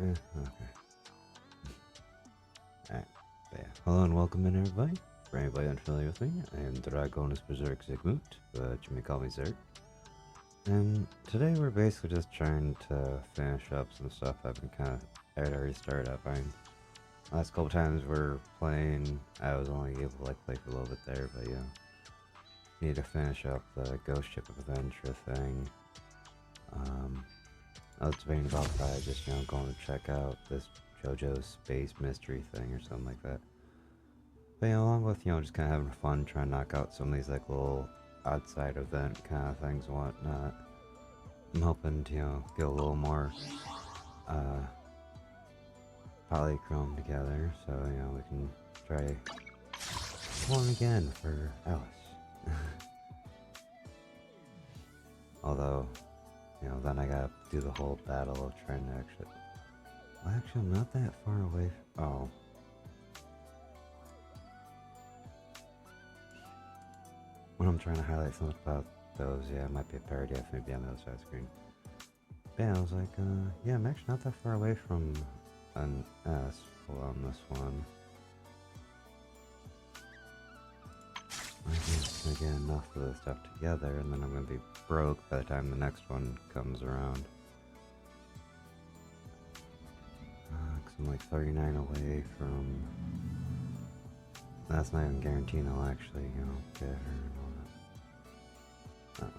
Okay. Alright. But yeah. Hello and welcome in everybody. For anybody unfamiliar with me, I am Dragonus Berserk Zygmunt, but you may call me Zerk. And today we're basically just trying to finish up some stuff I've been I'd already started up. Last couple times we're playing, I was only able to play for a little bit there, but yeah. Need to finish up the Ghost Ship Adventure thing. I was debating about that, just, going to check out this JoJo's Space Mystery thing or something like that. But, along with, just kind of having fun trying to knock out some of these, little outside event kind of things and whatnot. I'm hoping to, get a little more, polychrome together, so, we can try one again for Alice. Although, then I gotta do the whole battle of trying to actually... Well, actually, I'm not that far away oh. When I'm trying to highlight something about those, yeah, it might be a parody of maybe on the other side of the screen. But yeah, I was like, yeah, I'm actually not that far away from an S on this one. I guess I get enough of this stuff together, and then I'm gonna be broke by the time the next one comes around. Cause I'm like 39 away from... That's not even guaranteeing I'll actually, get her and all that.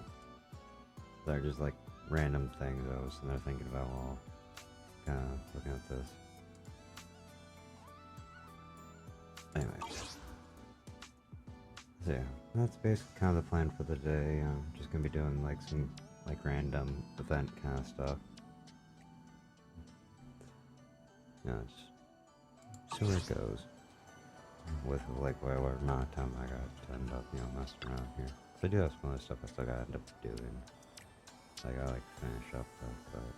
They're just like random things I was sitting there thinking about while kind of looking at this. Anyway. So yeah, that's basically kind of the plan for the day. I'm just gonna be doing some random event kind of stuff. Just see where it goes. With whatever amount of time I got to end up, messing around here. So I do have some other stuff I still gotta end up doing. So I gotta finish up with, but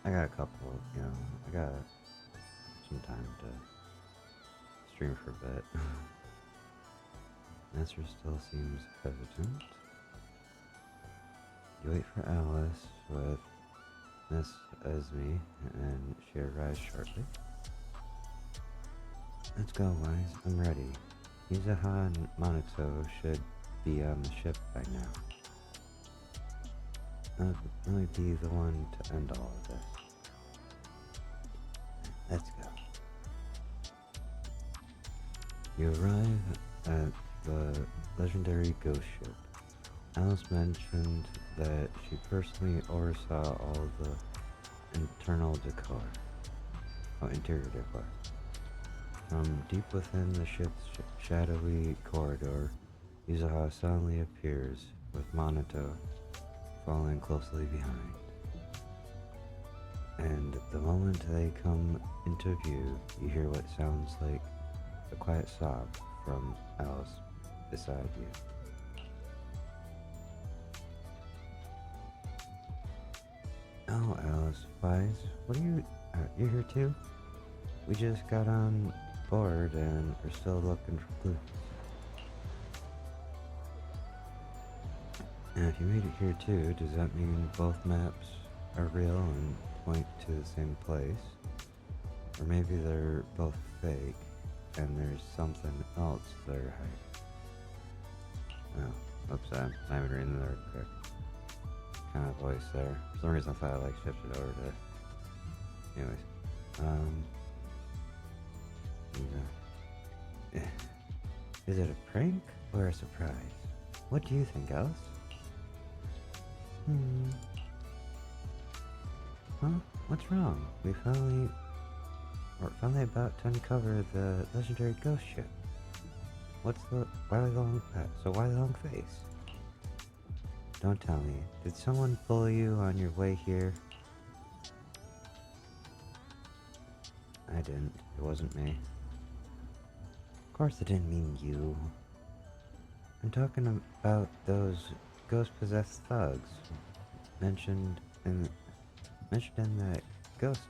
I got a couple, I got some time to stream for a bit. Answer still seems hesitant. You wait for Alice with Miss Esme, and she arrives shortly. Let's go, Wise. I'm ready. Yuzaha and Monato should be on the ship by now. I'll really be the one to end all of this. Let's go. You arrive at the legendary ghost ship. Alice mentioned that she personally oversaw all the interior decor. From deep within the ship's shadowy corridor, Yuzaha suddenly appears, with Monato following closely behind. And the moment they come into view, you hear what sounds like a quiet sob from Alice beside you. Oh, Alice, Wise, what are you... you're here too? We just got on board and are still looking for clues. And if you made it here too, does that mean both maps are real and point to the same place? Or maybe they're both fake and there's something else they're hiding. Oh, oops, I'm not even reading the correct kind of voice there. For some reason I thought I shifted over to... Anyways, is it a prank or a surprise? What do you think, Alice? Huh? What's wrong? We're finally about to uncover the legendary ghost ship. Why the long face? Don't tell me. Did someone pull you on your way here? I didn't. It wasn't me. Of course I didn't mean you. I'm talking about those ghost-possessed thugs mentioned in that ghost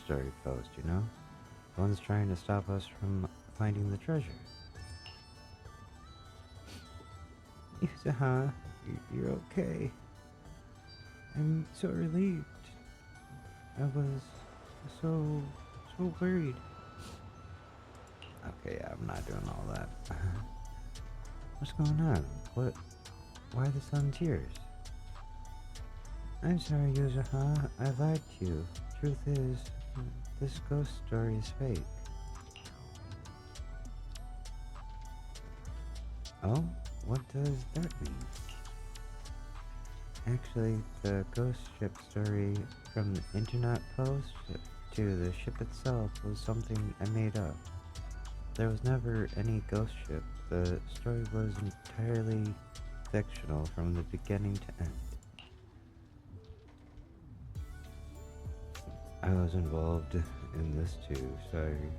story post, The ones trying to stop us from finding the treasure. Yuzaha, you're okay. I'm so relieved. I was so, so worried. Okay, yeah, I'm not doing all that. What's going on? Why the sun tears? I'm sorry, Yuzuha. I lied to you. Truth is, this ghost story is fake. Oh? What does that mean? Actually, the ghost ship story from the internet post to the ship itself was something I made up. There was never any ghost ship. The story was entirely fictional from the beginning to end. I was involved in this too, sorry.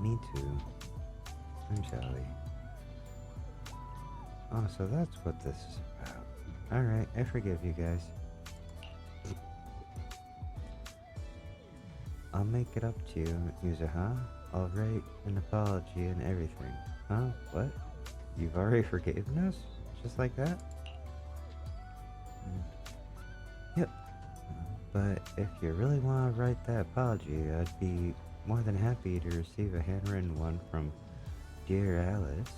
Me too. I'm Sally. Oh, so that's what this is about. Alright, I forgive you guys. I'll make it up to you, Yuzuha. I'll write an apology and everything. Huh? What? You've already forgiven us? Just like that? Yep. But if you really want to write that apology, I'd be more than happy to receive a handwritten one from Dear Alice.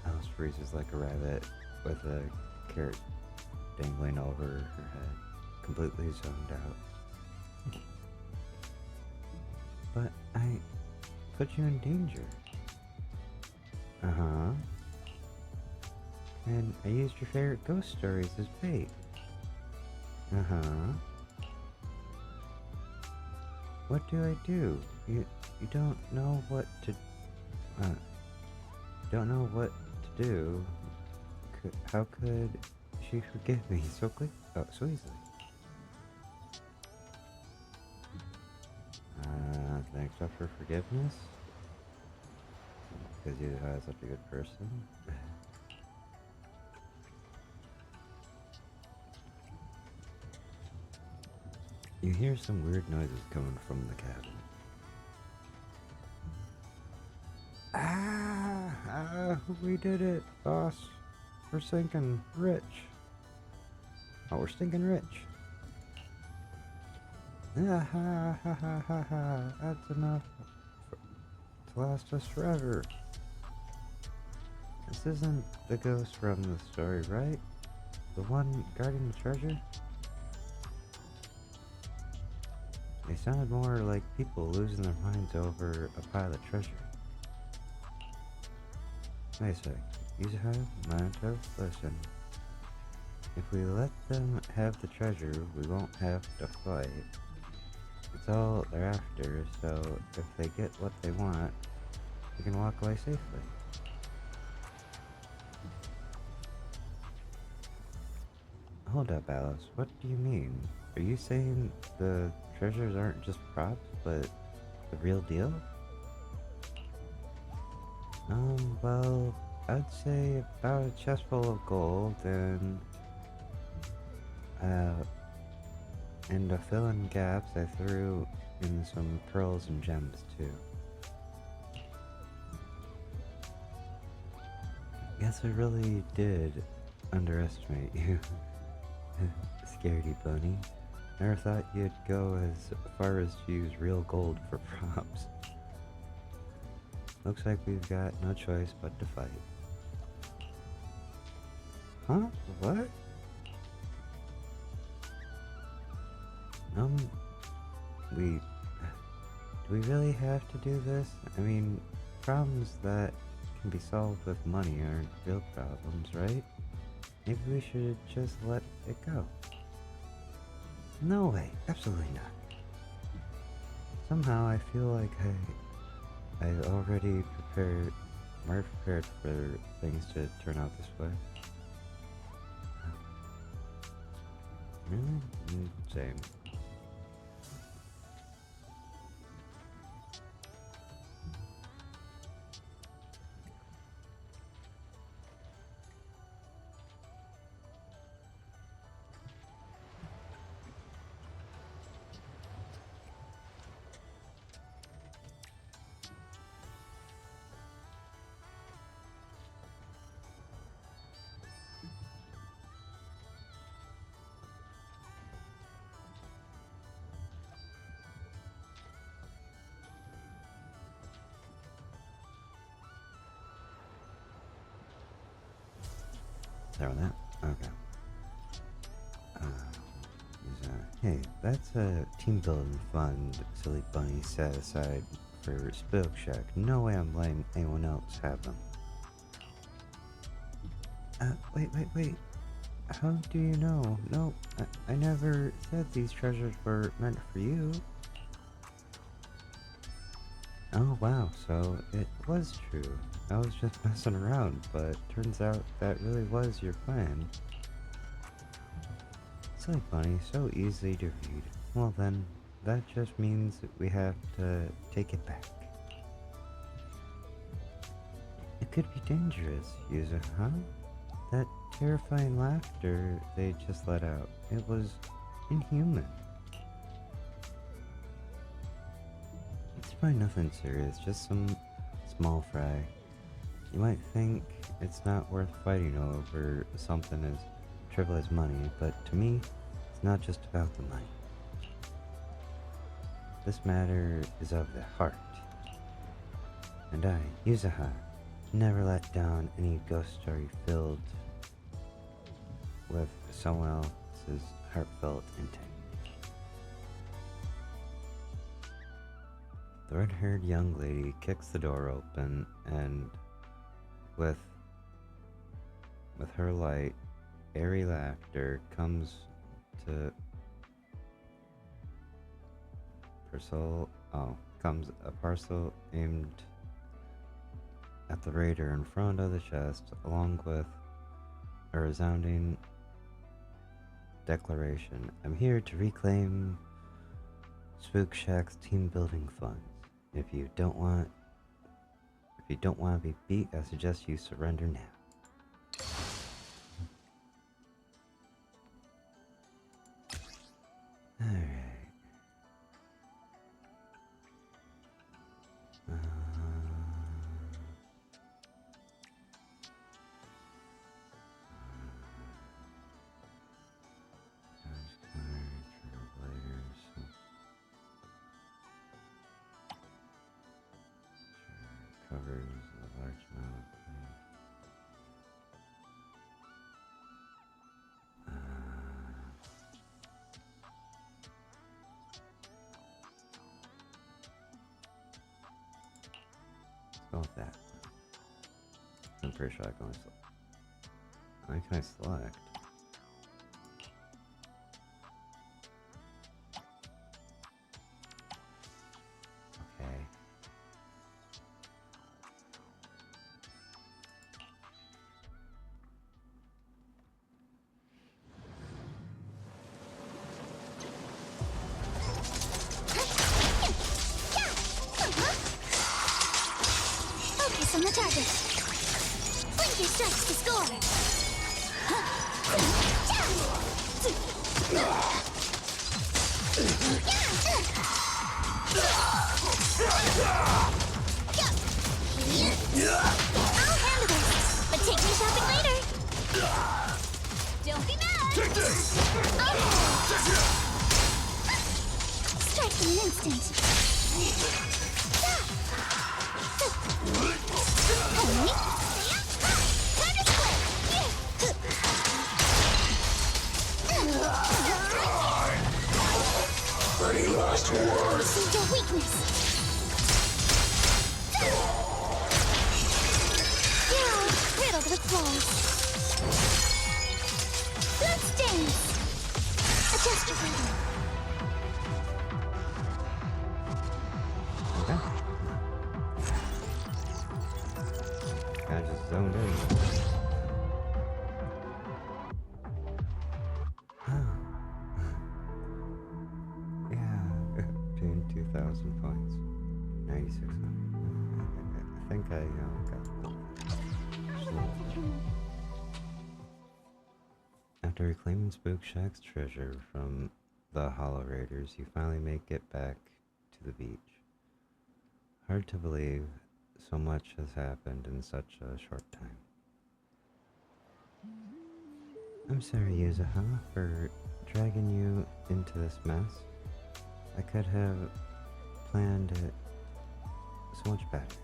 Alice freezes like a rabbit with a carrot dangling over her head, completely zoned out. But I put you in danger. Uh-huh. And I used your favorite ghost stories as bait. Uh-huh. What do I do? You don't know what to do. How could she forgive me so easily? Thanks for forgiveness. Because you are such a good person. You hear some weird noises coming from the cabin. We did it, boss. We're sinking rich. Oh, we're stinking rich. Ha ha ha ha ha ha. That's enough to last us forever. This isn't the ghost from the story, right? The one guarding the treasure? They sounded more like people losing their minds over a pile of treasure. Wait a sec. Yuzuha, Manto, listen. If we let them have the treasure, we won't have to fight. It's all they're after, so if they get what they want, we can walk away safely. Hold up, Alice. What do you mean? Are you saying the treasures aren't just props, but the real deal? Well, I'd say about a chest full of gold and to fill in gaps, I threw in some pearls and gems too. Guess I really did underestimate you. Scaredy bunny. Never thought you'd go as far as to use real gold for props. Looks like we've got no choice but to fight. Huh? What? Do we really have to do this? I mean, problems that can be solved with money aren't real problems, right? Maybe we should just let it go. No way, absolutely not. Somehow I feel like I've already more prepared for things to turn out this way. Really? Same. clear on that? Okay. Hey, that's a team building fund Silly Bunny set aside for Spook Shack. No way I'm letting anyone else have them. Wait. How do you know? No, I never said these treasures were meant for you. Oh wow, so it was true. I was just messing around, but turns out that really was your plan. Silly Bunny, so easy to read. Well then, that just means we have to take it back. It could be dangerous, user, huh? That terrifying laughter they just let out, it was inhuman. It's probably nothing serious, just some small fry. You might think it's not worth fighting over something as trivial as money, but to me, it's not just about the money. This matter is of the heart. And I, Yuzaha, never let down any ghost story filled with someone else's heartfelt intent. The red-haired young lady kicks the door open and with her light, airy laughter comes a parcel aimed at the raider in front of the chest, along with a resounding declaration. I'm here to reclaim Spook Shack's team building funds. If you don't want to be beat, I suggest you surrender now. Alright. Covers a large amount of things. Let's go with that. I'm pretty sure I can only select. Can I select? Okay. Focus on the target. Blinker strikes to score. I'll handle this, but take me shopping later. Don't be mad. Take this. Strike in an instant. Any last words? See your weakness. You're all riddled with flaws. Let's dance. Adjust your rhythm. Okay. I just zoned in. Yeah, 2,000 points. 9,600. I think I got After reclaiming Spook Shack's treasure from the Hollow Raiders, you finally make it back to the beach. Hard to believe so much has happened in such a short time. I'm sorry, Yuzaha, for dragging you into this mess. I could have planned it so much better.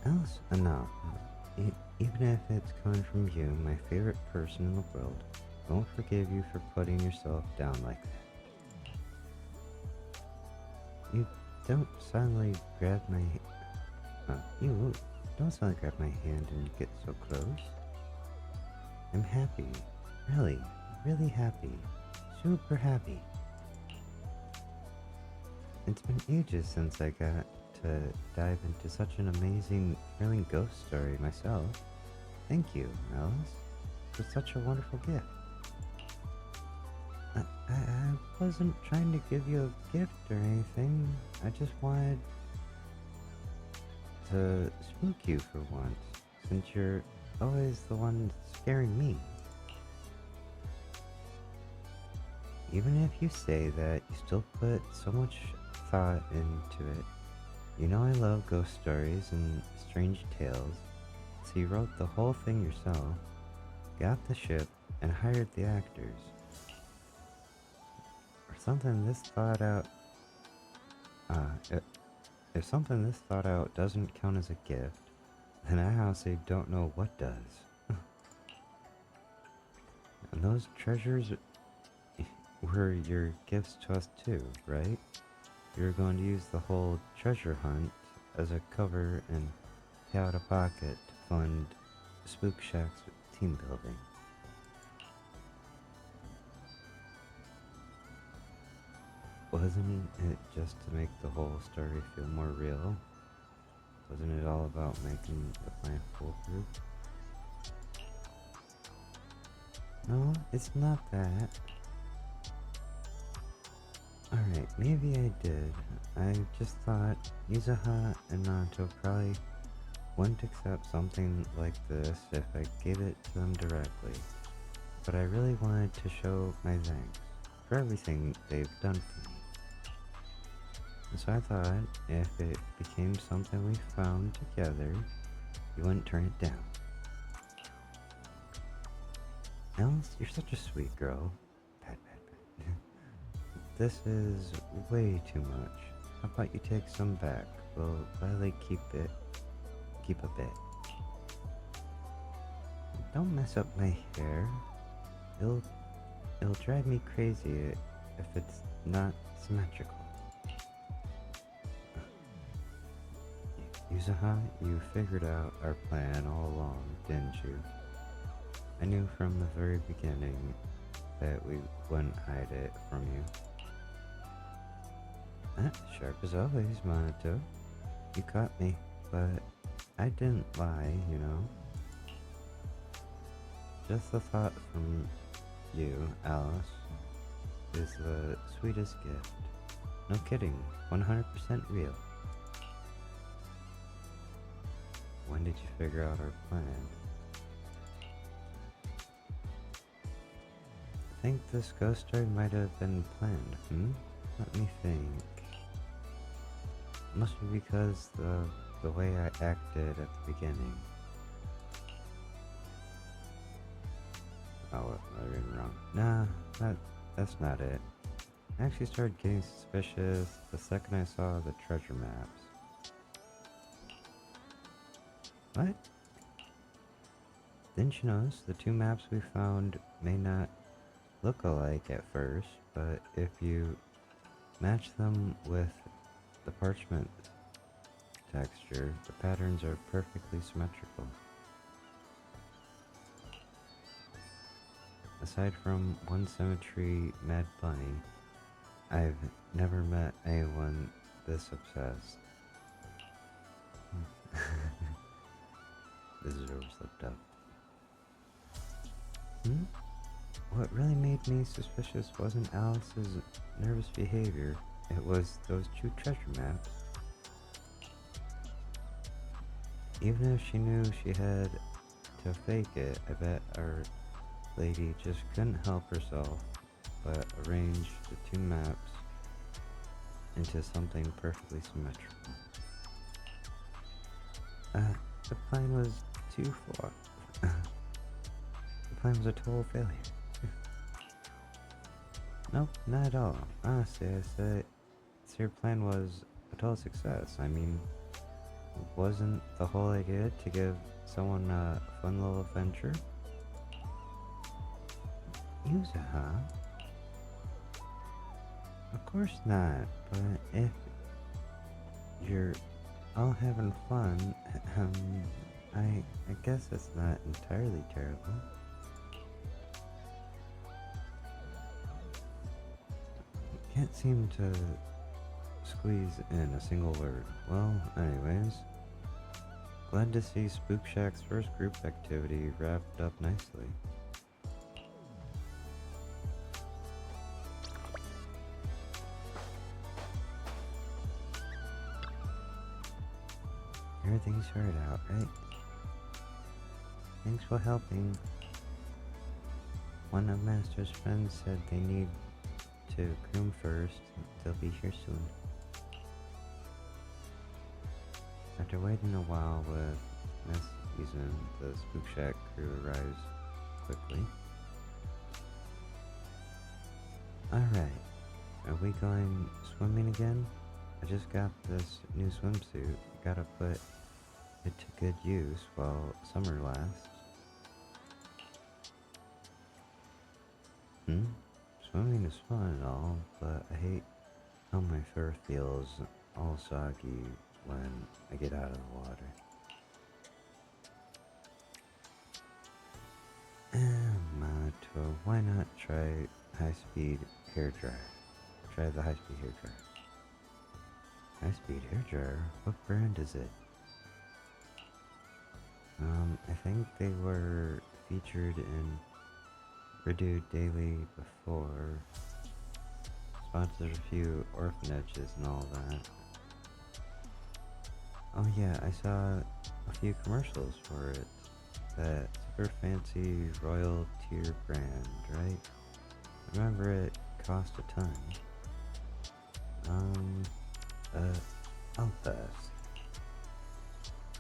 Alice, no. Even if it's coming from you, my favorite person in the world, I won't forgive you for putting yourself down like that. You don't suddenly grab my you don't suddenly grab my hand and get so close. I'm happy. Really, really happy. Super happy. It's been ages since I got to dive into such an amazing, thrilling ghost story myself. Thank you, Alice, for such a wonderful gift. I wasn't trying to give you a gift or anything. I just wanted to spook you for once, since you're always the one scaring me. Even if you say that, you still put so much thought into it. You know I love ghost stories and strange tales, so you wrote the whole thing yourself, got the ship, and hired the actors. Or something this thought out, if something this thought out doesn't count as a gift, then I honestly don't know what does. And those treasures were your gifts to us too, right? You were going to use the whole treasure hunt as a cover and pay out of pocket to fund Spook Shack's team building. Wasn't it just to make the whole story feel more real? Wasn't it all about making the plan foolproof? No, it's not that. Alright, maybe I did. I just thought Yuzaha and Naruto probably wouldn't accept something like this if I gave it to them directly. But I really wanted to show my thanks for everything they've done for me. And so I thought if it became something we found together, you wouldn't turn it down. Alice, you're such a sweet girl. Pat, pat, pat. This is way too much. How about you take some back? We'll gladly keep a bit. Don't mess up my hair. It'll drive me crazy if it's not symmetrical. Yuzaha, you figured out our plan all along, didn't you? I knew from the very beginning that we wouldn't hide it from you. Sharp as always, Minato. You caught me, but I didn't lie, you know. Just the thought from you, Alice, is the sweetest gift. No kidding, 100% real. When did you figure out our plan? I think this ghost story might have been planned, Let me think. It must be because the way I acted at the beginning. Oh, I read it wrong. Nah, that's not it. I actually started getting suspicious the second I saw the treasure maps. What? Didn't you notice the two maps we found may not look alike at first, but if you match them with the parchment texture, the patterns are perfectly symmetrical. Aside from one symmetry mad bunny, I've never met anyone this obsessed. This is slipped up. What really made me suspicious wasn't Alice's nervous behavior, it was those two treasure maps. Even if she knew she had to fake it, I bet our lady just couldn't help herself but arrange the two maps into something perfectly symmetrical. The plan was too flawed. The plan was a total failure. Nope, not at all. Honestly, I said your plan was a total success. I mean, wasn't the whole idea to give someone a fun little adventure? Use it, huh? Of course not, but if you're all having fun, I guess it's not entirely terrible. Can't seem to squeeze in a single word. Well, anyways, glad to see Spook Shack's first group activity wrapped up nicely. Everything's sorted out, right? Thanks for helping. One of Master's friends said they need to groom first. They'll be here soon. After waiting a while with Miss Season, the Spook Shack crew arrives quickly. Alright, are we going swimming again? I just got this new swimsuit. Gotta put it to good use while summer lasts. Swimming is fun and all, but I hate how my fur feels all soggy when I get out of the water. Mato, why not try high-speed hair dryer? Try the high-speed hair dryer. High-speed hair dryer? What brand is it? I think they were featured in Redo Daily before. Sponsored a few orphanages and all that. Oh yeah, I saw a few commercials for it. That super fancy royal tier brand, right? I remember it cost a ton. I'll pass.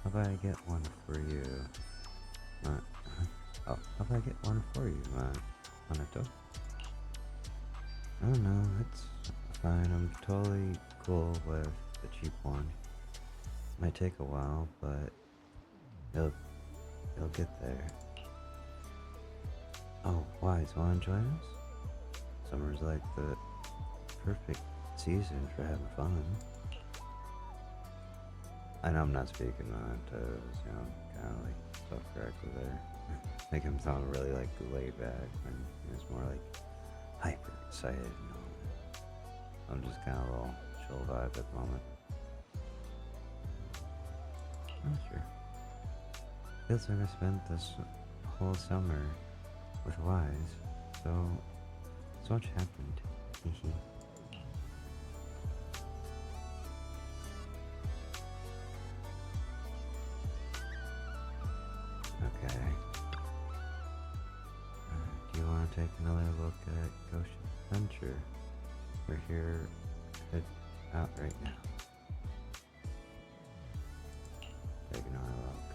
How about I get one for you? How about I get one for you, Manato? Oh no, it's fine. I'm totally cool with the cheap one. Might take a while, but it'll get there. Oh, why? So wanna join us? Summer's like the perfect season for having fun. I know I'm not speaking on toes, you know, kind of like stuff correctly there. Make him sound really like laid back when it's more like hyper excited and all that. I'm just kind of a little chill vibe at the moment. Oh, sure. Feels like I spent this whole summer with Wise, so much happened. Hehe. Okay. Do you want to take another look at Ghost Adventure? We're here, head out right now. Take another look.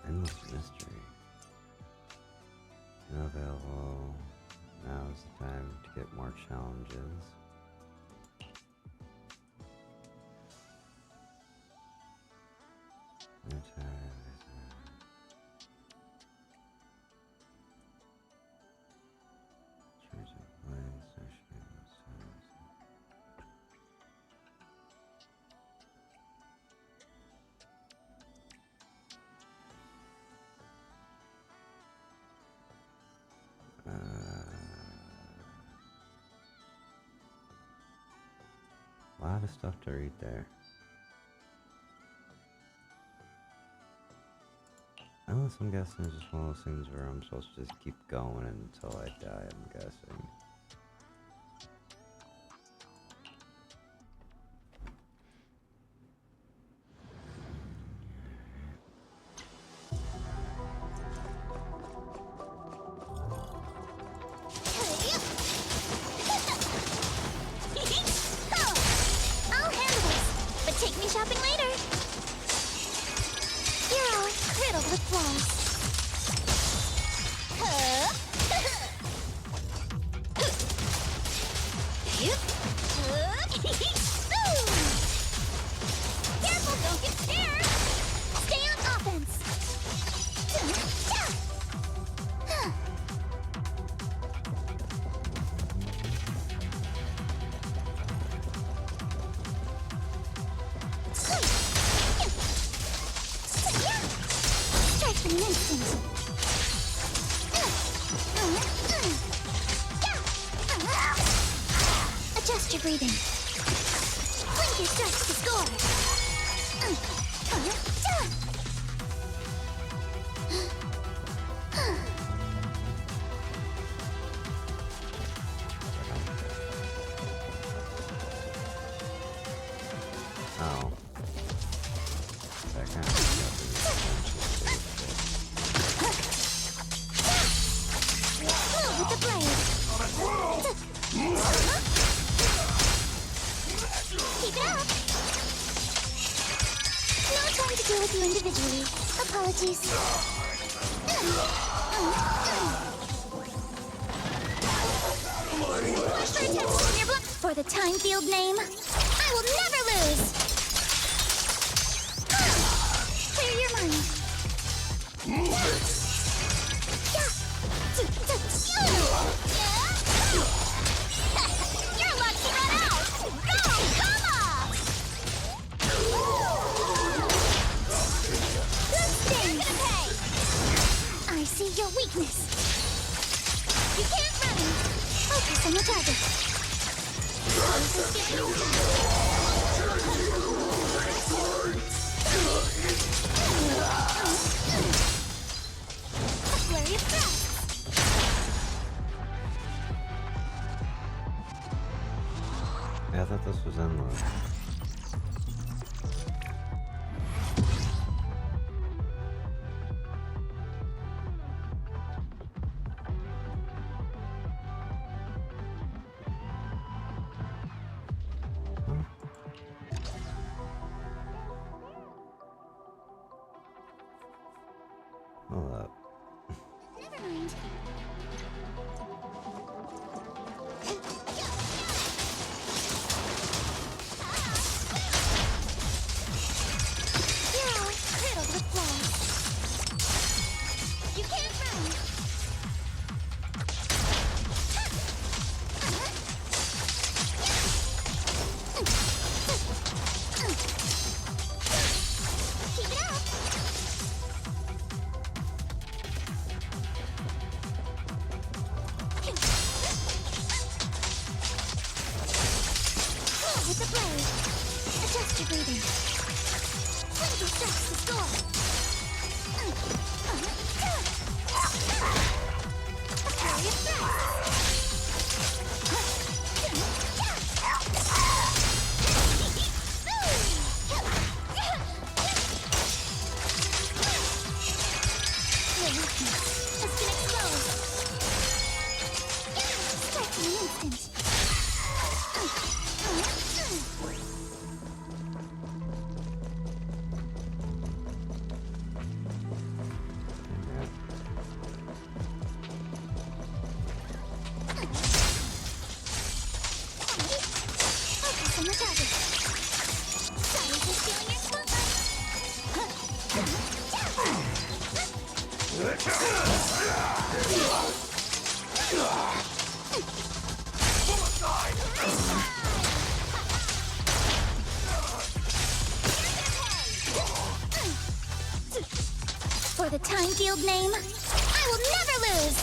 Endless mystery. Not available. Now is the time to get more challenges. A lot of stuff to read there. Unless I'm guessing it's just one of those things where I'm supposed to just keep going until I die, I'm guessing. I'll handle this, but take me shopping later. You're all riddled with flaws. Adjust your breathing. Blink your strikes to score. Oh. That kind of stuff is Move with the blade. Keep it up. No time to deal with you individually. Apologies. Watch for attacks from your blood. For the time field name, I will never lose. Clear your mind. Your luck's run out. Go, come on. Good thing. I see your weakness. You can't run. Focus on the target. A flurry of threats. Yeah, I thought this was endless. Hold up. Never mind. You're all riddled with flaws. You can't run. Keep it up. Move with the blade. Adjust your breathing. Blink your strikes to score. A flurry of Your weakness has been exposed. Strike in an instant. Focus on the target. Sorry for stealing your For the time field name, I will never lose.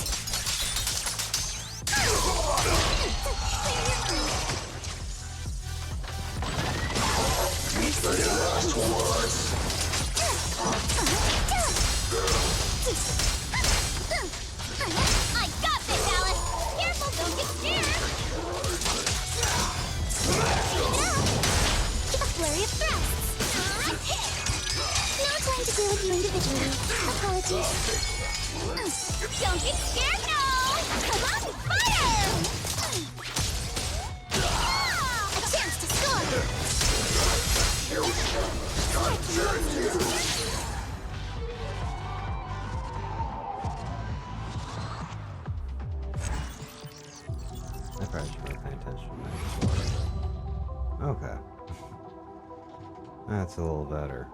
Last words. I got this, Alice. Careful, don't get scared. A flurry of thrusts. No time to deal with you individually. Apologies. Don't get scared, no! Come on, fire! A chance to score. I probably should have paid attention to that before. Okay. That's a little better.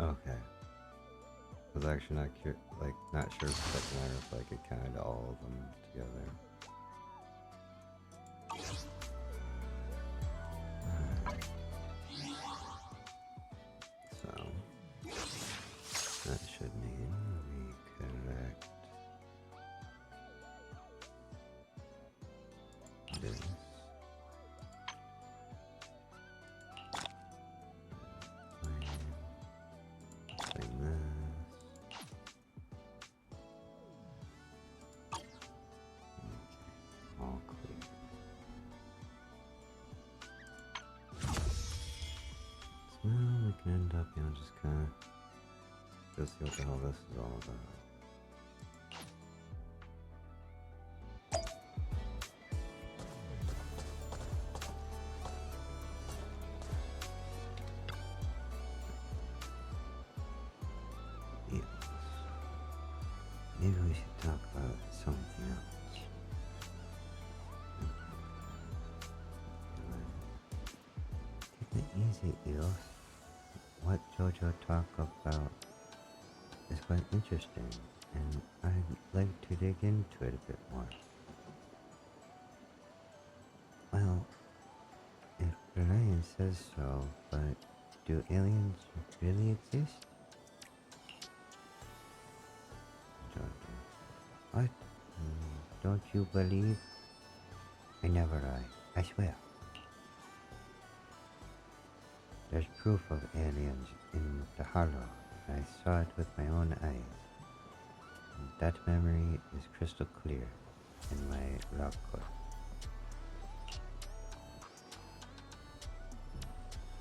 Okay. I was actually not sure if second matter if I could count all of them together. can end up, just kind of go see what the hell this is all about. Yes. Maybe we should talk about something else. Take it easy, Eos. What JoJo talk about is quite interesting, and I'd like to dig into it a bit more. Well, if Brian says so, but do aliens really exist? JoJo. What? Don't you believe? I never lie. I swear. There's proof of aliens in the Hollow. I saw it with my own eyes. And that memory is crystal clear in my log core.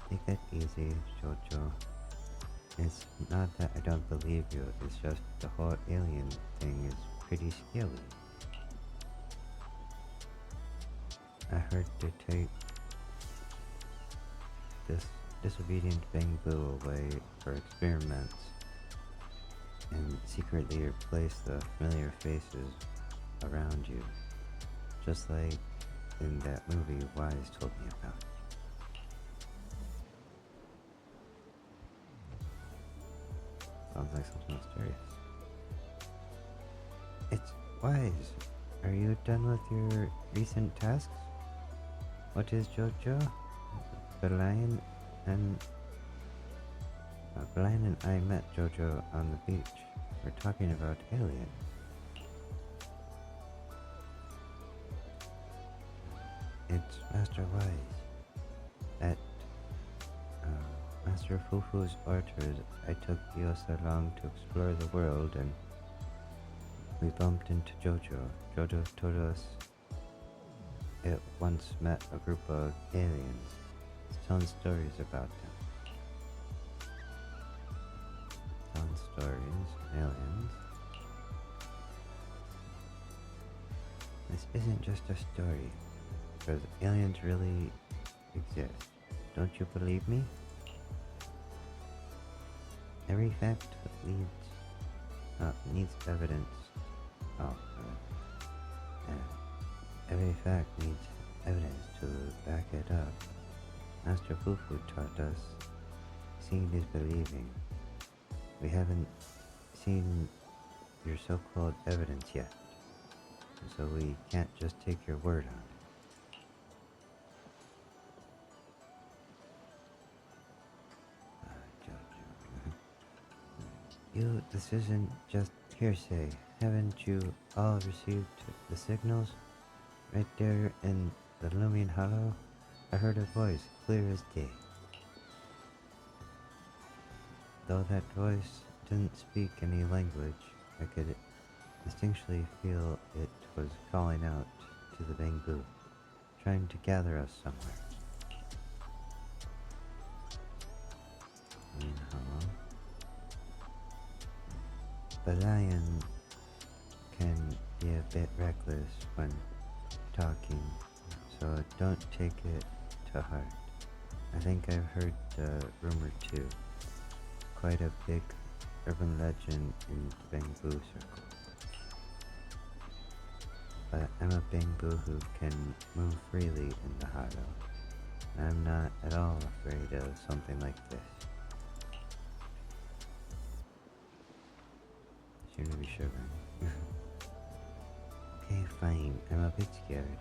Take it easy, Jojo. It's not that I don't believe you, it's just the whole alien thing is pretty scary. I heard they take this disobedient bamboo away for experiments and secretly replace the familiar faces around you, just like in that movie Wise told me about. Sounds like something mysterious. It's Wise. Are you done with your recent tasks? What is JoJo? The lion and I met JoJo on the beach. We're talking about aliens. It's Master Wise. At Master Fufu's orders, I took Dios along to explore the world, and we bumped into JoJo. JoJo told us it once met a group of aliens. It's telling stories about them. Telling stories, aliens. This isn't just a story, because aliens really exist. Don't you believe me? Every fact needs evidence. Every fact needs evidence to back it up. Master Fufu taught us, seeing is believing. We haven't seen your so-called evidence yet, so we can't just take your word on it. This isn't just hearsay. Haven't you all received the signals? Right there in the looming hollow, I heard a voice, clear as day. Though that voice didn't speak any language, I could distinctly feel it was calling out to the bamboo, trying to gather us somewhere. Hollow. The lion can be a bit reckless when talking, so don't take it to heart. I think I've heard the rumor too. Quite a big urban legend in the bamboo circle. But I'm a bamboo who can move freely in the hollow. I'm not at all afraid of something like this. You seem to be shivering. Okay, fine. I'm a bit scared.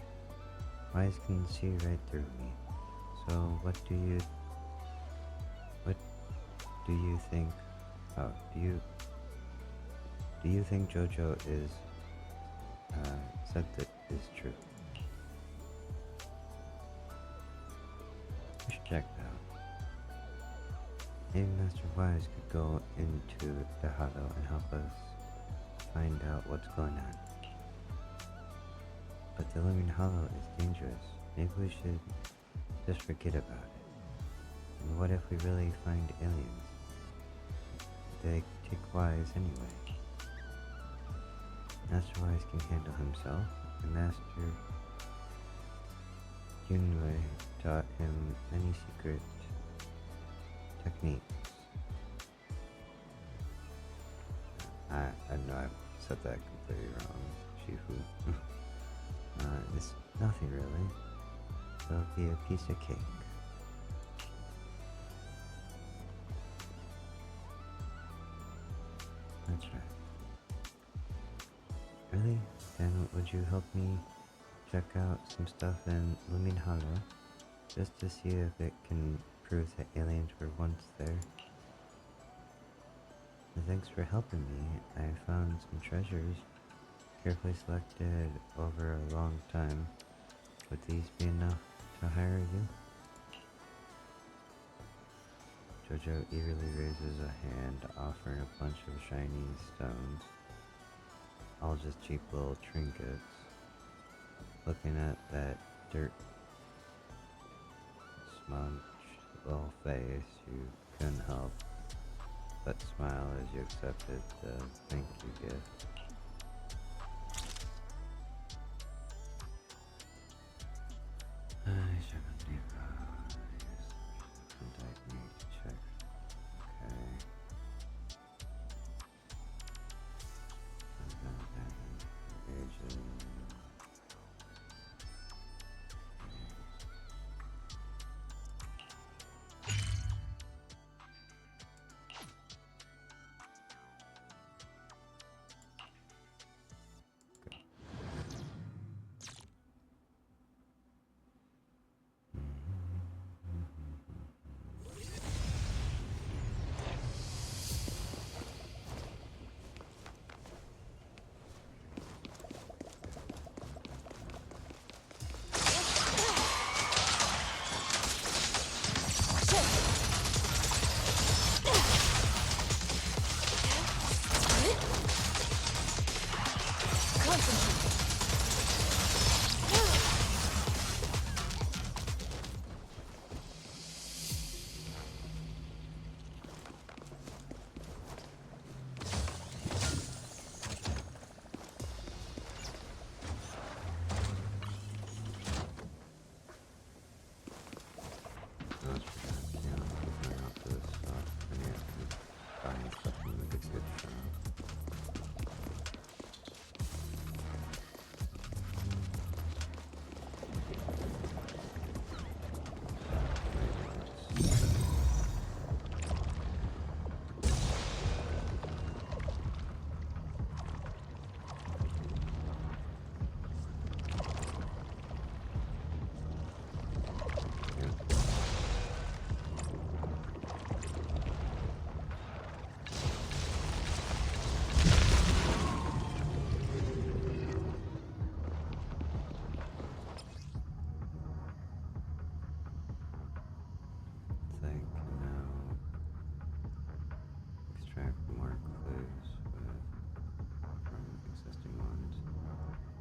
Wise can see right through me. So what do you think? Oh, do you think JoJo is said that is true? We should check that out. Maybe Master Wise could go into the hollow and help us find out what's going on. But the living hollow is dangerous. Maybe we should just forget about it and what if we really find aliens? They take Wise anyway. Master Wise can handle himself, and Master Yunwei taught him many secret techniques. I know I said that completely wrong, Shifu. It's nothing really. It'll be a piece of cake. That's right. Really? Then would you help me check out some stuff in Lumin Hollow, just to see if it can prove that aliens were once there? And thanks for helping me. I found some treasures, carefully selected over a long time. Would these be enough to hire you? Jojo eagerly raises a hand, offering a bunch of shiny stones. All just cheap little trinkets. Looking at that dirt smudged little face, you couldn't help but smile as you accepted the thank you gift.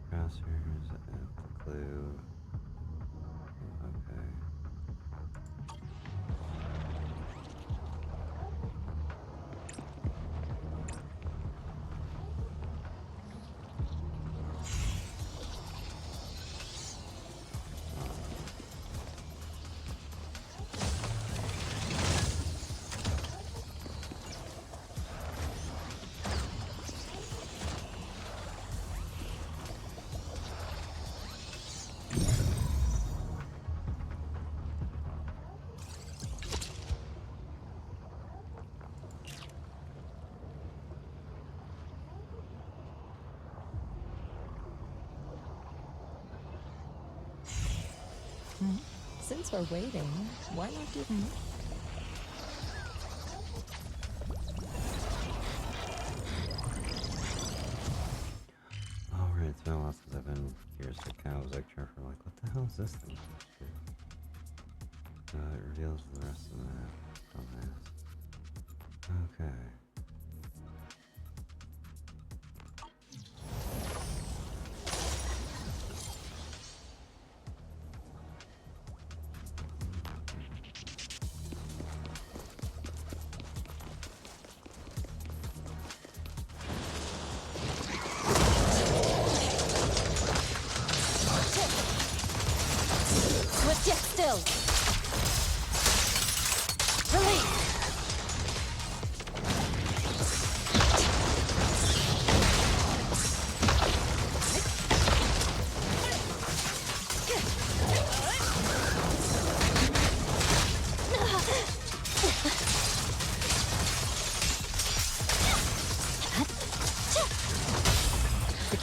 Crossers at the clue. Okay. Since we're waiting, why not do... Alright, it's been a while since I've been here, so I kind of was like, careful, like, what the hell is this thing? It reveals the rest of the map. Okay.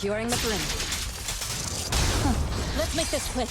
Securing the perimeter. Let's make this quick.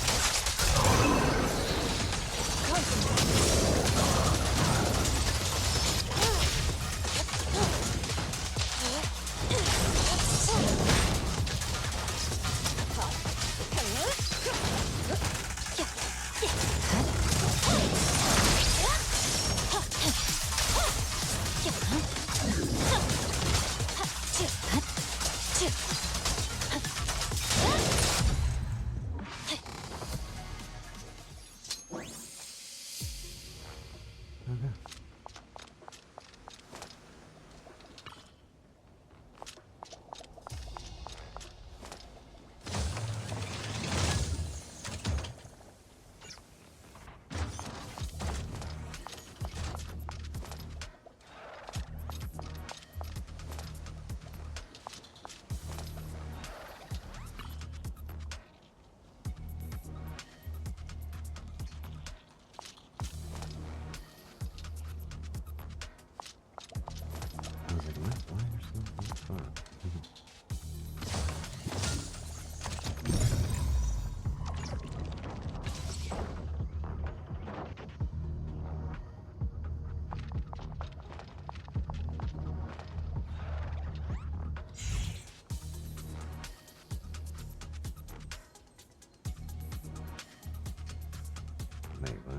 Wait, what?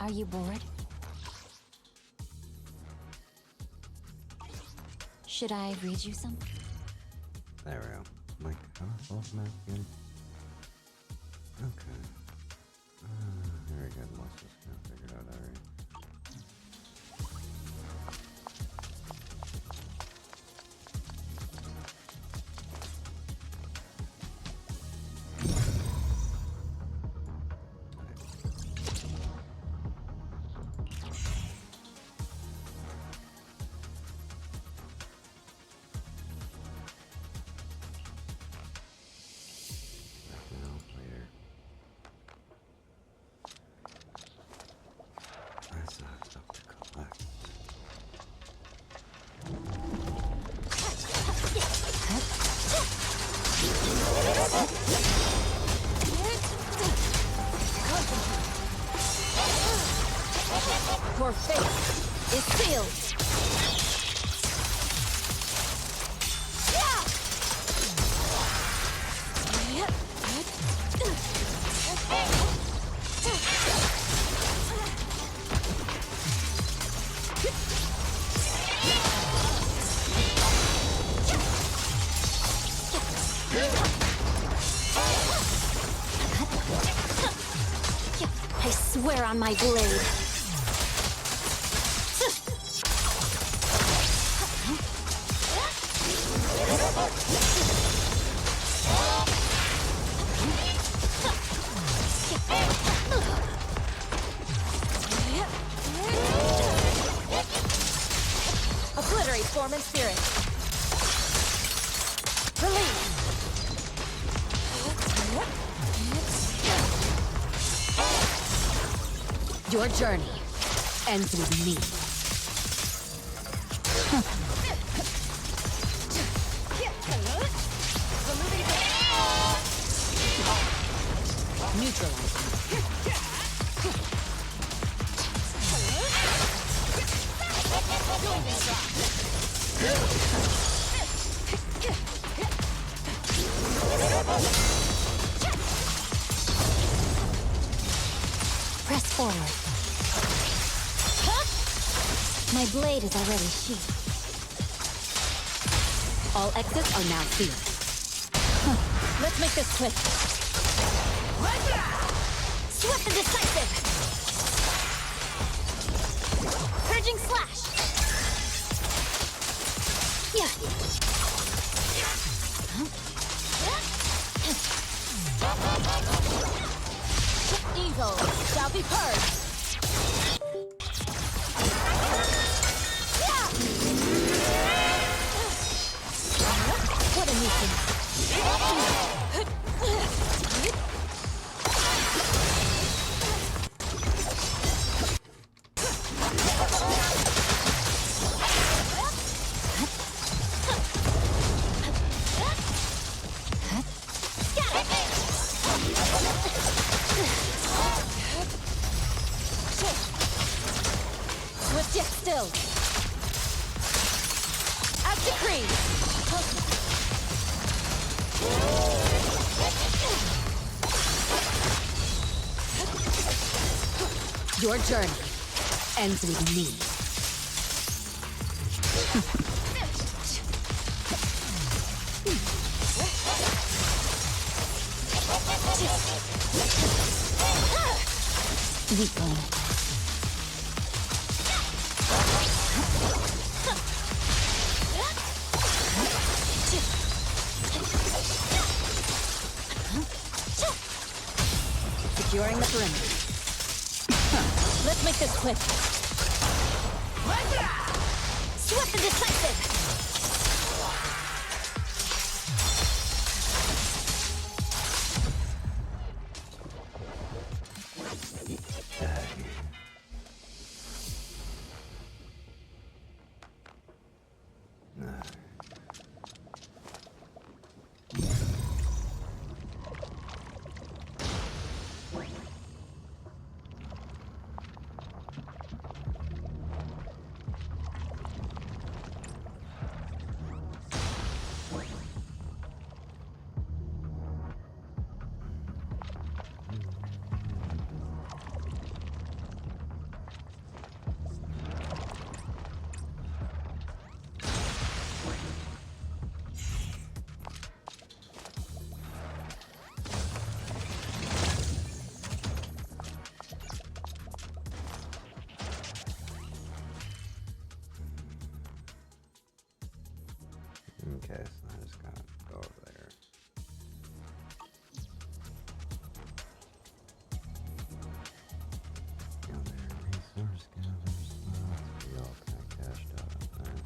Are you bored? Should I read you something? There we go. Like, how is both map again? Okay. Very good. Let's just kind of figure it out already. Your fate is sealed. I swear on my blade. Obliterate form and spirit. Release. Your journey ends with me. Neutralizing. Press forward. My blade is already sheathed. All exits are now sealed. Let's make this quick. Swift and decisive. Purging slash. Yeah. Evil shall be purged. What a nuisance. Shield! As decreed! Your journey ends with me. Weakling. Securing the perimeter. Let's make this quick. Swift and decisive! Okay, so I just gotta go over there. Go there, resource gather slots. We all kind of cashed out on that.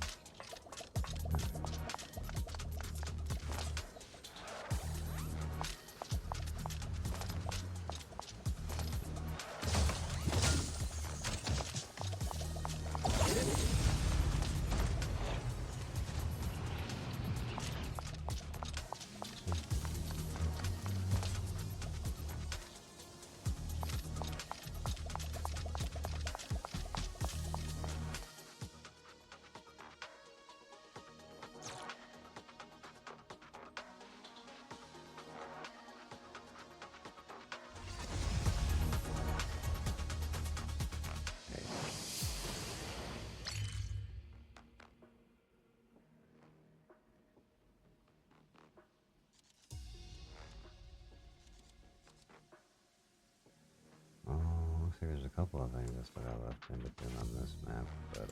Looks like there's a couple of things that I left in between on this map, but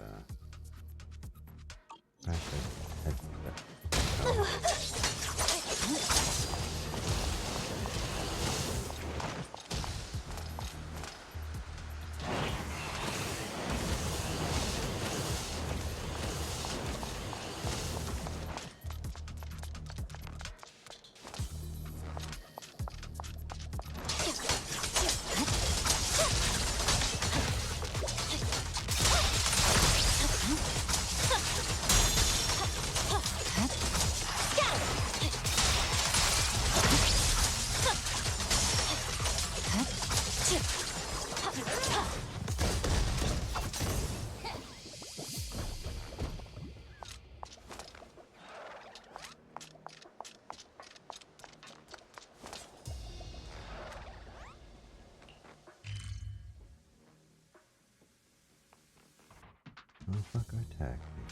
motherfucker attack me.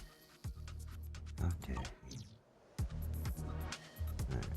How dare he? Alright.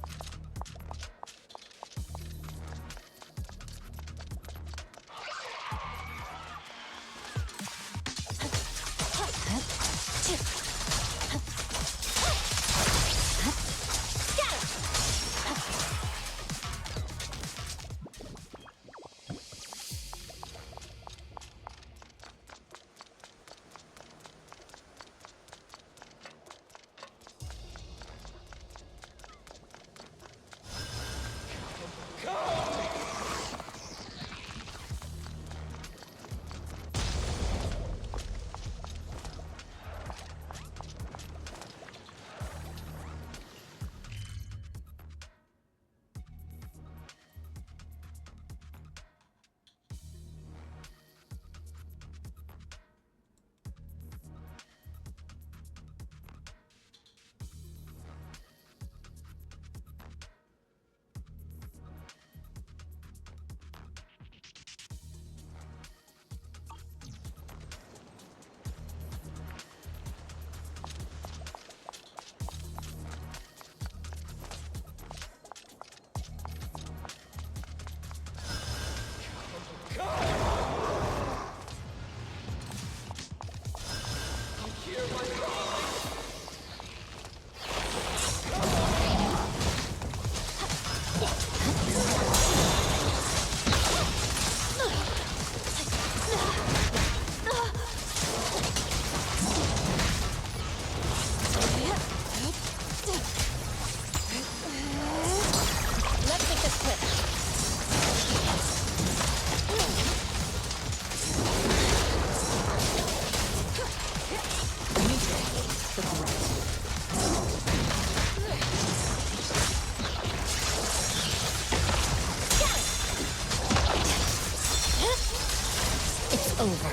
It's over.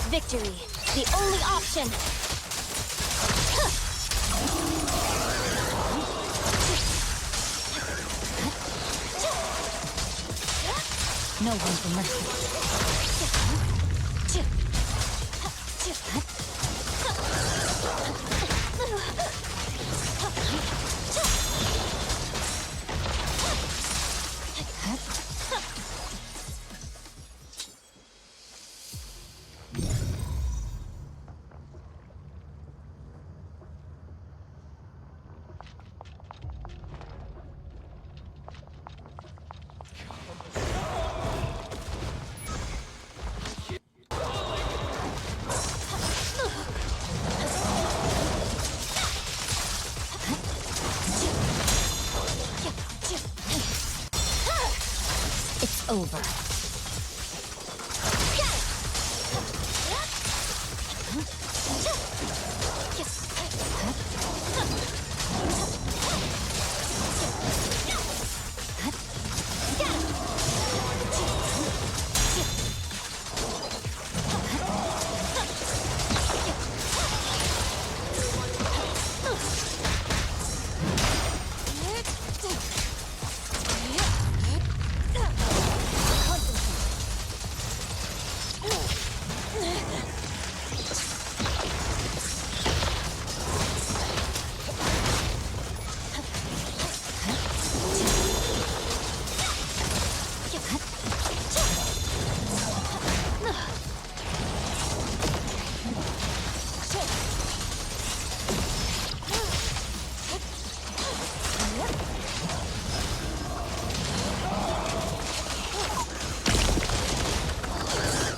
Victory, the only option. No room for mercy. It's over.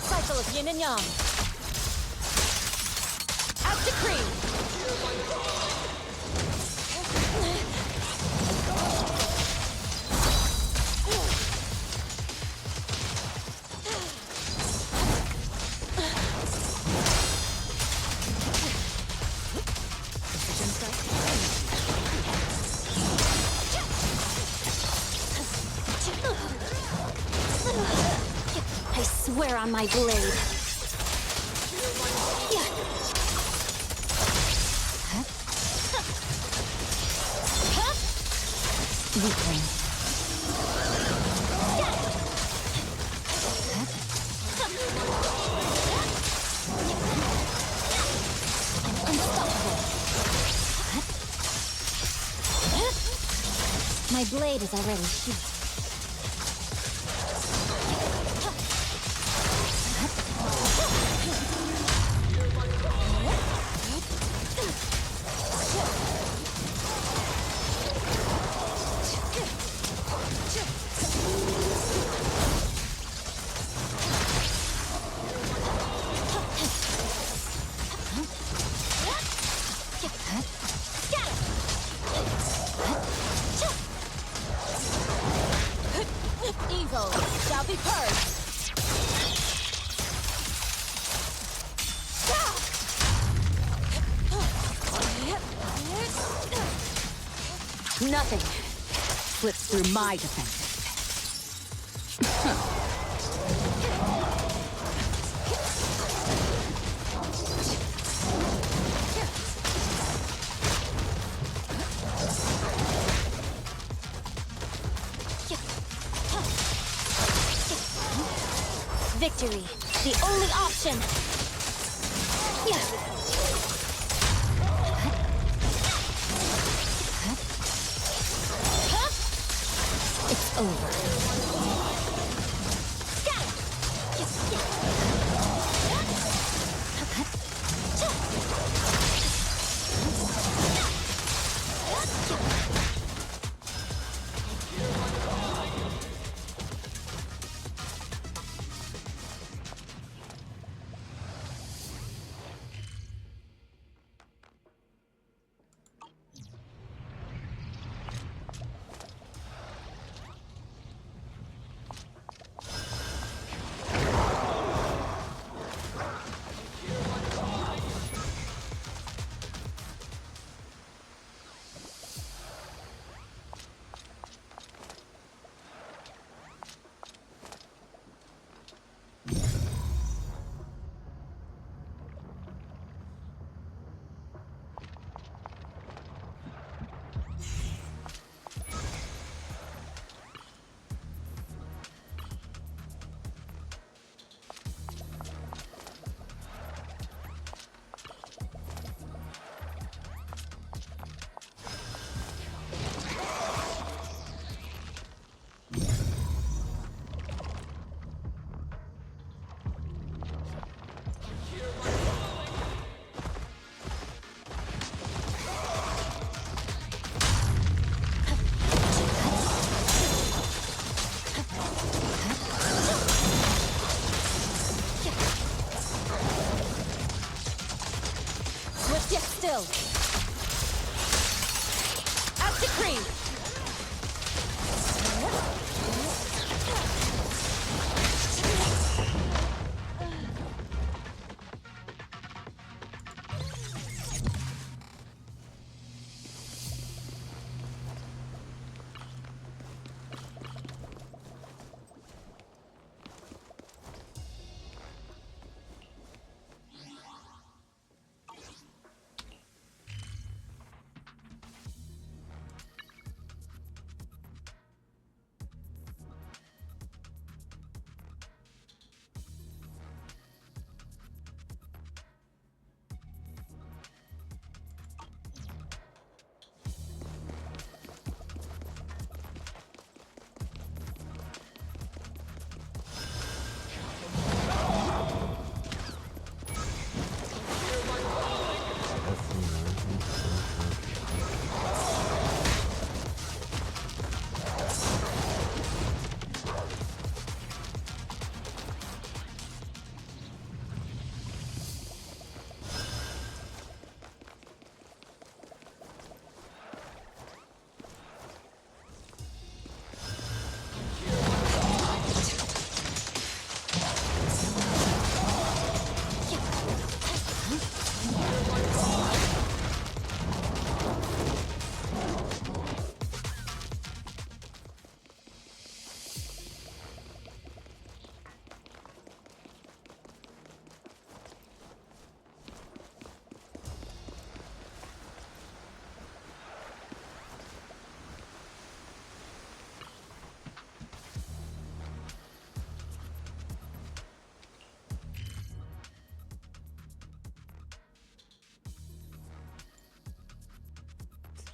Cycle of yin and yang. As decreed. I swear on my blade. Weakling. Unstoppable. My blade is already sheathed. Evil shall be purged. Nothing slips through my defenses. Victory, the only option. It's over. will. As decreed.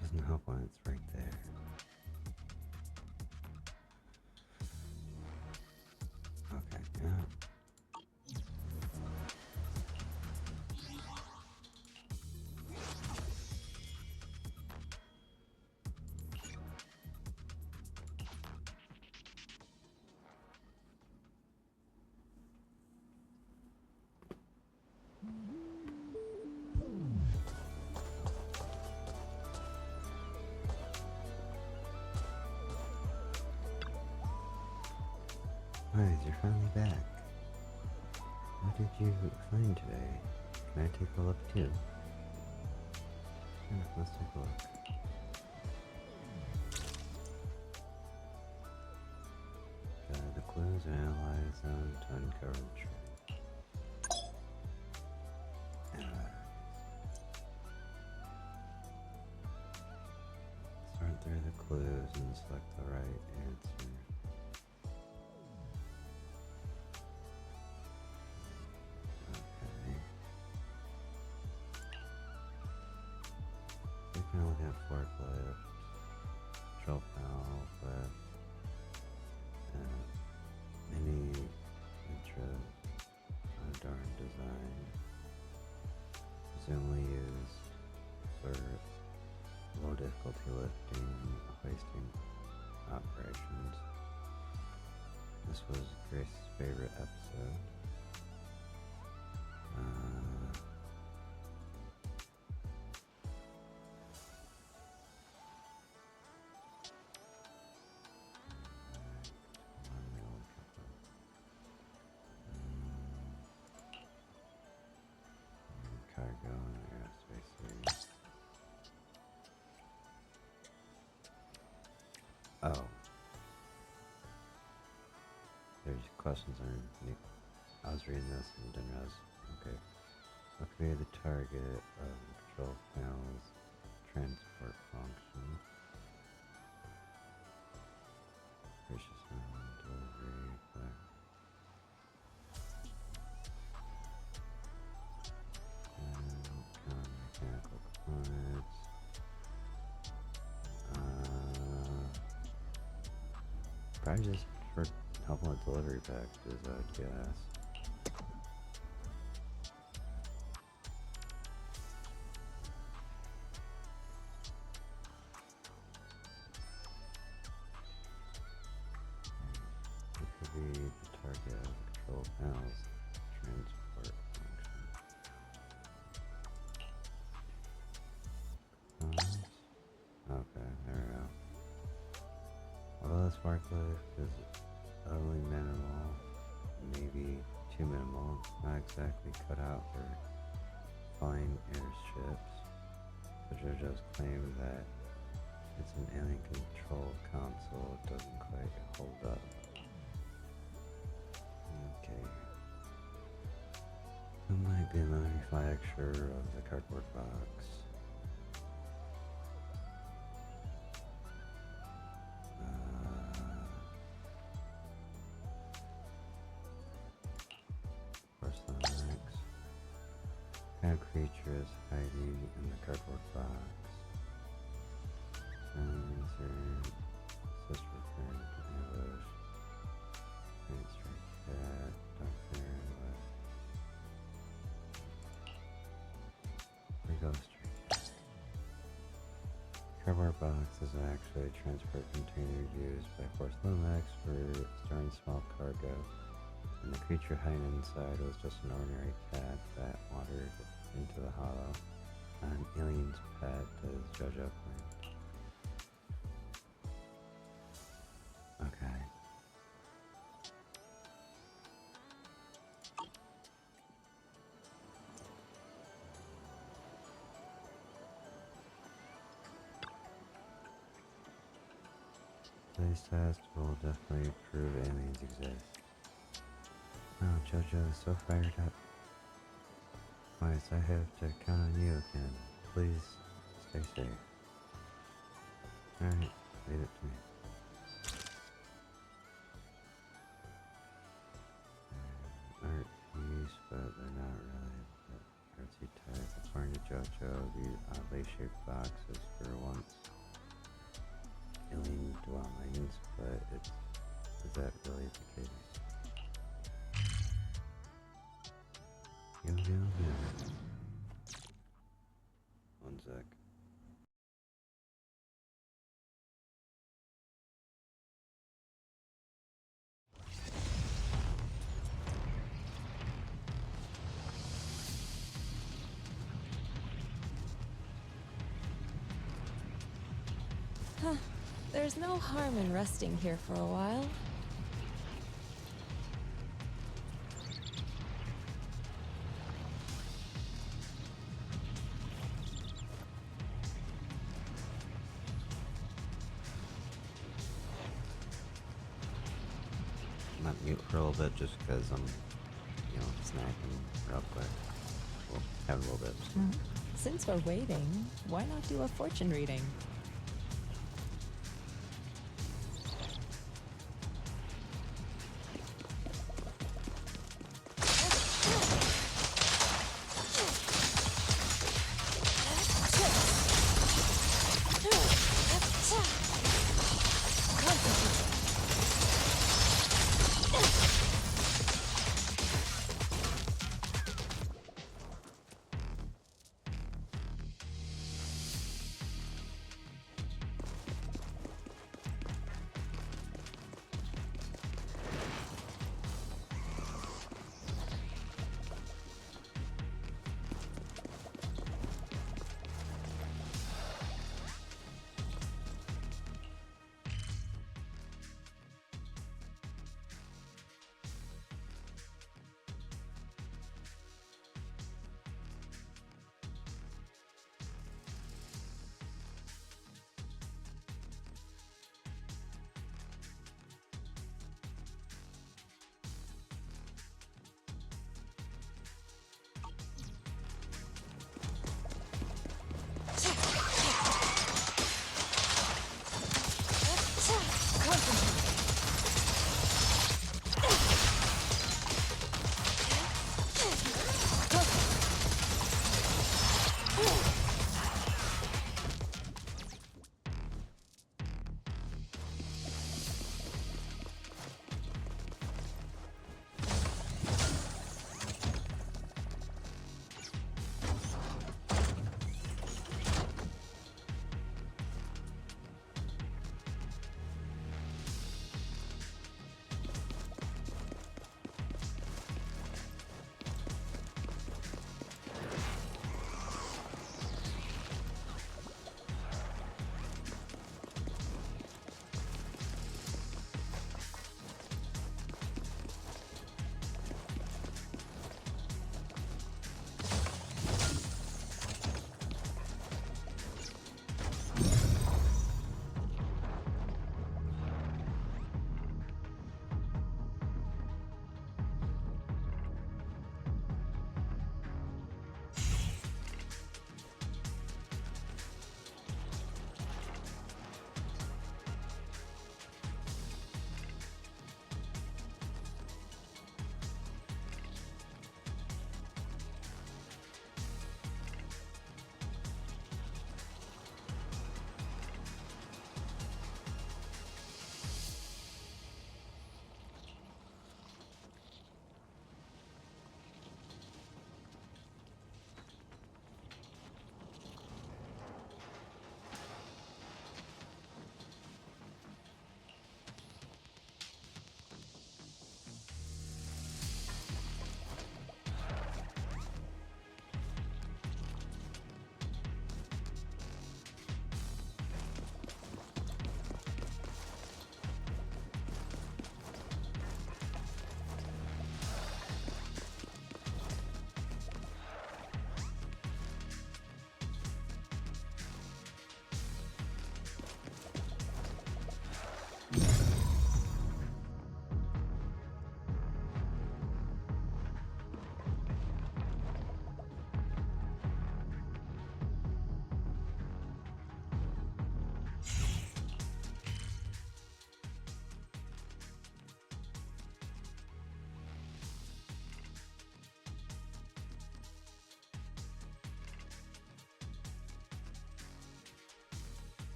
Doesn't help when it's right there. Okay, yeah. Alright, you're finally back. What did you find today? Can I take a look too? Yeah, let's take a look. The clues and analyze them to uncover the truth. Sort through the clues and select the right answer. Forklift, control panel with mini intro darn design, presumably used for low difficulty lifting, hoisting operations. This was Grace's favorite episode. Cargo and aerospace. Oh. There's questions underneath. I was reading this and didn't realize. Okay. What could be the target of the control panel's transport function? Gracious delivery. Mechanical components. Probably just for helping with delivery packages, I would guess. It could be the target of the control panel's transport function. spark life is utterly minimal, maybe too minimal. It's not exactly cut out for flying airships. The JoJo's claim that it's an alien control console doesn't quite hold up. Okay. Who might be a manufacturer of the cardboard box? Porcelainics. What kind of creature is hiding in the cardboard box? Insert sister friend ambush. Giant stray cat. Dark fairy with we go stray cat. Cardboard box is actually a transport container used by Porcelainics for storing small cargo. And the creature hiding inside was just an ordinary cat that wandered into the hollow. Not an alien's pet, as JoJo claimed. Okay. Today's test will definitely prove aliens exist. Oh, JoJo is so fired up. Twice, I have to count on you again. Please, stay safe. Alright, leave it to me. Art piece, but they're not really the artsy type. According to JoJo, these oddly shaped boxes for once alien dwellings, but is that really the case? One sec. Huh. There's no harm in resting here for a while. I'm on mute for a little bit just because I'm, snacking real quick. Well, have a little bit. Since we're waiting, why not do a fortune reading?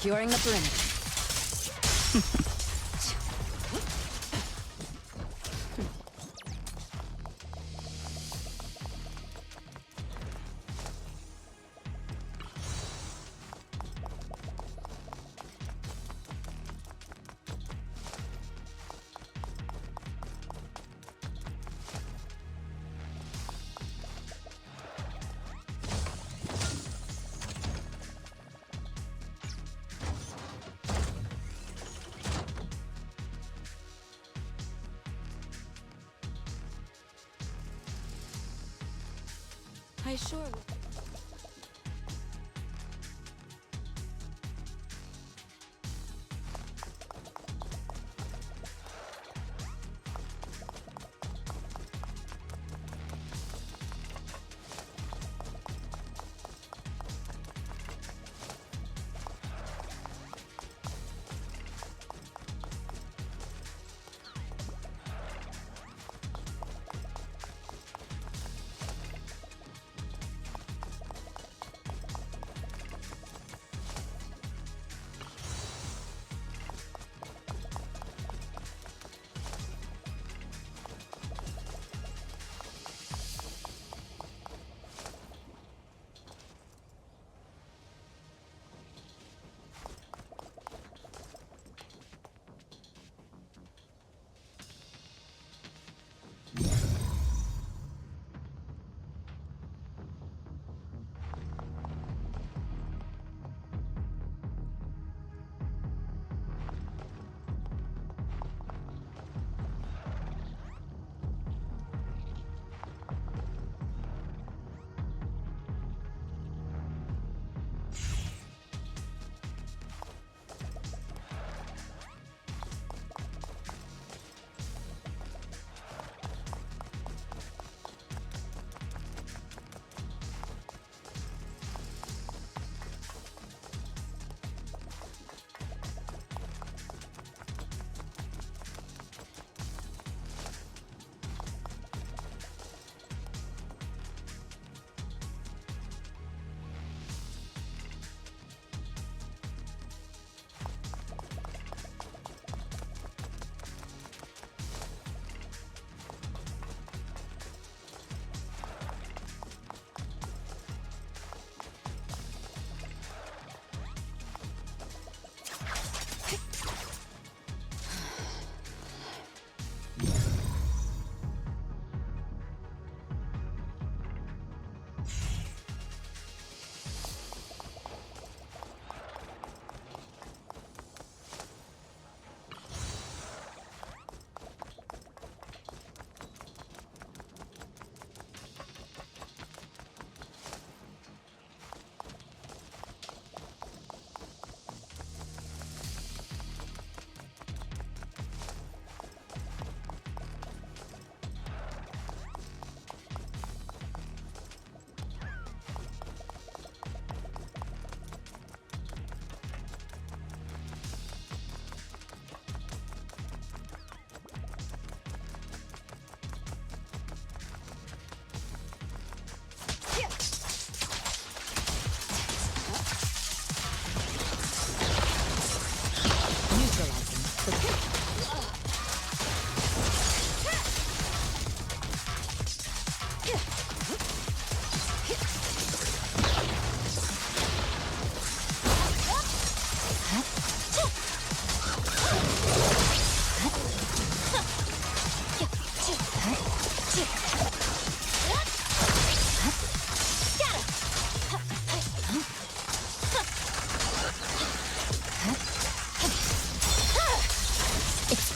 Securing the perimeter. I sure.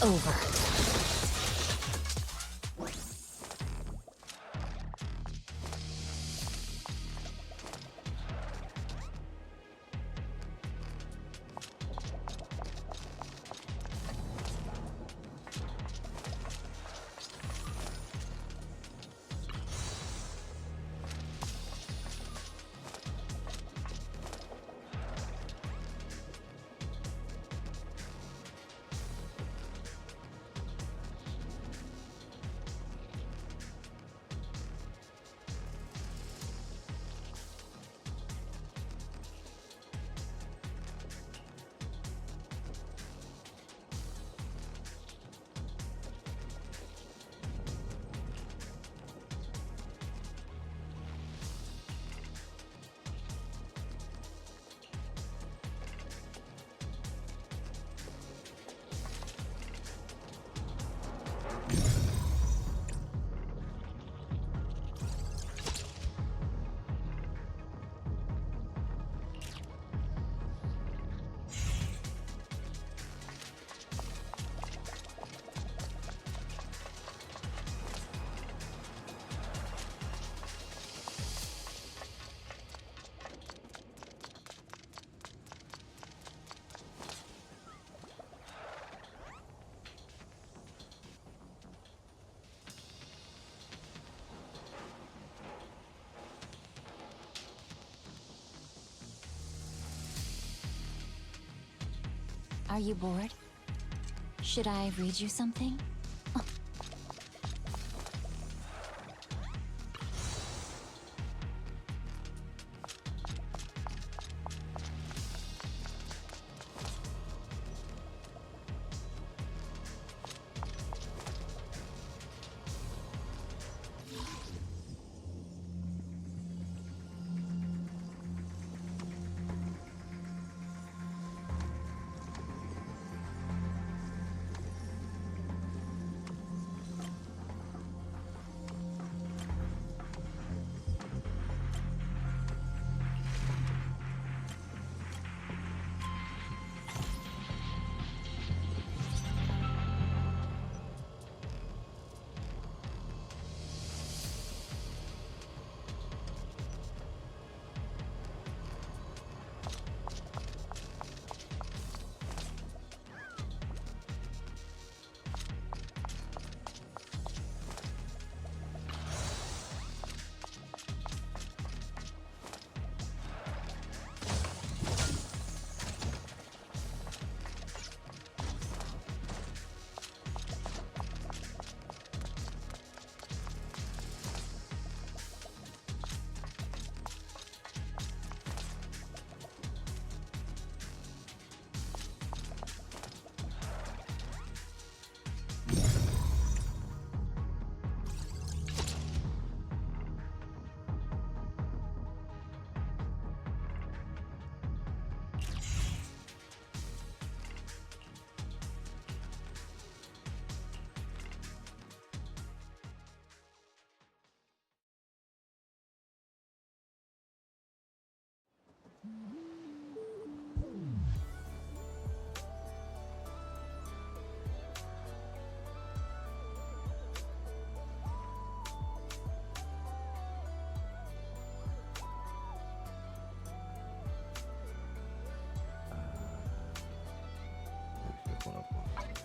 Over. Are you bored? Should I read you something? Let's pull up one quick.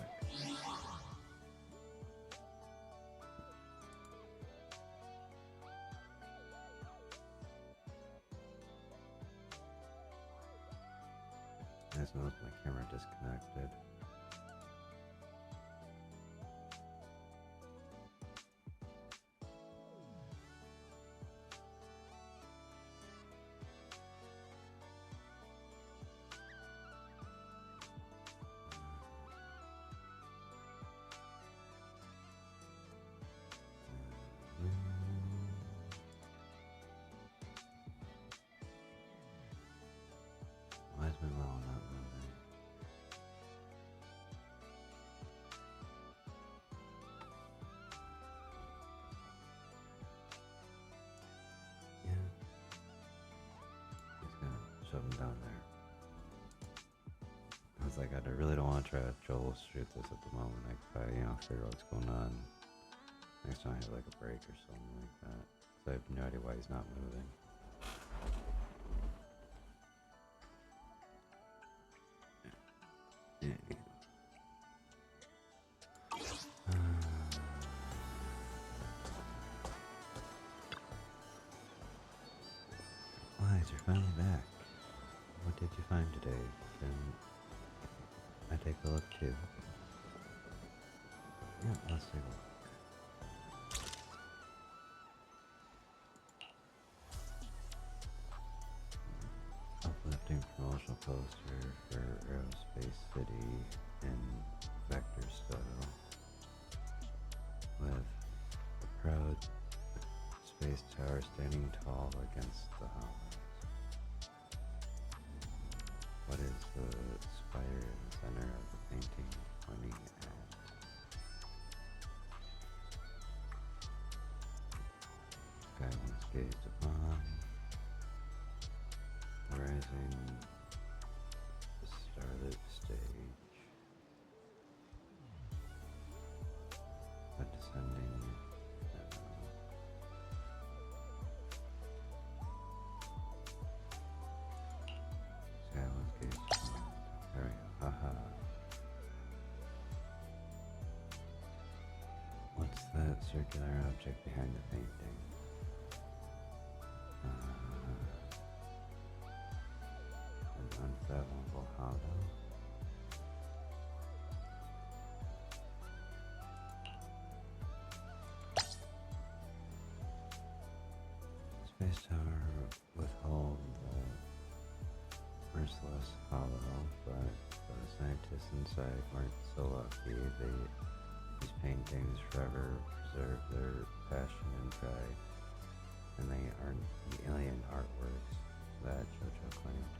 I just noticed my camera disconnected. Why is my mouth not moving? Yeah. Just gonna shove him down there. I was like, I really don't want to try to troubleshoot this at the moment. I could probably, figure out what's going on next time I have like a break or something like that. So I have no idea why he's not moving. Why is you're finally back? What did you find today? Can I take a look too? Yeah, let's take a look. Uplifting promotional poster for Aerospace City in vector style with a proud space tower standing tall against the house. What is the spider in the center of the painting pointing at? Sky once gazed upon, rising starlit stage, but descending shadow. Sky once gazed upon, there we go, haha. What's that circular object behind the painting? An unfathomable hollow. This tower with hull merciless hollow, but the scientists inside weren't so lucky. These paintings forever preserve their passion and pride, and they aren't the alien artworks that JoJo claimed.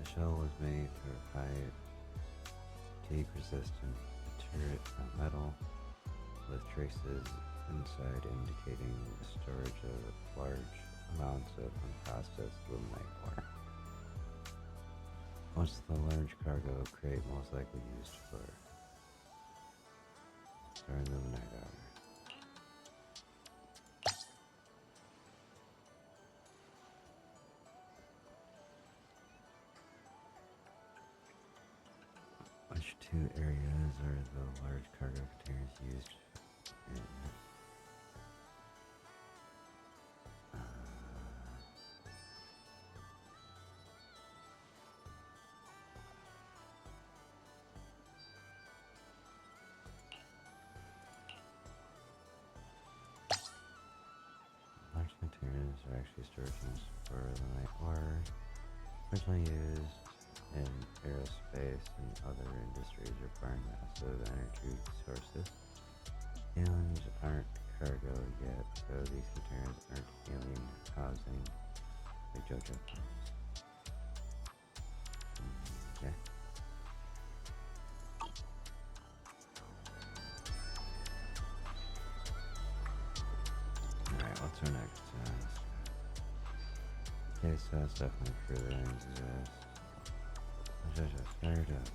The shell was made of high fatigue-resistant metal, with traces inside indicating the storage of large amounts of unprocessed ilmenite ore. What's the large cargo crate most likely used for? Store ilmenite ore. Which two areas are the large cargo containers used in? Large containers are actually storages for ilmenite ore, originally used in aerospace and other industries requiring massive energy sources. Aliens aren't cargo yet, so these containers aren't alien housing like JoJo claims. Okay. Alright, what's our next task? Okay, so that's definitely further exist. JoJo, fired up.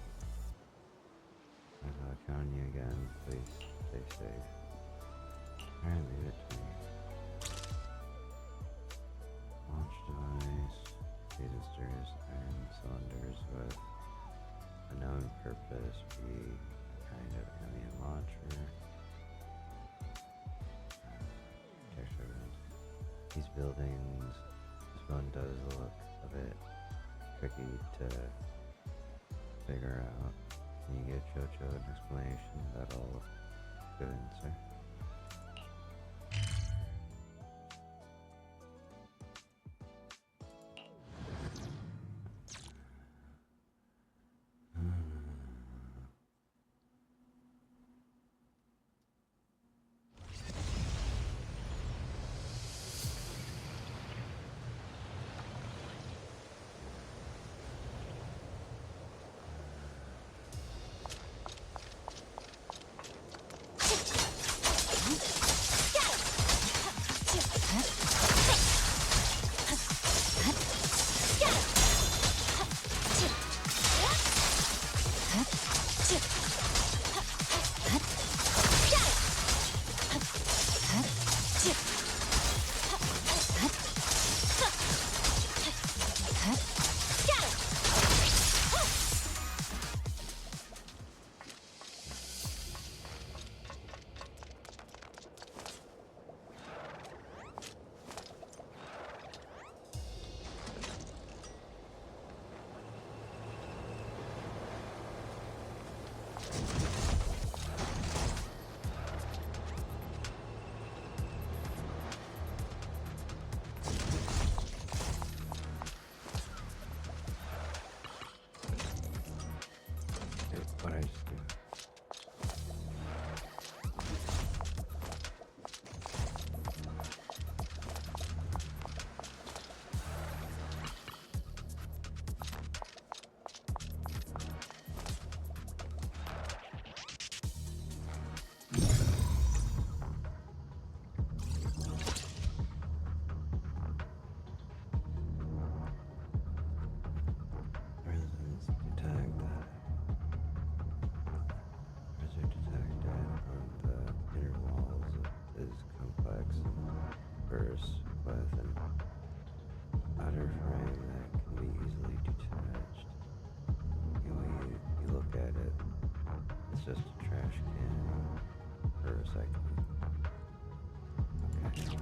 I'll count on you again. Please stay safe. Alright, leave it to me. Launch device. Resistors, iron cylinders with a known purpose. Be a kind of alien launcher. Texture event. These buildings. This one does look a bit tricky to figure out. Can you get JoJo an explanation? That'll good answer. What I just do. Residents detect on the inner walls is complex and burst with an outer frame that can be easily detached. You look at it, it's just a trash can for recycling. Okay.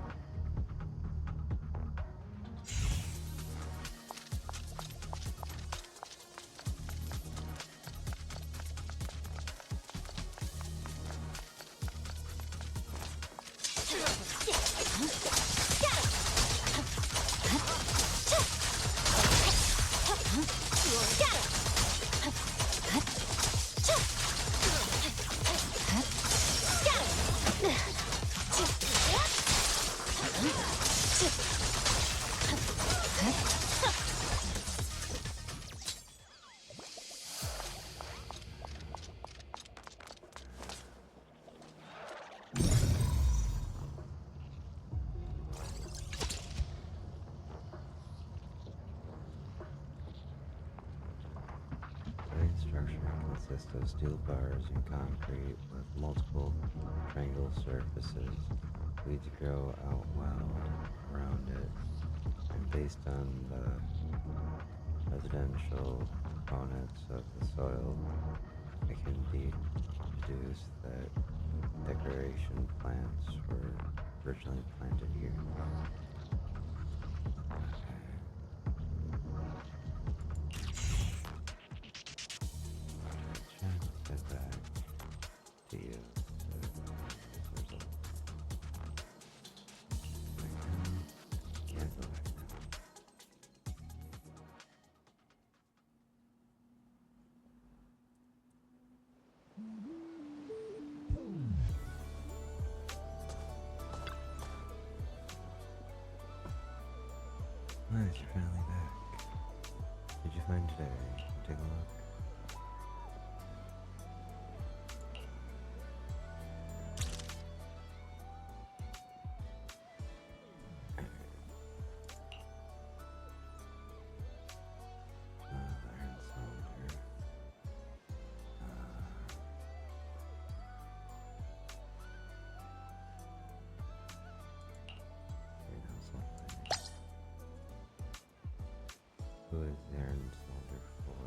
Structure consists of steel bars and concrete with multiple triangle surfaces. Weeds grow out wild around it, and based on the residential components of the soil, it can be deduced that decoration plants were originally planted here. Get back to you. Can't go back now. Nice, you're finally back. What did you find today? Take a look. Iron cylinder. Greenhouse light. Who is the iron cylinder for?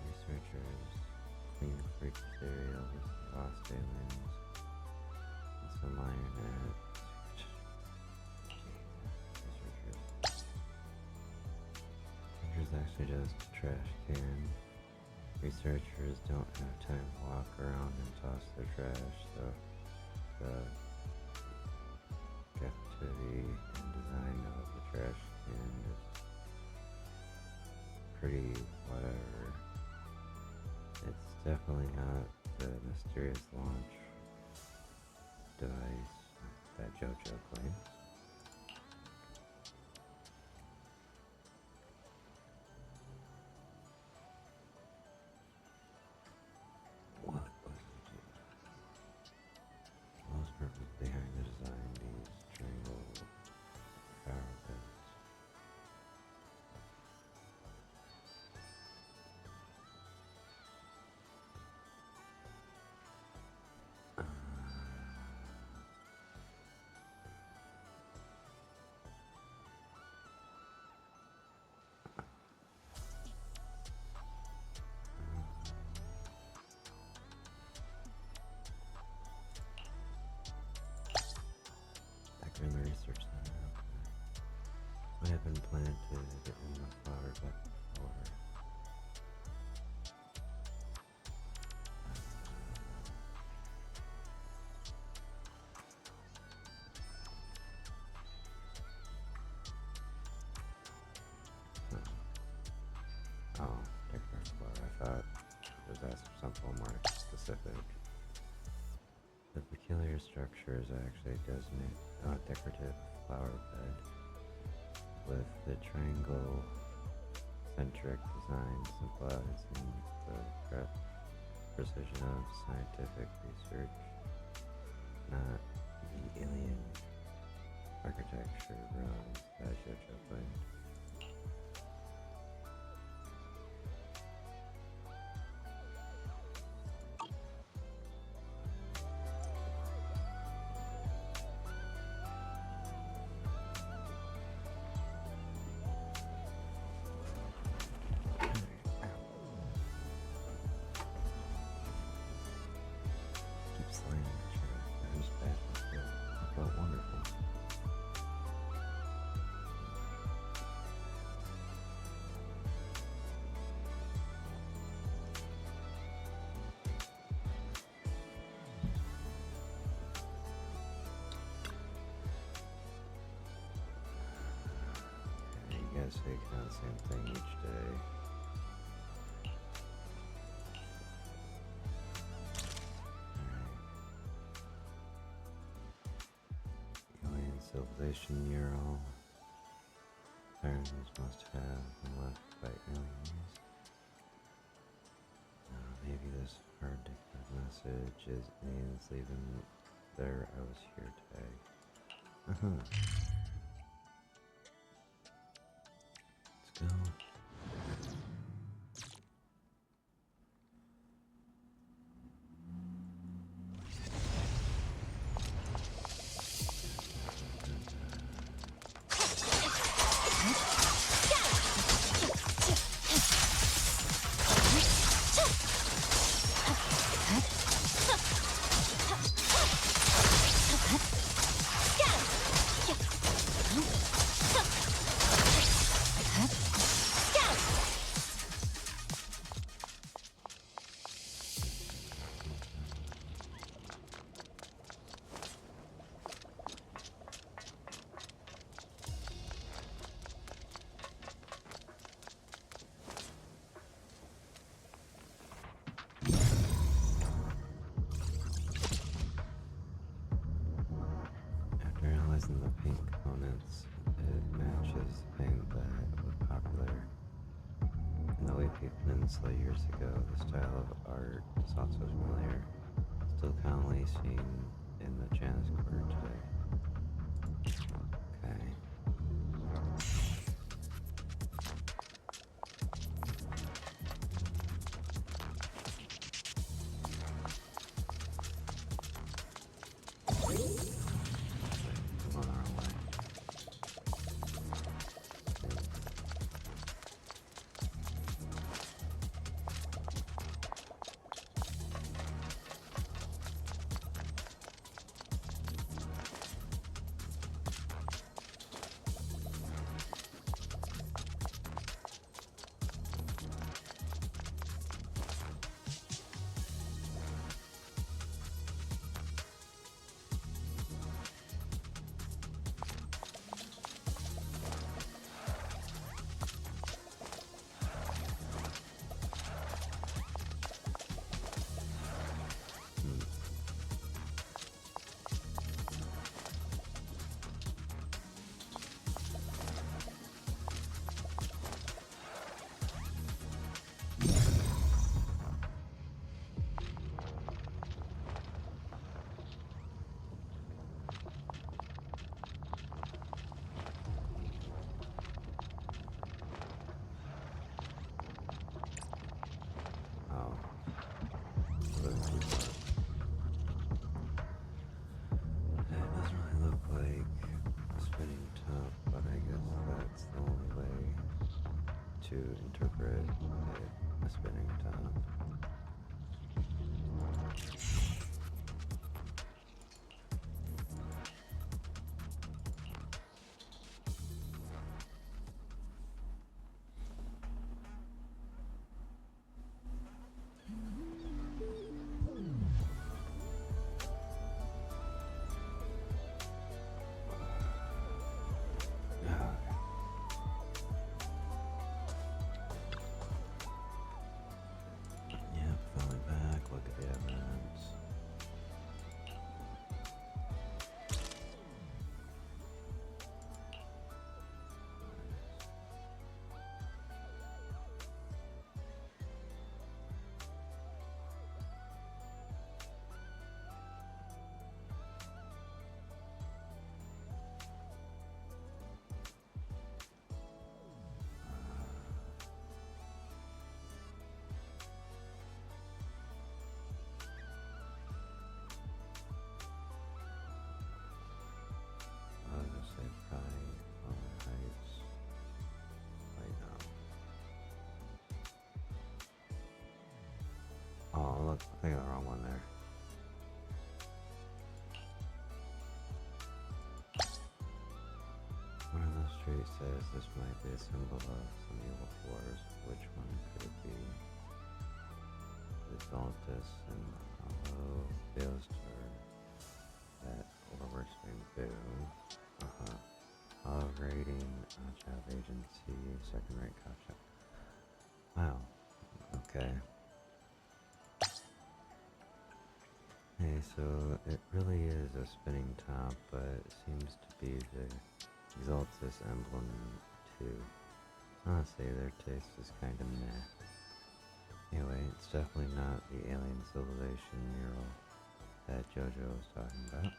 Researchers clean creek material with lost aliens and some iron at researchers actually just a trash can. Researchers don't have time to walk around and toss their trash, so the creativity and design of the trash can is pretty whatever. It's definitely not the mysterious launch device that JoJo claims. What was the most purpose behind the design these triangle power beds? Back in the research center. Might have been planted in the flower bed before. Oh, decorative flower. I thought it was asked for something more specific. The peculiar structure is actually a decorative flower bed with the triangle centric design symbolizing the precision of scientific research, not the alien architecture ruins that JoJo claimed. Keep kind of the same thing each day. Alright. Alien civilization Euro. Terrans must have been left by aliens. Maybe this hard to get message is aliens leaving there. I was here today. Let's go. Realizing the paint components, it matches the paint that was popular in the Leafy Peninsula years ago. The style of art is also familiar, still commonly seen in the Janus Quarter today. Okay. To interpret a spinning top. Oh, look, I got the wrong one there. One of the street says this might be a symbol of some evil force. Which one could it be? Exaltus and Hollow Ghost or that overworking Boo. Hollow rating Child agency, second-rate cop shop. Wow. Okay. Hey, so it really is a spinning top, but it seems to be the Exaltus emblem too. Honestly, their taste is kind of meh. Anyway, it's definitely not the alien civilization mural that JoJo was talking about.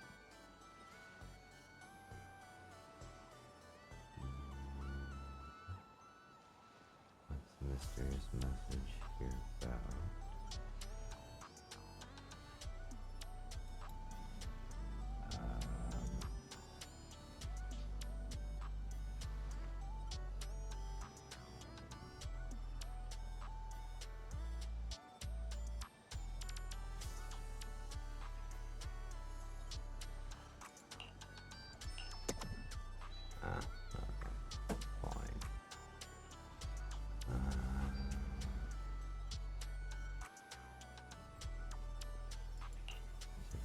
What's the mysterious message here about? Fine.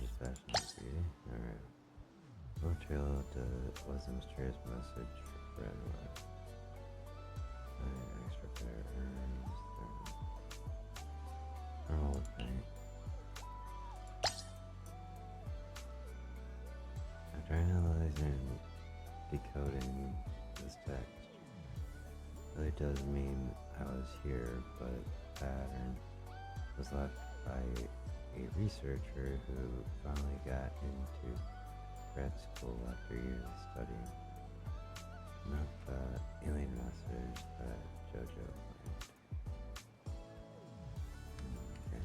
Just fashion alright. Portrayal was a mysterious message for anyone. I expect their earnings. Normal thing. After analyzing and decoding this text, it really does mean I was here, but the pattern was left by a researcher who finally got into grad school after years of studying. Not the alien message that JoJo claimed. Okay.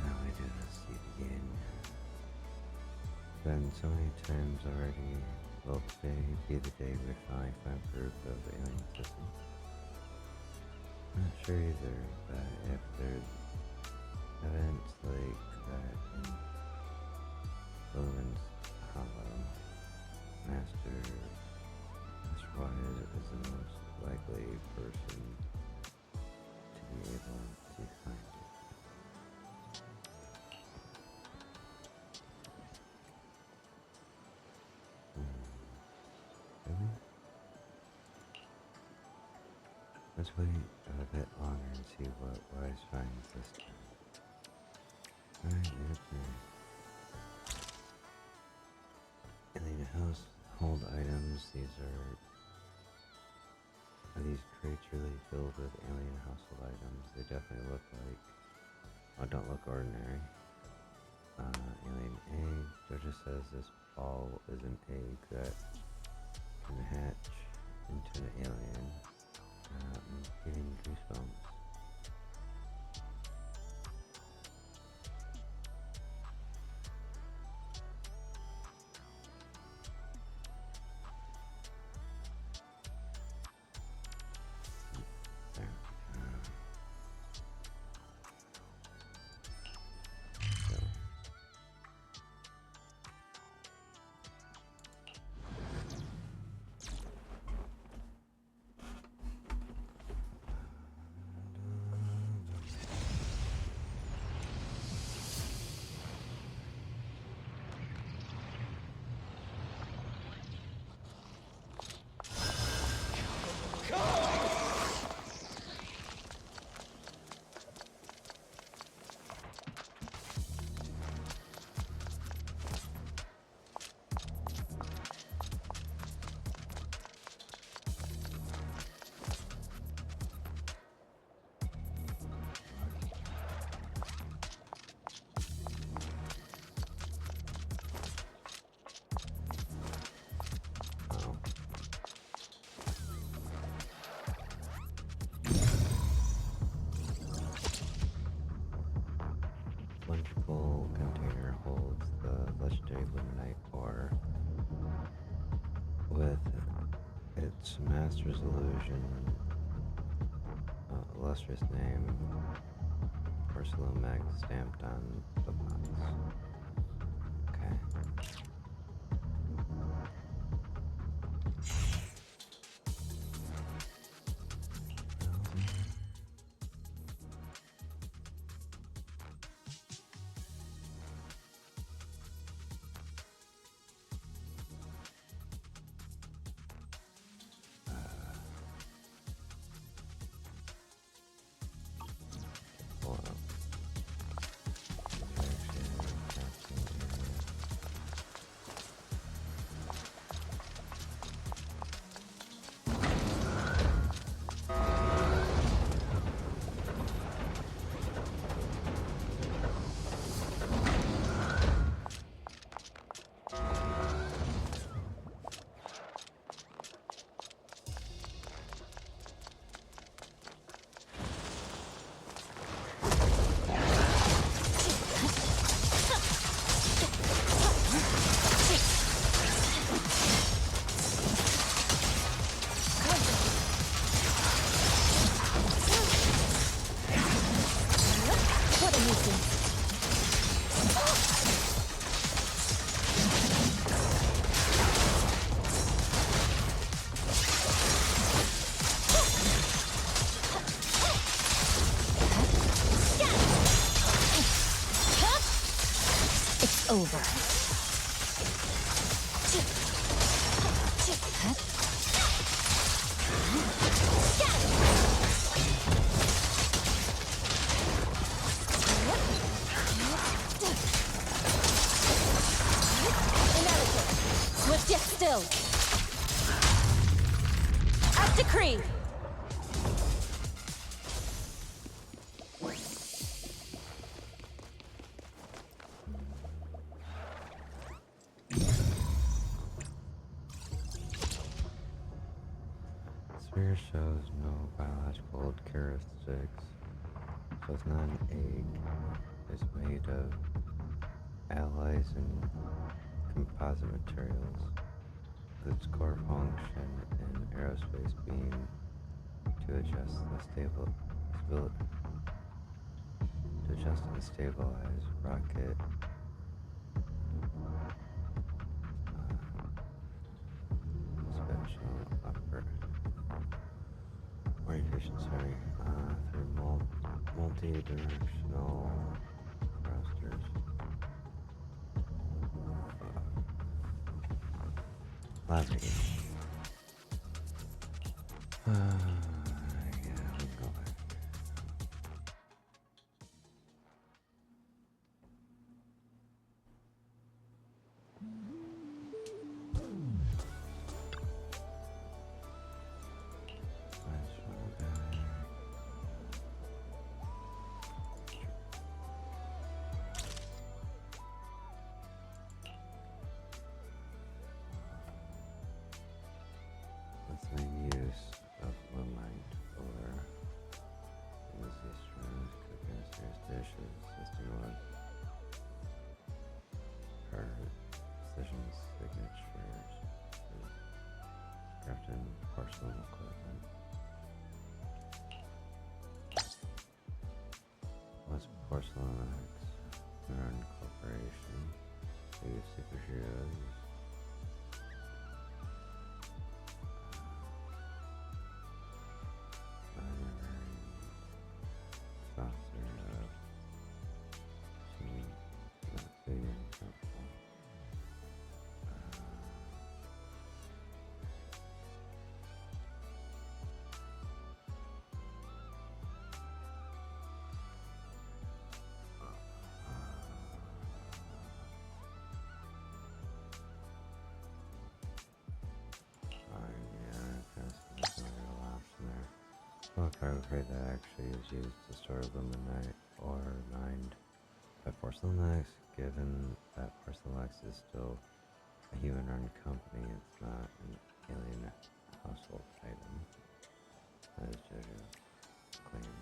Now we do this again. Been so many times already. Will today be the day we finally find proof of the alien system? Not sure either, but if there's evidence like that in Sullivan's Hollow, Master Wyatt is the most likely person to be able to find it. Really? Let's wait a bit longer and see what Wise finds this time. Alright, okay. Alien household items. These are these crates really filled with alien household items? They definitely look like, oh, don't look ordinary. Alien egg. Jojo says this ball is an egg that can hatch into an alien. I'm getting goosebumps. There. So. Lunchable container holds the legendary Luminite ore with its master's illusion, illustrious name, Porcelain Mag stamped on the box. Okay. over. Swift yet still. As decreed. Sphere shows no biological characteristics, so it's not an egg. It's made of alloys and composite materials. Its core function in aerospace being to adjust and stabilize rocket special orientation, through multi-directional thrusters. Last again. Yeah, we'll go back. Let's make use of moonlight for easiest rooms, cooking serious dishes, system mode, her precision signatures, crafting porcelain equipment. What's Porcelain X? Neuron Corporation. Two superheroes. Well, carbohydrate that actually is used to store illuminate or mined by Porcelain X. Given that Porcelain X is still a human-run company, it's not an alien household item. That is JoJo's claim.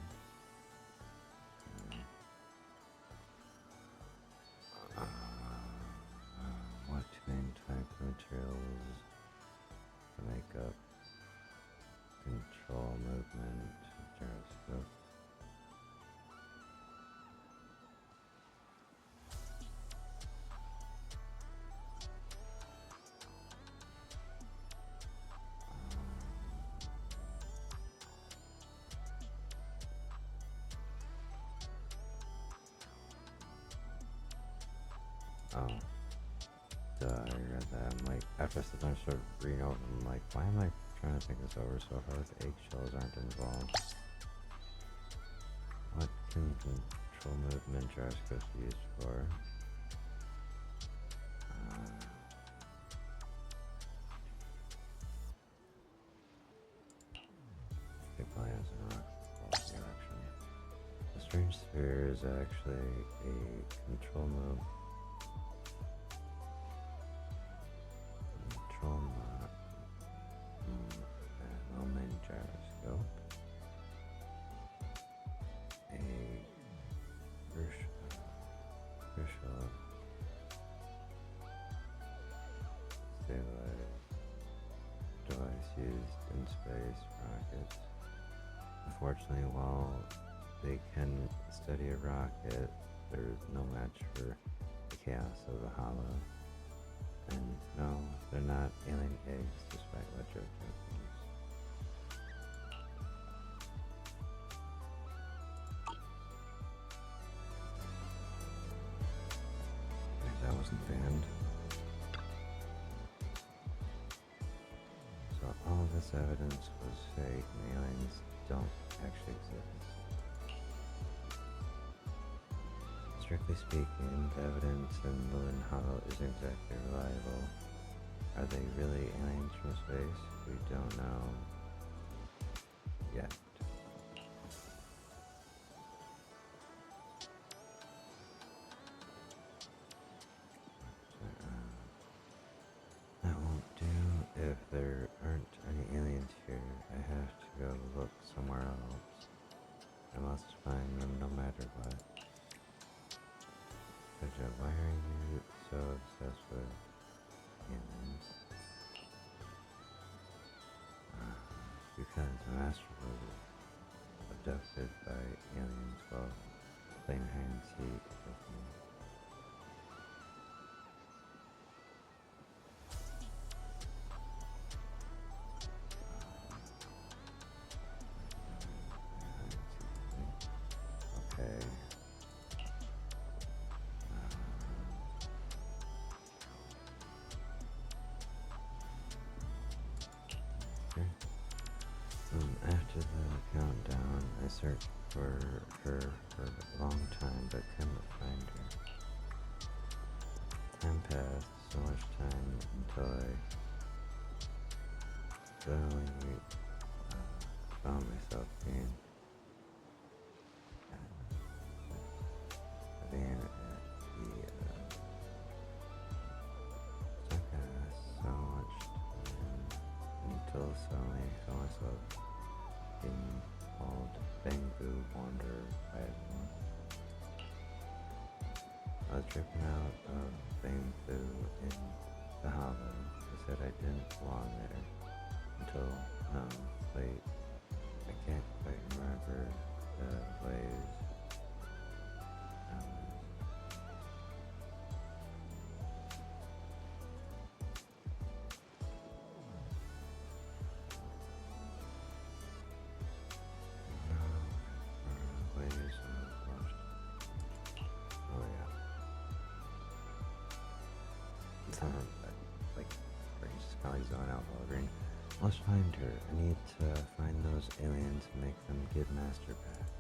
What main type of materials to make up? Control movement, gyroscope. Oh, duh, I read that. I'm like, after I started reading over, I'm like, why am I trying to think this over so hard with eggshells aren't involved? What can control movement gyroscopes be used for? Big plans and rock direction. The strange sphere is actually a control mode. Gyroscope, a crucial stabilized device used in space rockets. Unfortunately, while they can study a rocket, there is no match for the chaos of the hollow. And no, they're not alien eggs, despite what JoJo thinks. That was this evidence was fake and aliens don't actually exist. Strictly speaking, the evidence in Lewin Hollow isn't exactly reliable. Are they really aliens from space? We don't know yet. That won't do. If there aren't any aliens here, I have to go look somewhere else. I must find them no matter what. Jojo, why are you so obsessed with aliens? Because the master was abducted by aliens while playing hide and seek with me. Okay. After the countdown, I searched for her for a long time but couldn't find her. Time passed, so much time, until I suddenly found myself being so much time until suddenly I found myself being called Bamboo Wanderer by everyone. I was driven out of Bamboo in the hollow. They said I didn't belong there until, wait, I can't quite remember the ways. Zone out Green. Must find her. I need to find those aliens and make them give Master back.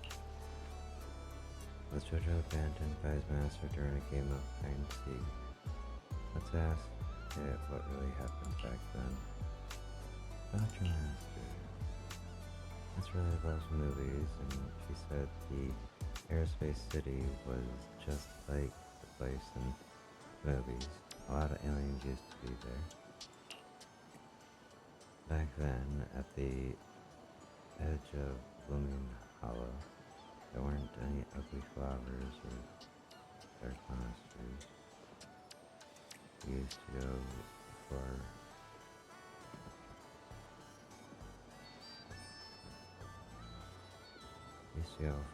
Was Jojo abandoned by his master during a game of hide and seek? Let's ask it what really happened back then. About your master. Miss really loves movies, and she said the aerospace city was just like the place in movies. A lot of aliens used to be there. Back then, at the edge of Blooming Hollow, there weren't any ugly flowers or dark monasteries. We used to go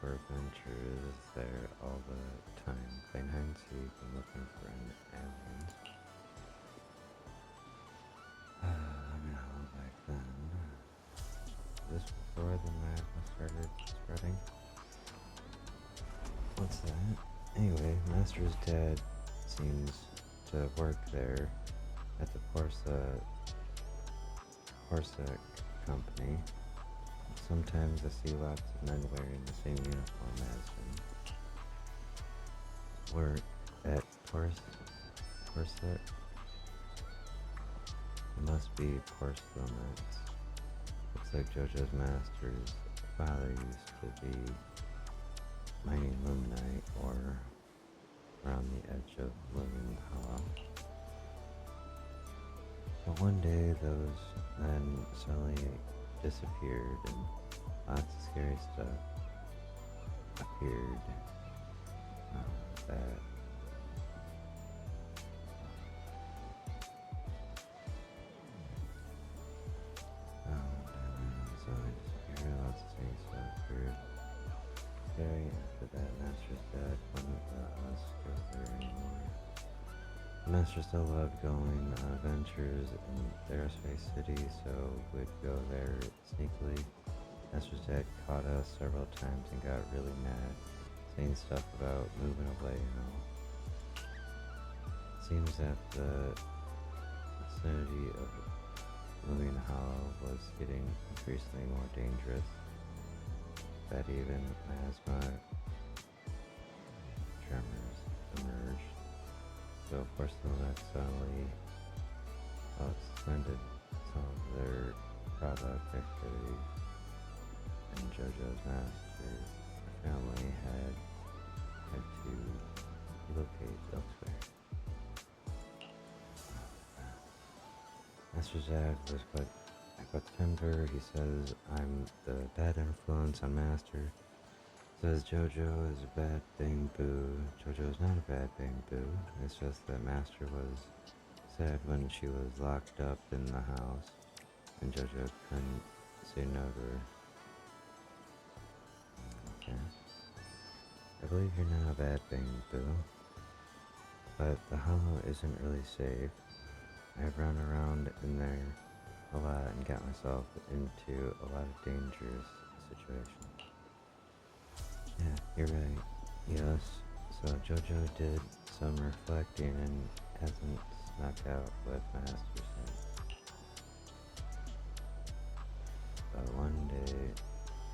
for adventures there all the time, playing hide and seek and looking for an alien. Back then. This before the madness started spreading. What's that? Anyway, Master's dad seems to work there at the Porsa company. Sometimes I see lots of men wearing the same uniform as him. Work at Porsa? It must be porcelains. Looks like Jojo's master's father used to be mining luminite or around the edge of Blooming Hollow. But one day those men suddenly disappeared and lots of scary stuff appeared that lots of things appeared. Scary. After that, Master's dad wouldn't let us go there anymore. The Master still loved going on adventures in the aerospace city, so we'd go there sneakily. Master's dad caught us several times and got really mad, saying stuff about moving away and all. It seems that the vicinity of moving hollow was getting increasingly more dangerous. That even asthma tremors emerged. So Porcelain suddenly suspended some of their product activities, and JoJo's master family had to relocate elsewhere. Master Zad was but tender. He says, I'm the bad influence on Master. Says JoJo is a bad thing, boo. JoJo is not a bad thing, boo. It's just that Master was sad when she was locked up in the house, and JoJo couldn't say no to her. Okay. I believe you're not a bad thing, boo. But the hollow isn't really safe. I've run around in there a lot and got myself into a lot of dangerous situations. Yeah, you're right. Yes, so JoJo did some reflecting and hasn't snuck out with Master since. But one day,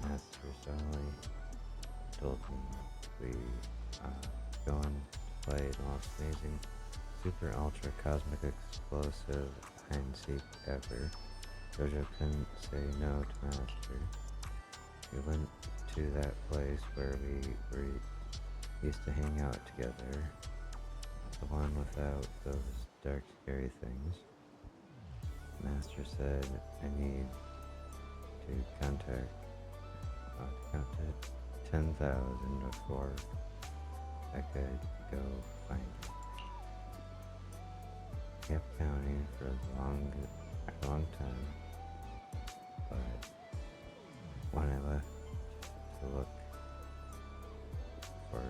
Master suddenly told me we go and play the most amazing super ultra cosmic explosive hide and seek ever. JoJo couldn't say no to Master. We went to that place where we used to hang out together. The one without those dark scary things. Master said I need to contact 10,000 before I could go find it. Kept counting for a long time, but when I left to look for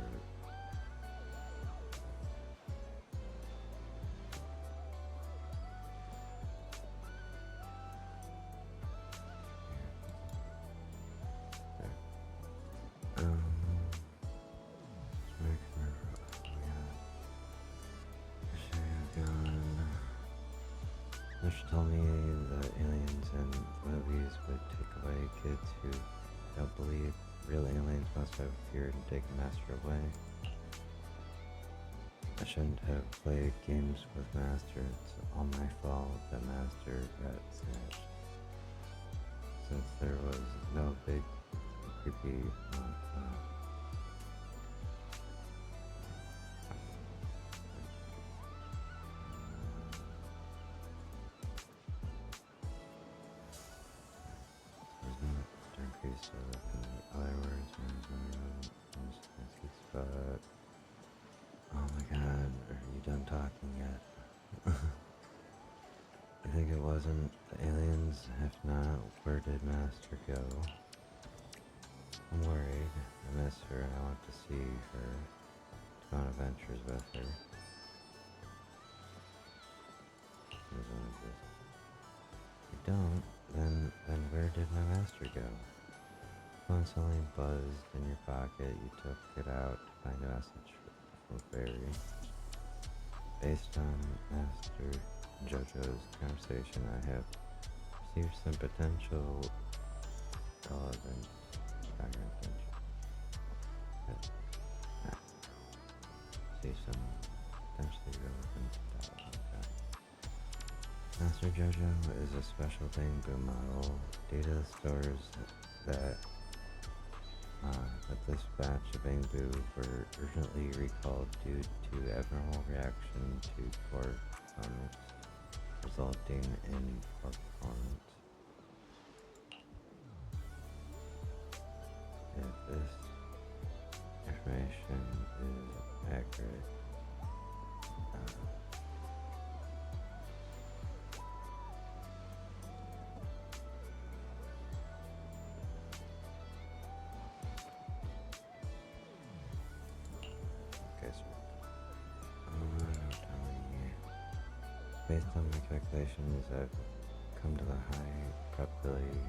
she told me the aliens in movies would take away kids who don't believe real aliens must have appeared and taken Master away. I shouldn't have played games with Master. It's all my fault that Master got snatched. Since there was no big creepy but oh my god, are you done talking yet? I think it wasn't the aliens. If not, where did Master go? I'm worried. I miss her and I want to see her, to go on adventures with her. If you don't, then where did my Master go? When something buzzed in your pocket, you took it out to find a message from Fairy. Based on Master and JoJo's conversation, I have received some potential relevant background information. See some potentially relevant dialogue. Master JoJo is a special Bangbu model. Data stores that this batch of Bangbu were urgently recalled due to abnormal reaction to core components, resulting in poor performance. If this information is accurate, based on my calculations, I've come to the high probability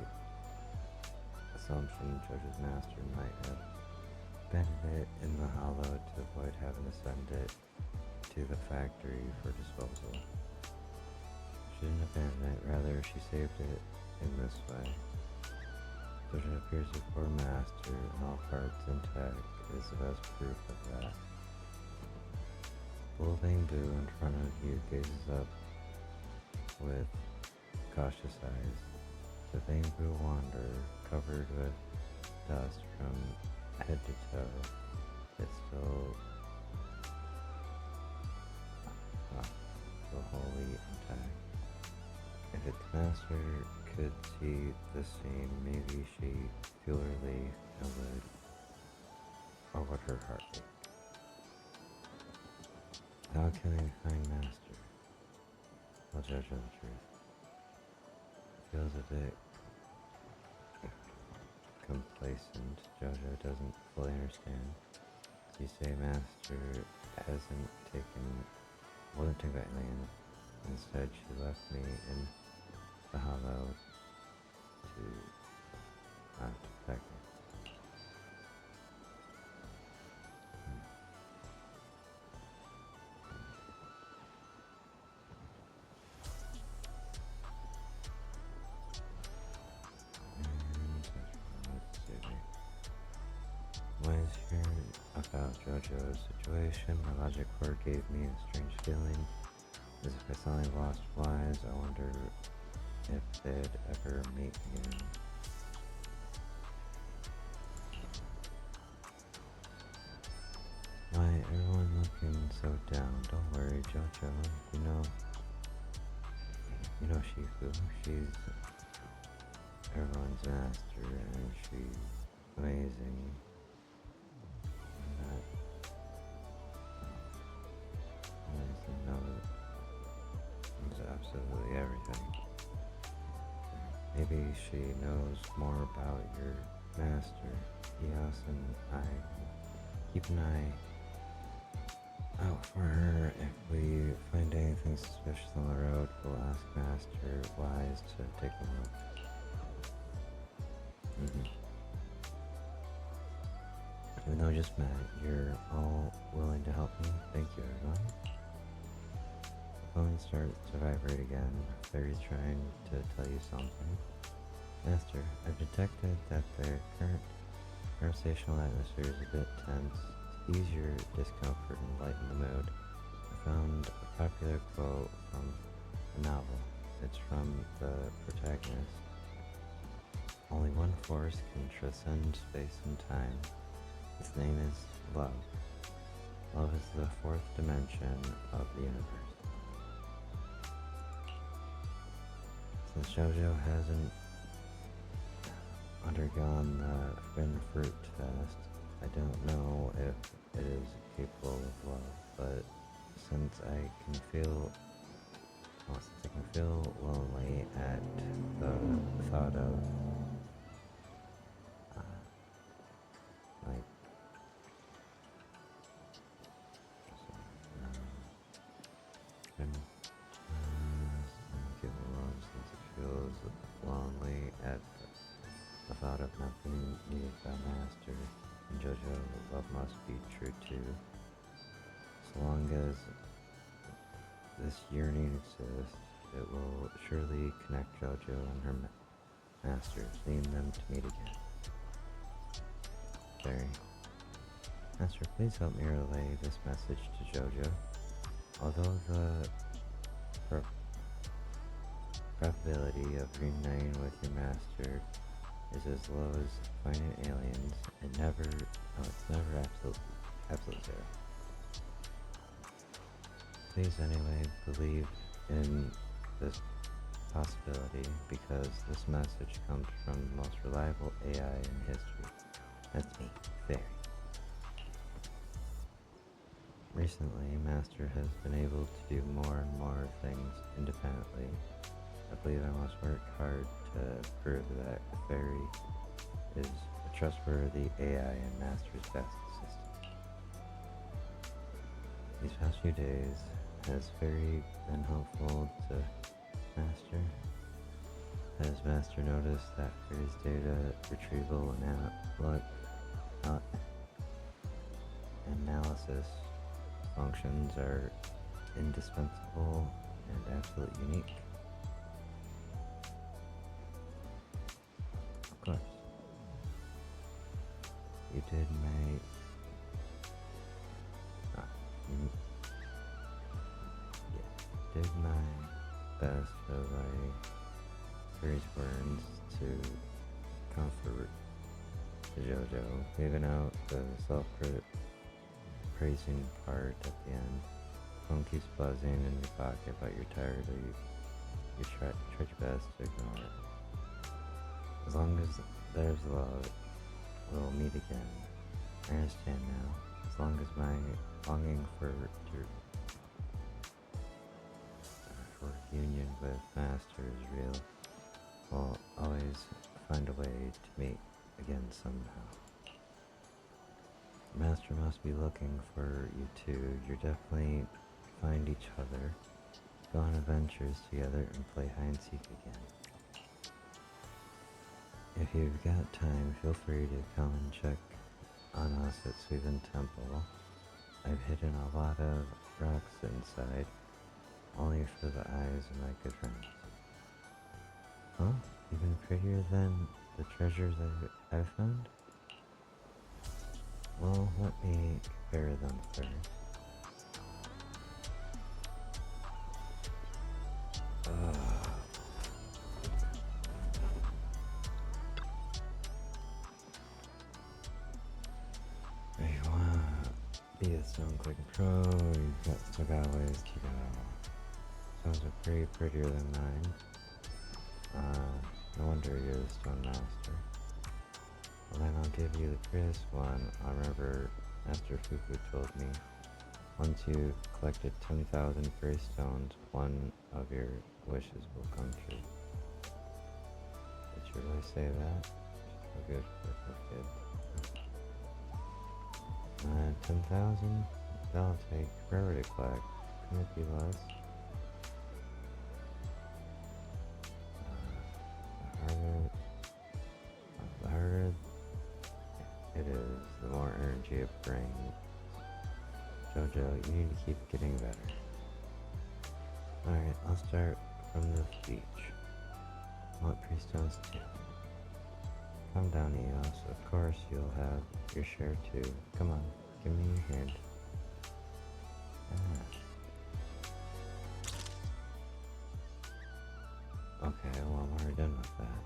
assumption JoJo's Master might have abandoned it in the hollow to avoid having to send it to the factory for disposal. She didn't abandon it, rather she saved it in this way. Jojo appears before Master, and all parts intact is the best proof of that. Bull Bamboo in front of you gazes up with cautious eyes. The bamboo wanderer, covered with dust from head to toe, is still wholly intact. If its master could see the same, maybe she purely would, or would her heart ache. How can I find Master? I'll judge on the truth. It feels a bit complacent. Jojo doesn't fully understand. You say Master wasn't taken by land. Instead, she left me in the hollow to protect me. When I was hearing about JoJo's situation, my logic core gave me a strange feeling, as if I suddenly lost Wise. I wonder if they'd ever meet again. Why, everyone looking so down? Don't worry, JoJo. You know Shifu. She's everyone's master, and she's amazing. Knows absolutely everything. Maybe she knows more about your master. Eos and I keep an eye out for her. If we find anything suspicious on the road, we'll ask Master Wise to take a look. Even though I just met, you're all willing to help me. Thank you, everyone. The phone starts to vibrate again. Fairy's trying to tell you something. Master, I've detected that their current conversational atmosphere is a bit tense. To ease your discomfort and lighten the mood, I found a popular quote from a novel. It's from the protagonist. Only one force can transcend space and time. Its name is love. Love is the fourth dimension of the universe. Since JoJo hasn't undergone the forbidden fruit test, I don't know if it is capable of love, but since I can feel lonely at the thought of of nothing needed by Master, and JoJo, love must be true too. So long as this yearning exists, it will surely connect JoJo and her master, leading them to meet again. Fairy. Master, please help me relay this message to JoJo. Although the probability of reuniting with your master is as low as finding aliens, it's never absolute zero. Please anyway believe in this possibility, because this message comes from the most reliable AI in history. That's me, Fairy. Recently, Master has been able to do more and more things independently. I believe I must work hard to prove that Fairy is a trustworthy AI and Master's best assistant. These past few days, has Fairy been helpful to Master? Has Master noticed that Fairy's data retrieval and analysis functions are indispensable and absolutely unique? You did my... you did my best of various words to comfort JoJo, leaving out the self-praising part at the end. Phone keeps buzzing in your pocket, but you're tired, or you try your best to ignore it. As long as there's love, we'll meet again. I understand now. As long as my longing for union with Master is real, we'll always find a way to meet again somehow. Master must be looking for you too. You're definitely find each other, go on adventures together, and play hide and seek again. If you've got time, feel free to come and check on us at Sweven Temple. I've hidden a lot of rocks inside, only for the eyes of my good friends. Huh? Even prettier than the treasures I've found? Well, let me compare them first. If you wanna be a stone clicking pro, you've still got a ways to go. Stones are prettier than mine. No wonder you're the stone master. Well then I'll give you the prettiest one. I remember Master Fuku told me, once you've collected 10,000 gray stones, one of your wishes will come true. Did you really say that? So good for a kid. 10,000? That'll take forever to collect. Can it be less? The harder it is, the more energy it brings. JoJo, you need to keep getting better. Alright, I'll start from the beach. I want pretty stones too. Calm down, Eos. Of course you'll have your share too. Come on, give me your hand. Okay, well I'm already done with that.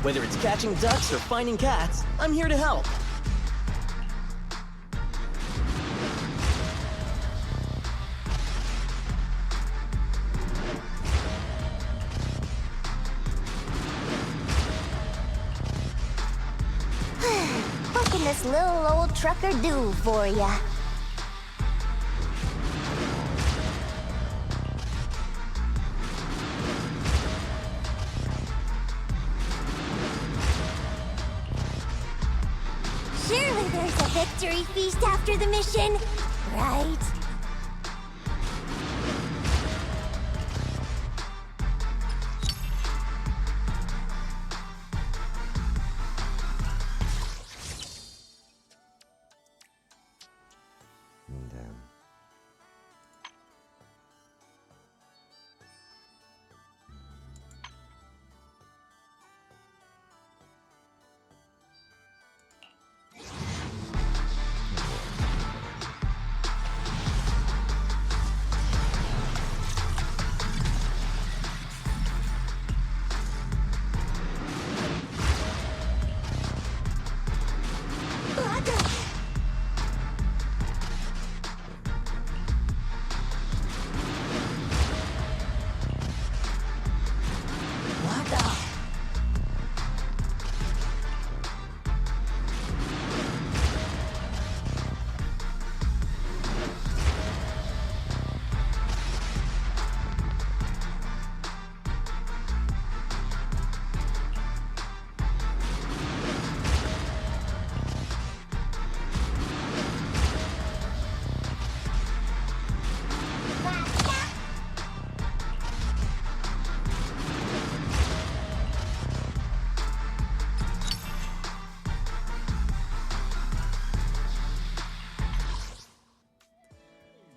Whether it's catching ducks or finding cats, I'm here to help. What can this little old trucker do for ya? Surely there's a victory feast after the mission, right? Damn.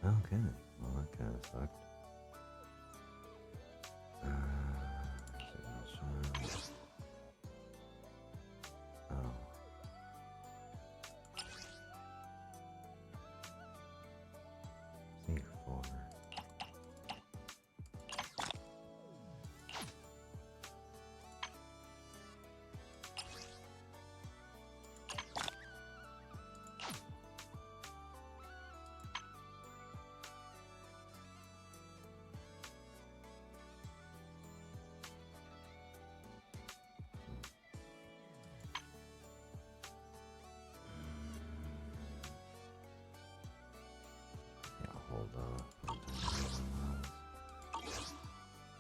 Okay, well that kind of sucked. Signal shine. Oh. C4. Yeah, hold on.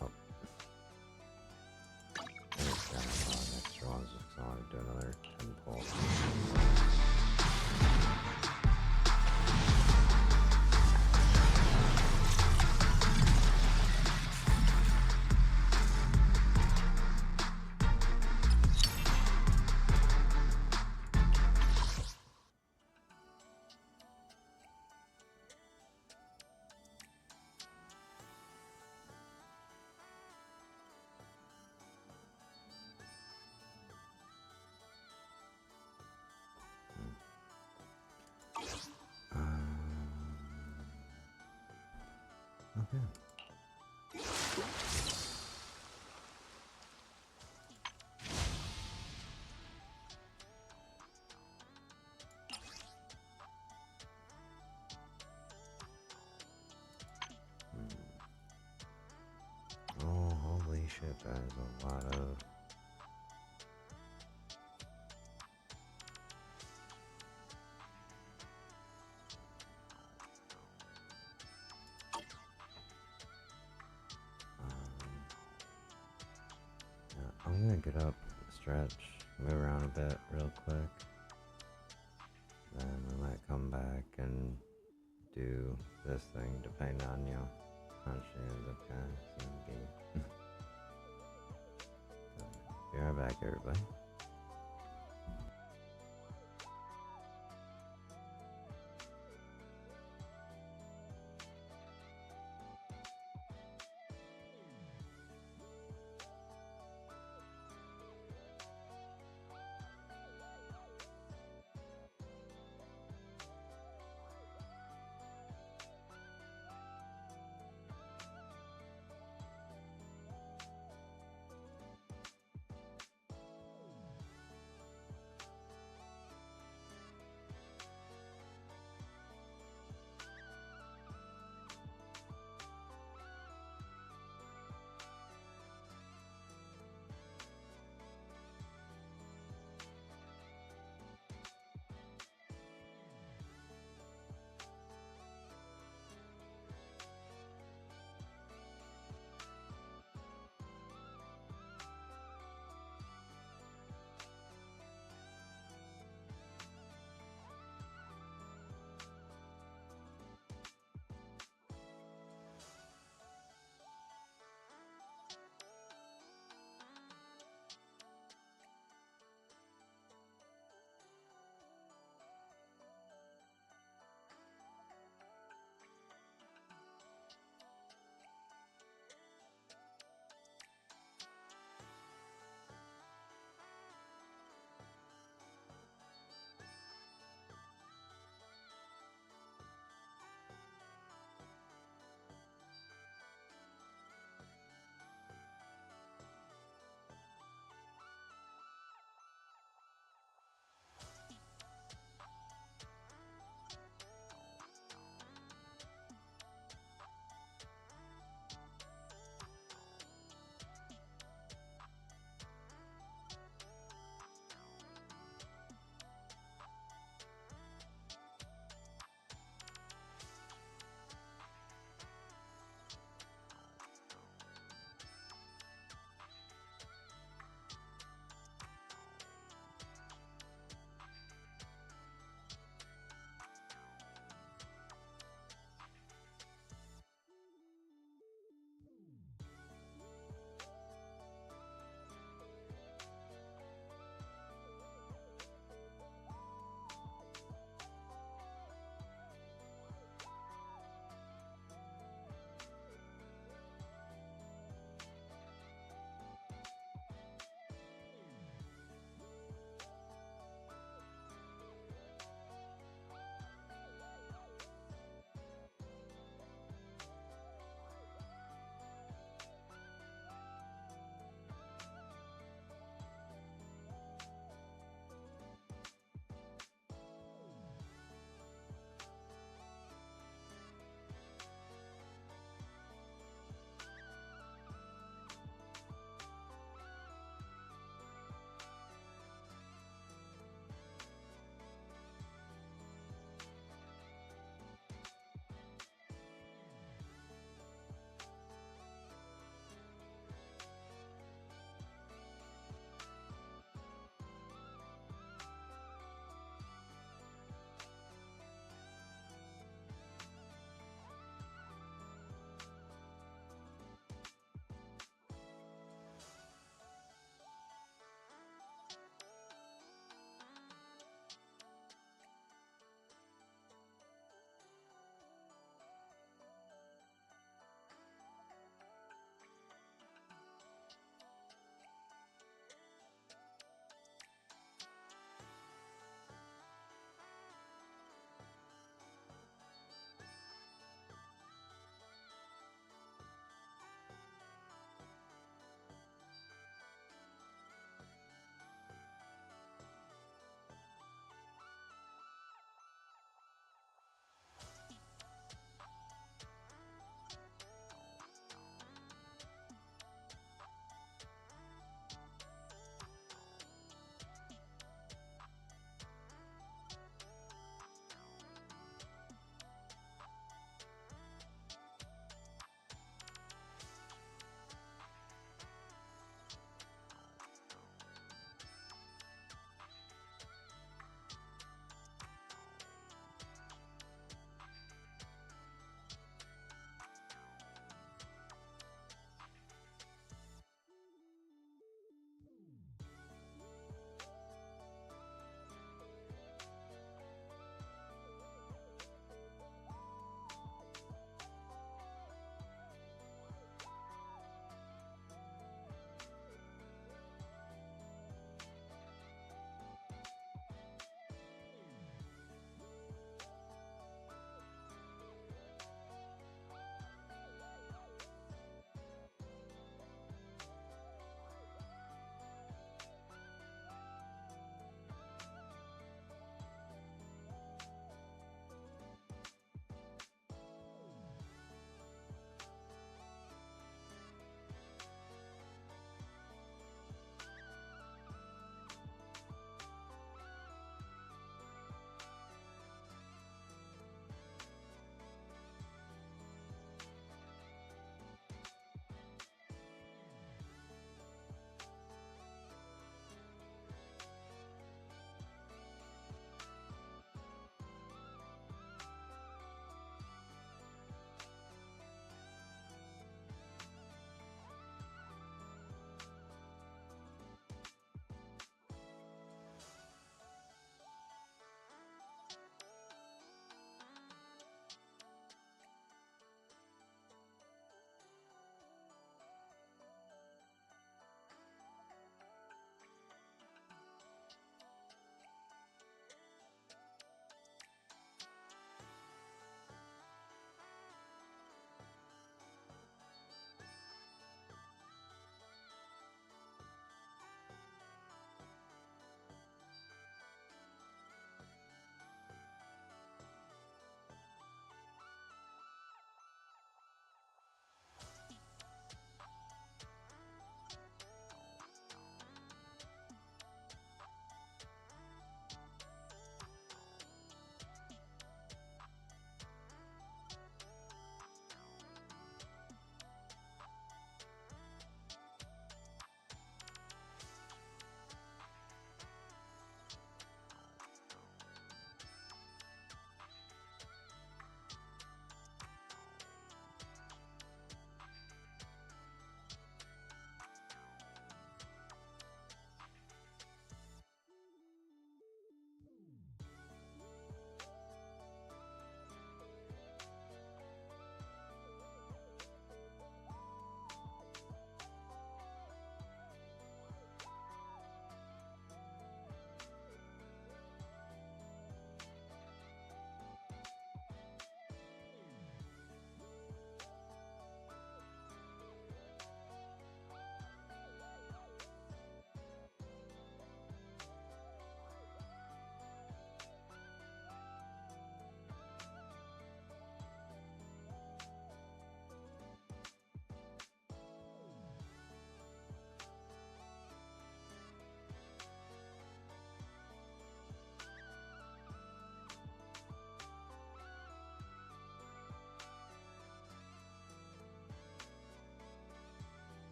Oh. There's that extra ones, so I want to do another 10 pull. Okay. Oh, holy shit, that is a lot of... Yeah, I'm gonna get up, stretch, move around a bit real quick. Then I might come back and do this thing, depending on, you know, how she ends up casting the game. Be right back, everybody.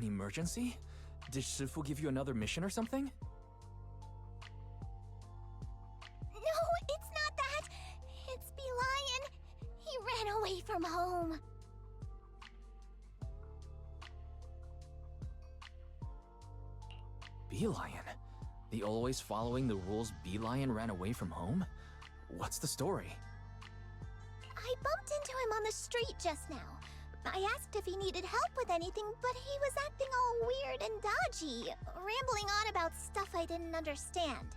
An emergency? Did Shifu give you another mission or something? No, it's not that. It's Bee Lion. He ran away from home. Bee Lion? The always following the rules Bee Lion ran away from home? What's the story? I bumped into him on the street just now. I asked if he needed help with anything, but he was acting all weird and dodgy, rambling on about stuff I didn't understand.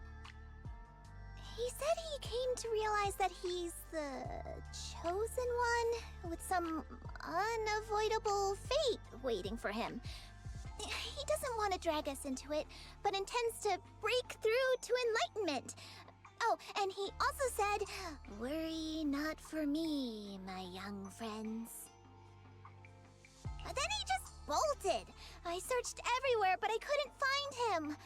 He said he came to realize that he's the chosen one, with some unavoidable fate waiting for him. He doesn't want to drag us into it, but intends to break through to enlightenment. Oh, and he also said, "Worry not for me, my young friends." Then he just bolted. I searched everywhere, but I couldn't find him.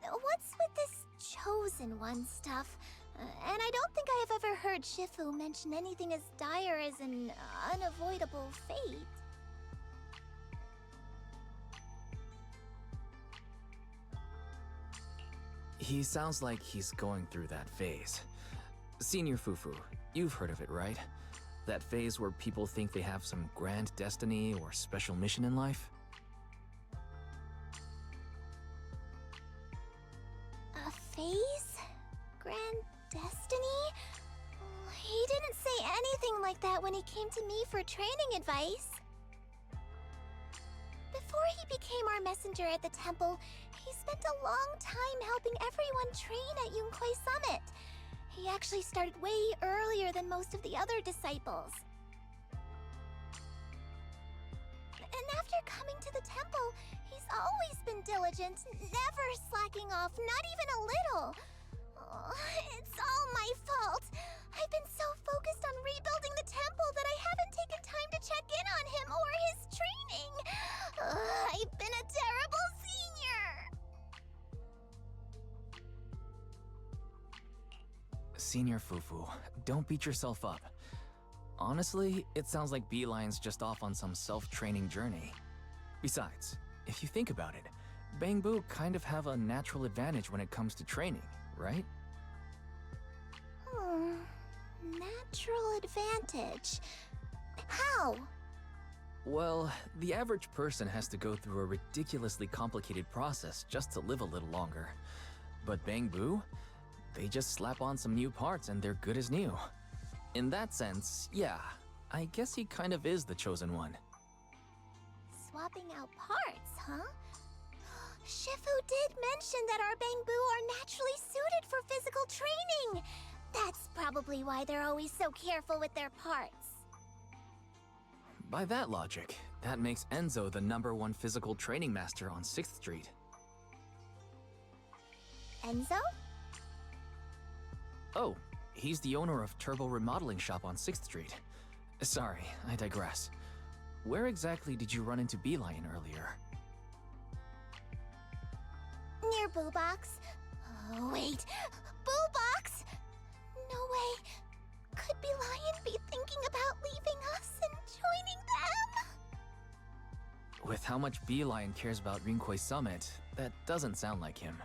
What's with this chosen one stuff? And I don't think I have ever heard Shifu mention anything as dire as an unavoidable fate. He sounds like he's going through that phase. Senior Fufu, you've heard of it, right? That phase where people think they have some grand destiny or special mission in life? A phase? Grand destiny? He didn't say anything like that when he came to me for training advice. Before he became our messenger at the temple, he spent a long time helping everyone train at Yunkwei Summit. He actually started way earlier than most of the other disciples. And after coming to the temple, he's always been diligent, never slacking off, not even a little. Oh, it's all my fault. I've been so focused on rebuilding the temple that I haven't taken time to check in on him or his training. I've been a terrible senior. Senior Fufu, don't beat yourself up. Honestly, it sounds like Bee Lion's just off on some self-training journey. Besides, if you think about it, Bangbu kind of have a natural advantage when it comes to training, right? Natural advantage. How? Well, the average person has to go through a ridiculously complicated process just to live a little longer. But Bangbu, they just slap on some new parts and they're good as new. In that sense, yeah, I guess he kind of is the chosen one. Swapping out parts, huh? Shifu did mention that our Bangbu are naturally suited for physical training. That's probably why they're always so careful with their parts. By that logic, that makes Enzo the #1 physical training master on 6th Street. Enzo? Oh, he's the owner of Turbo Remodeling Shop on 6th Street. Sorry, I digress. Where exactly did you run into Bee Lion earlier? Near Boo Box. Oh, wait. Boo Box? No way. Could Bee Lion be thinking about leaving us and joining them? With how much Bee Lion cares about Yunkwei Summit, that doesn't sound like him.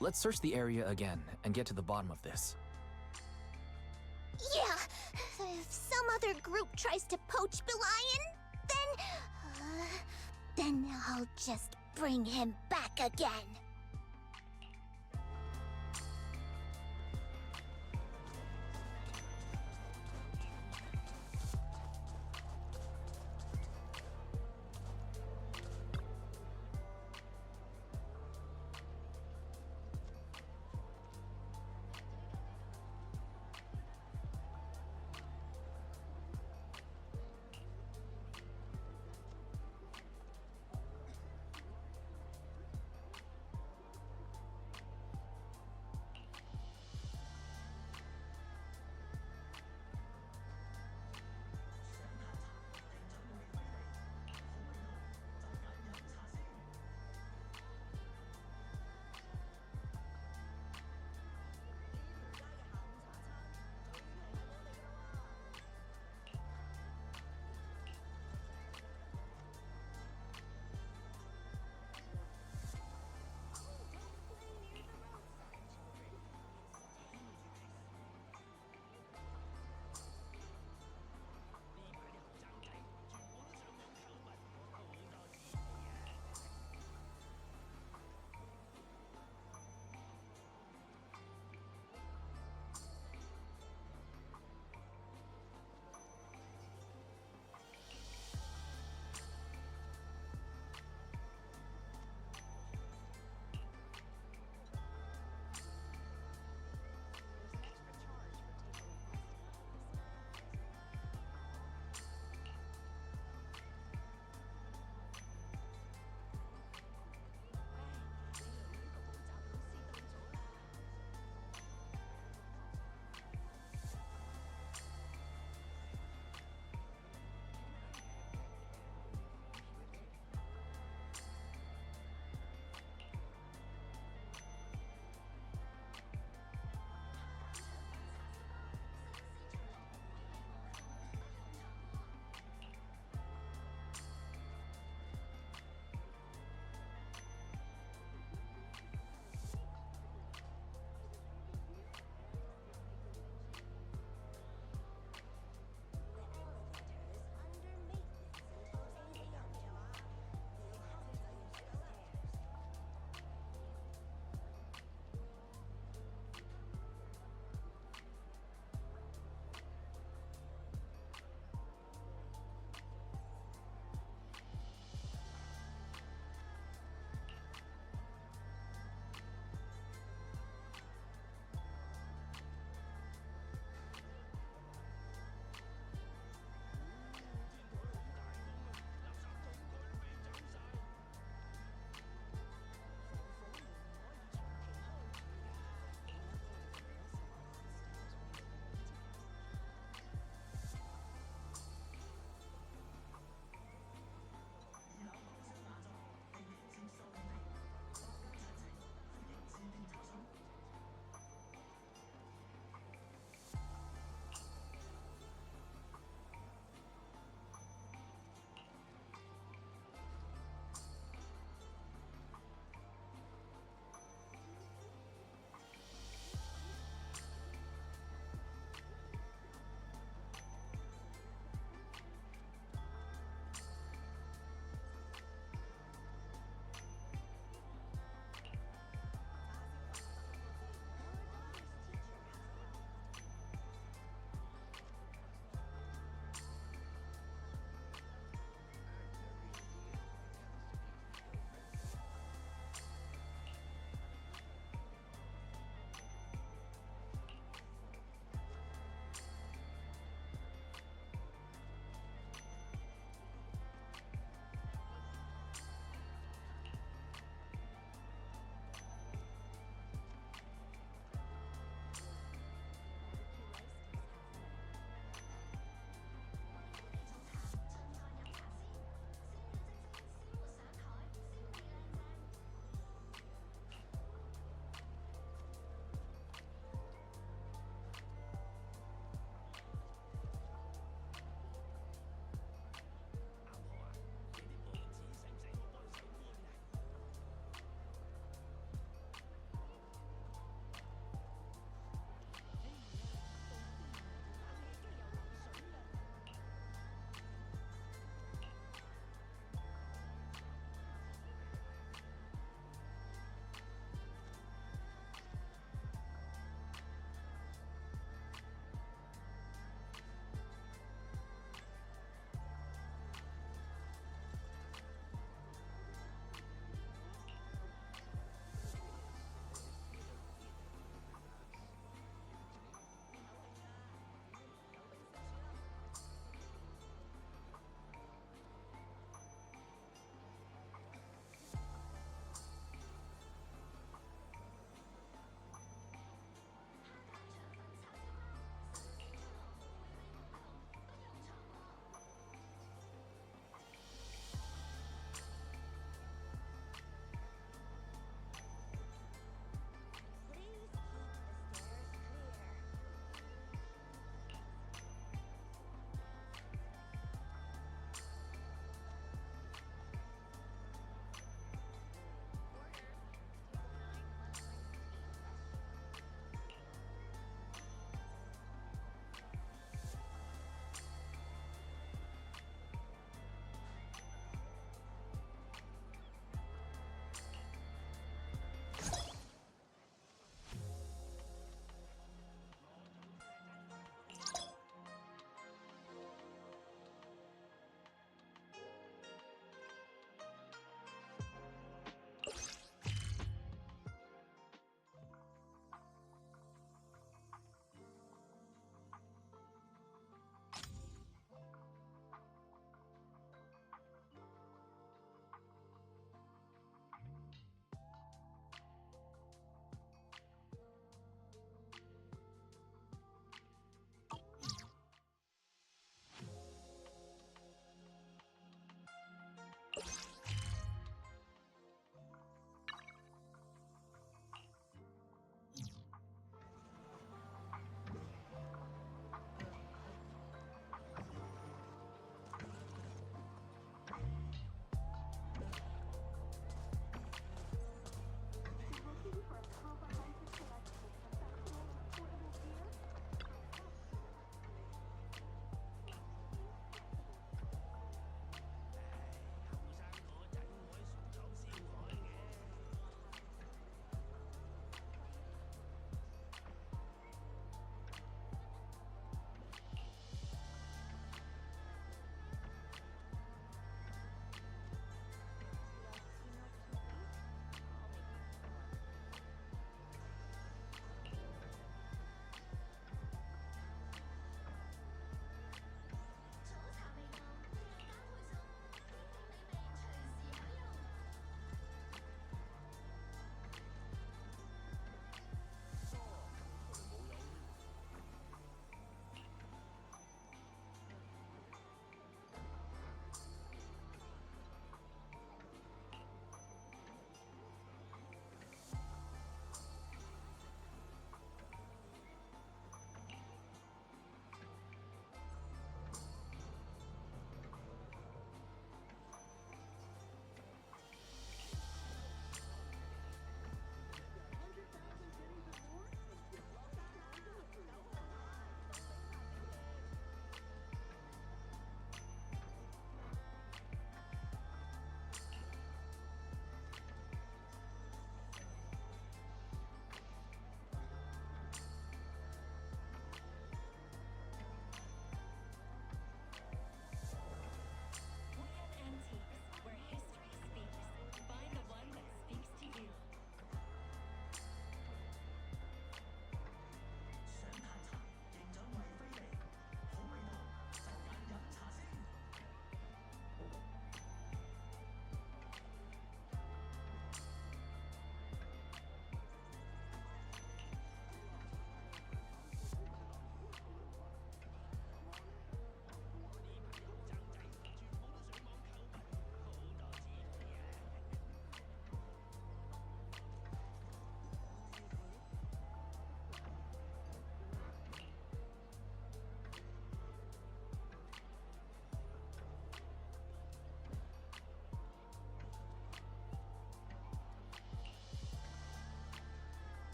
Let's search the area again and get to the bottom of this. Yeah. If some other group tries to poach Bee Lion, then I'll just bring him back again.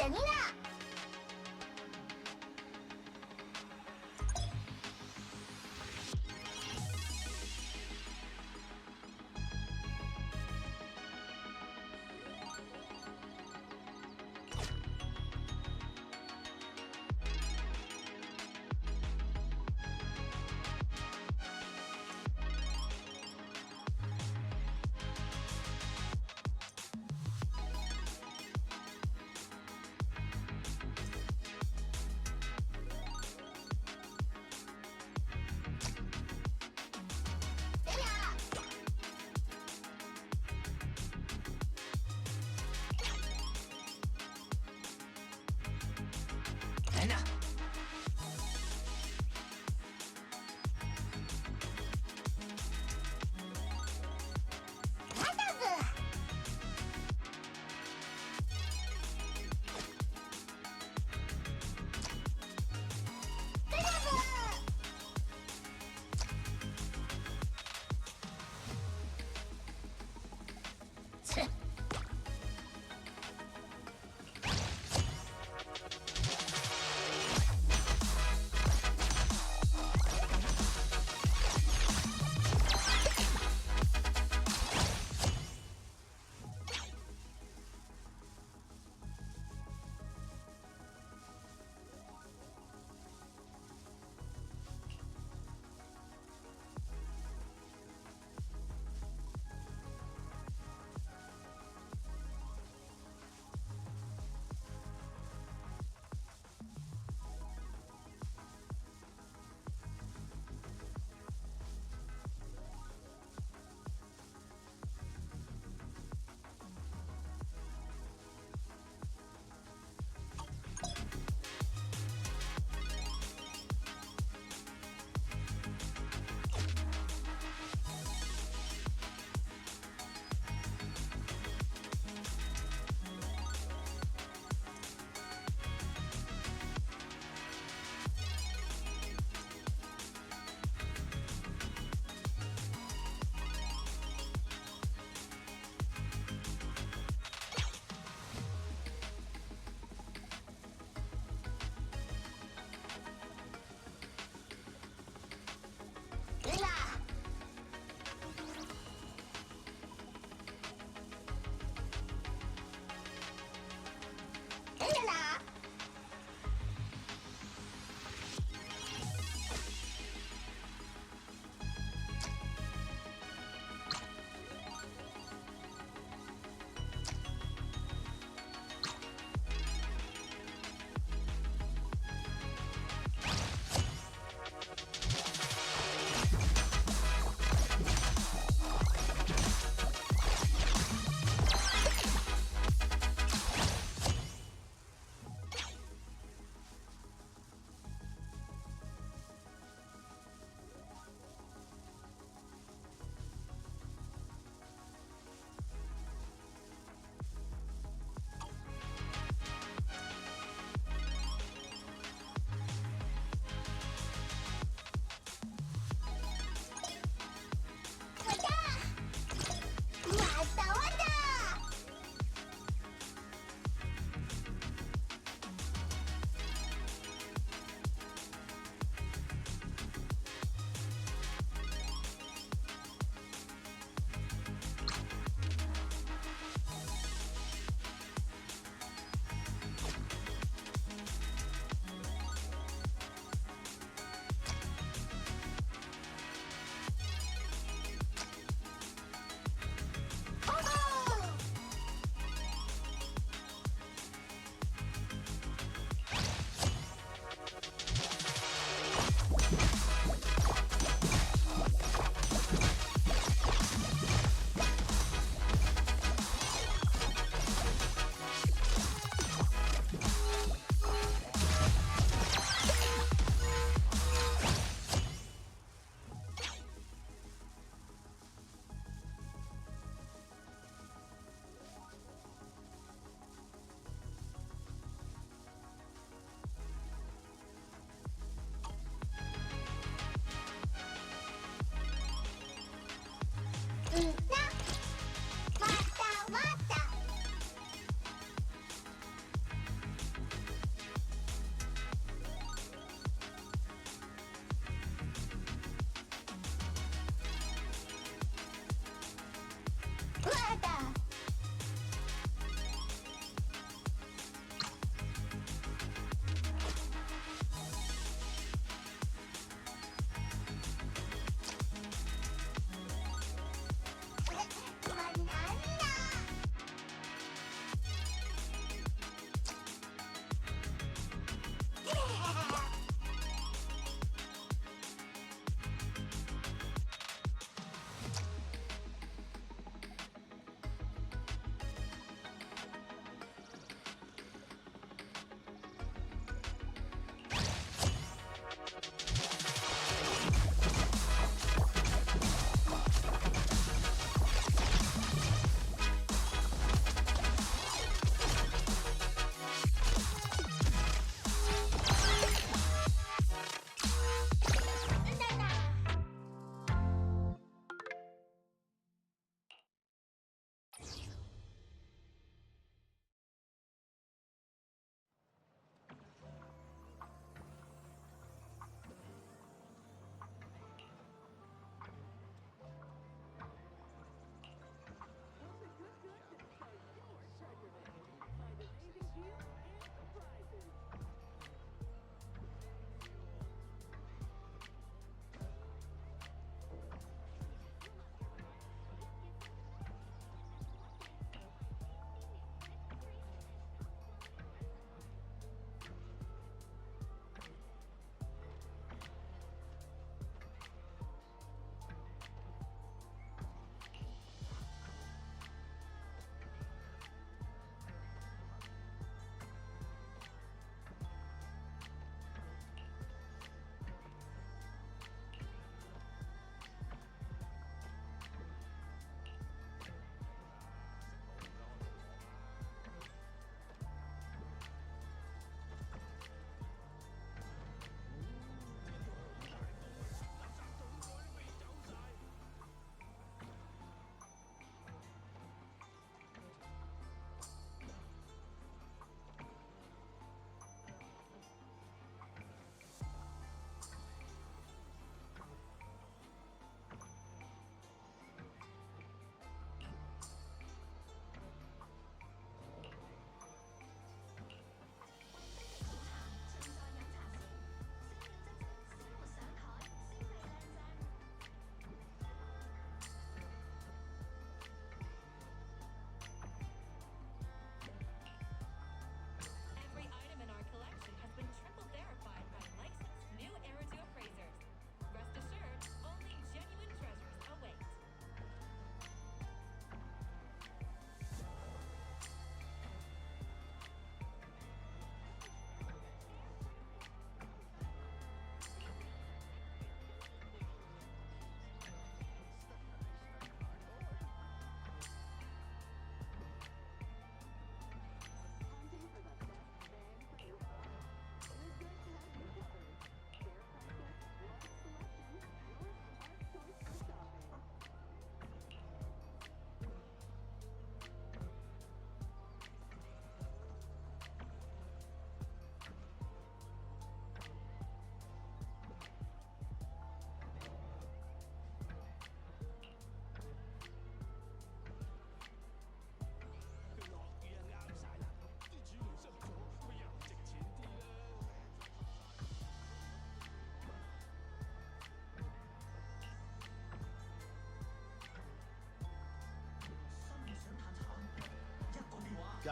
てみな。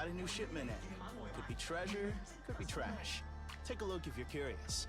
got a new shipment in. Could be treasure, could be trash. Take a look if you're curious.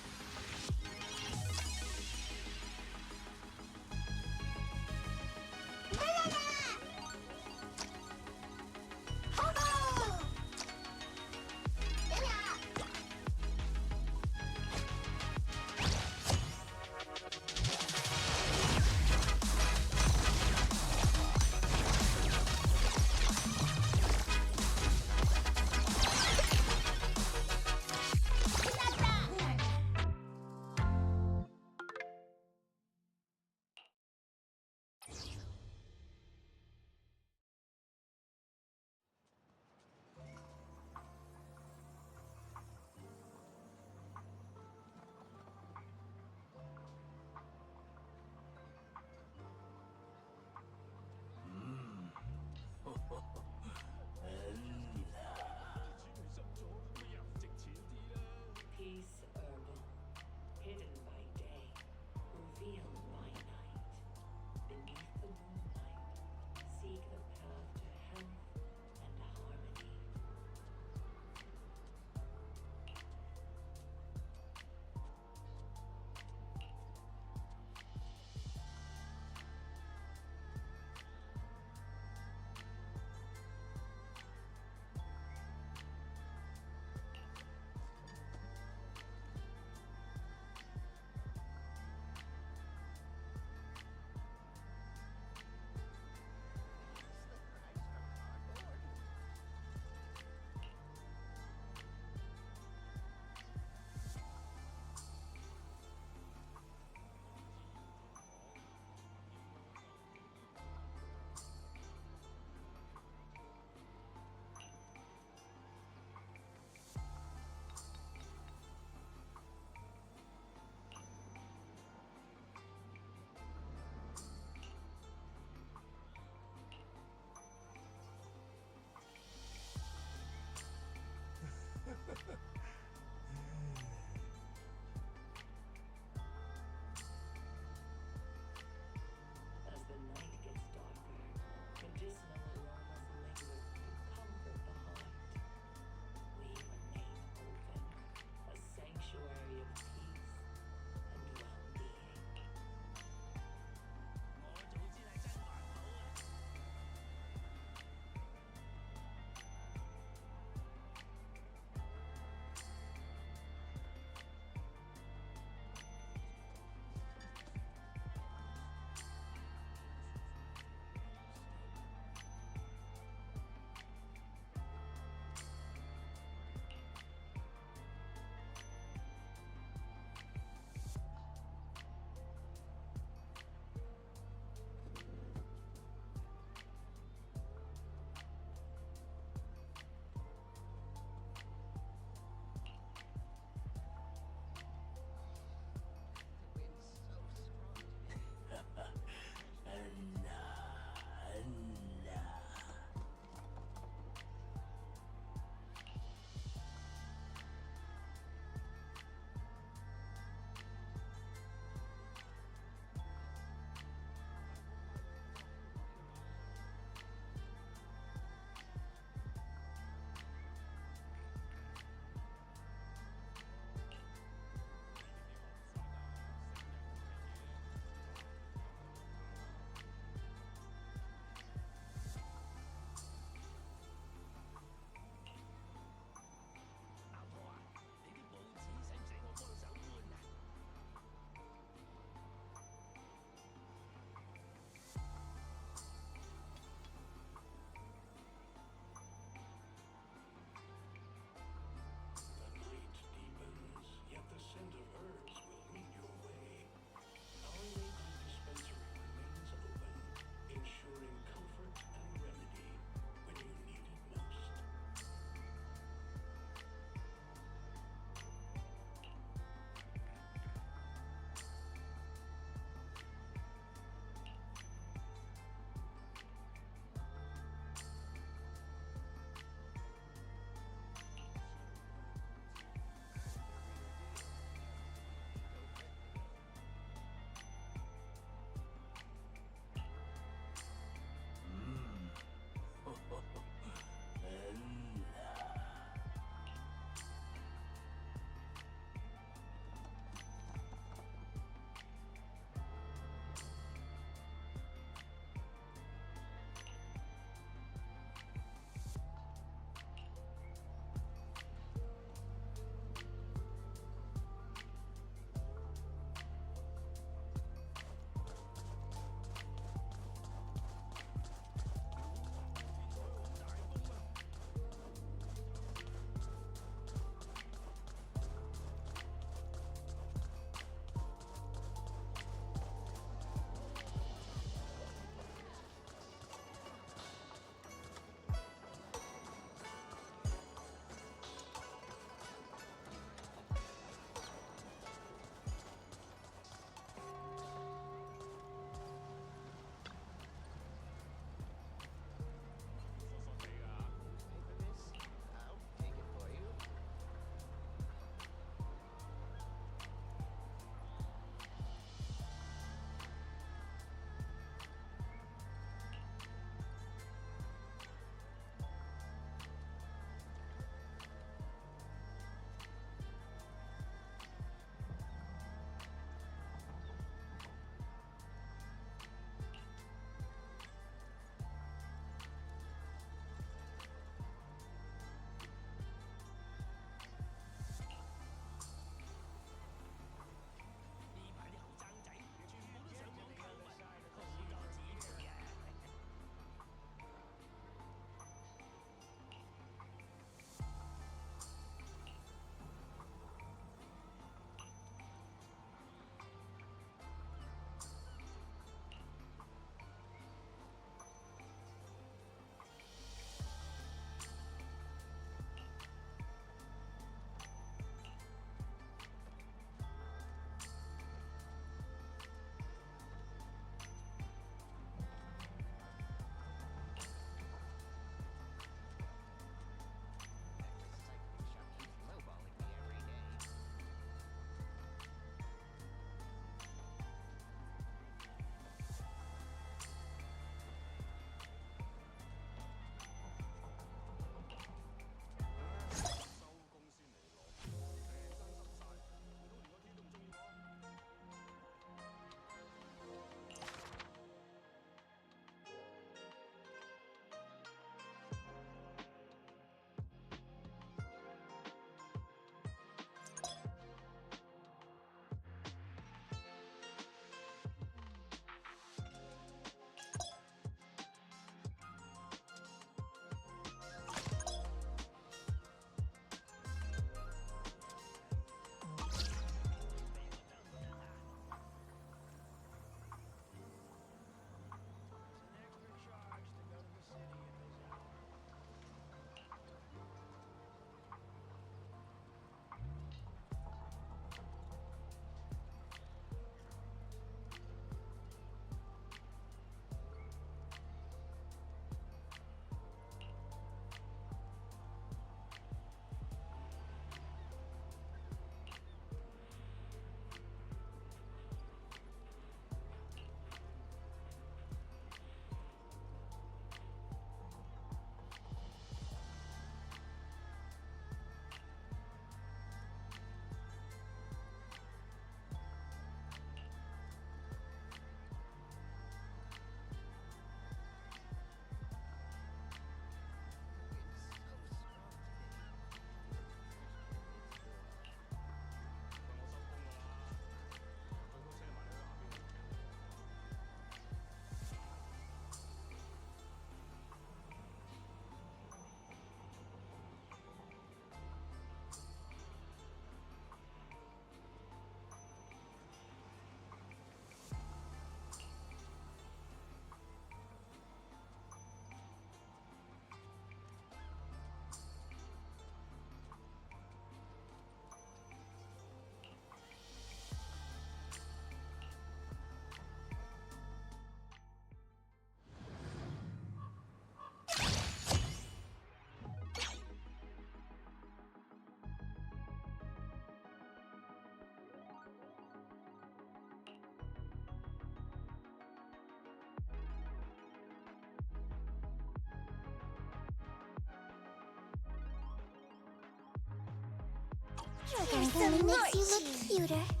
Hair makes you look cuter.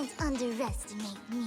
Don't underestimate me.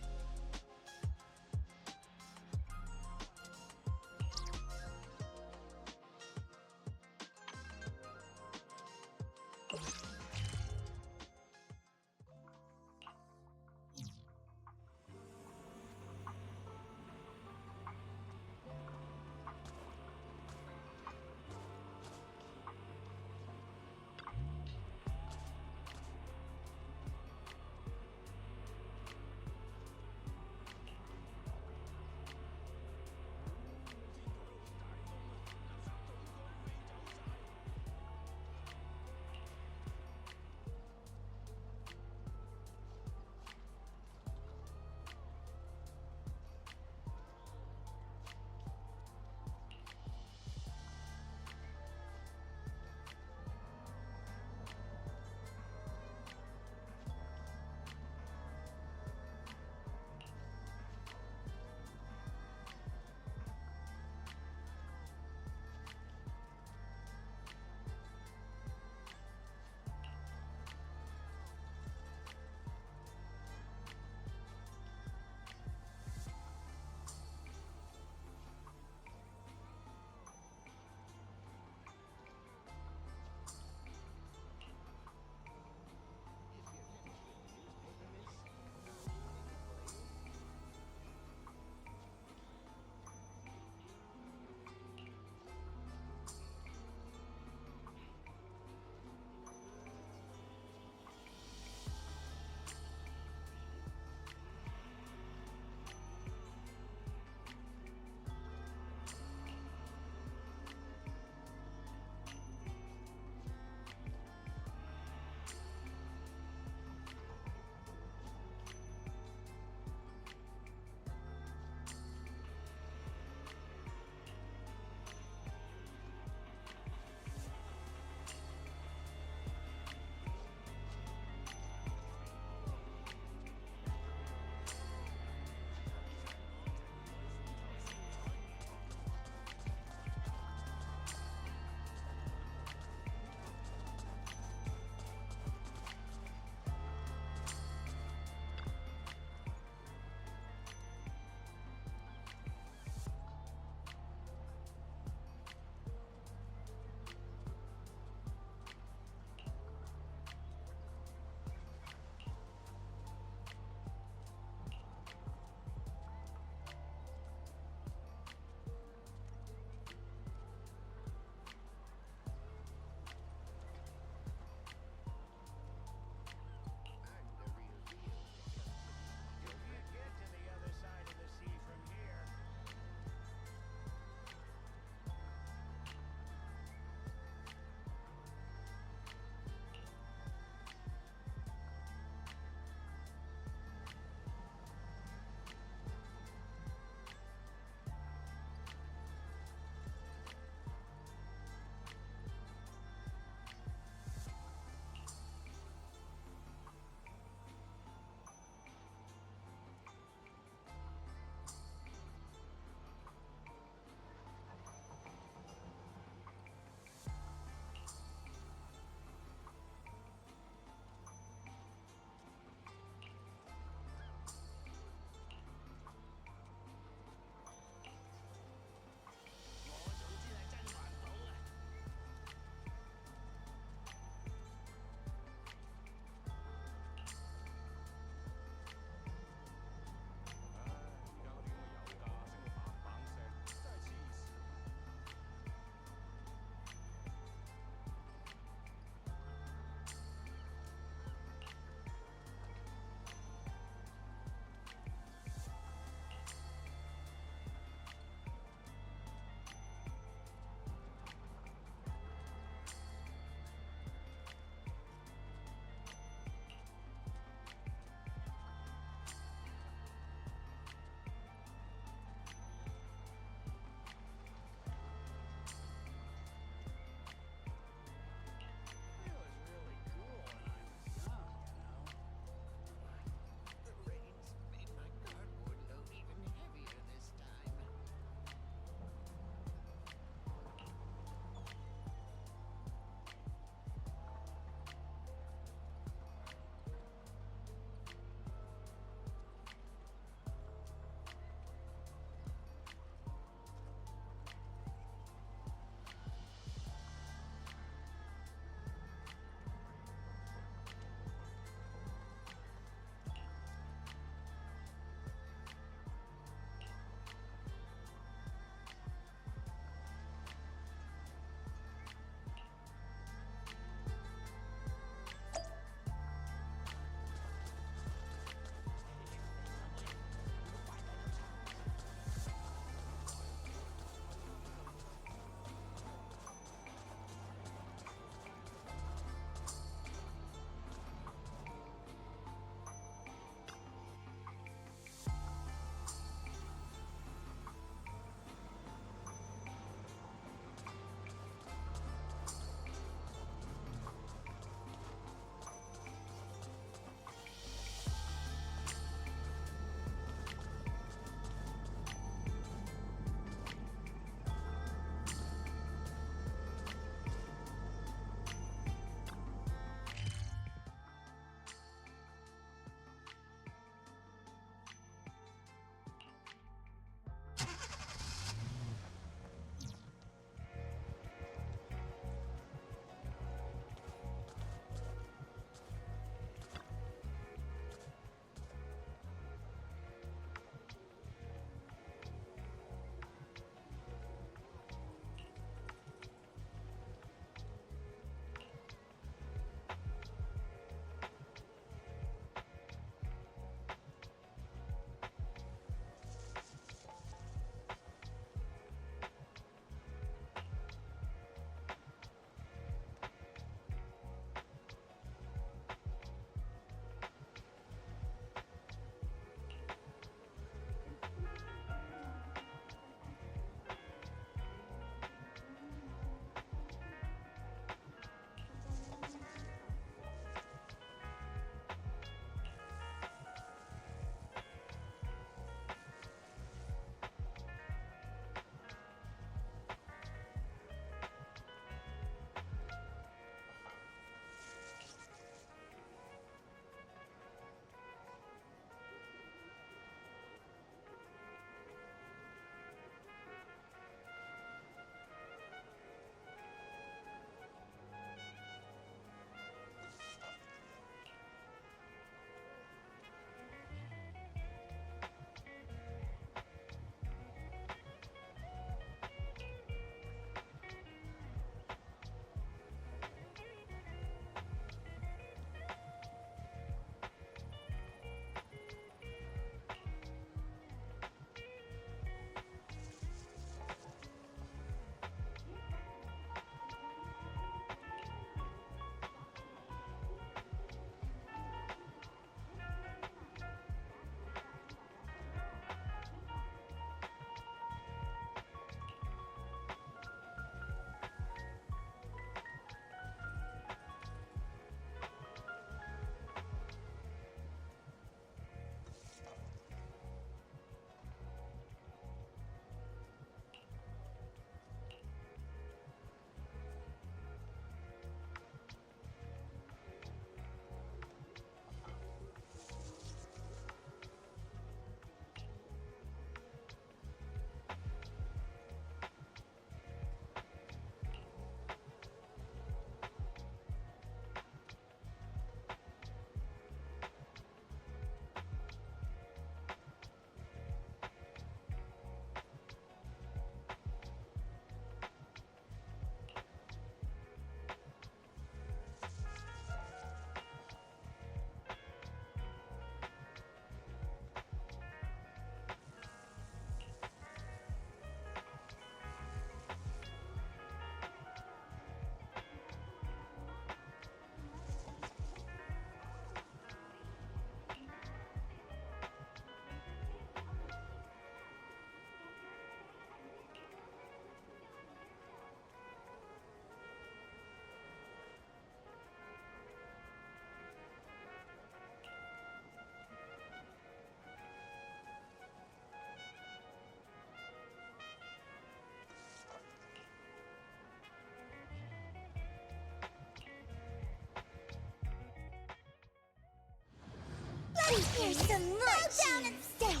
Here's some lunch. Bow down and stay down.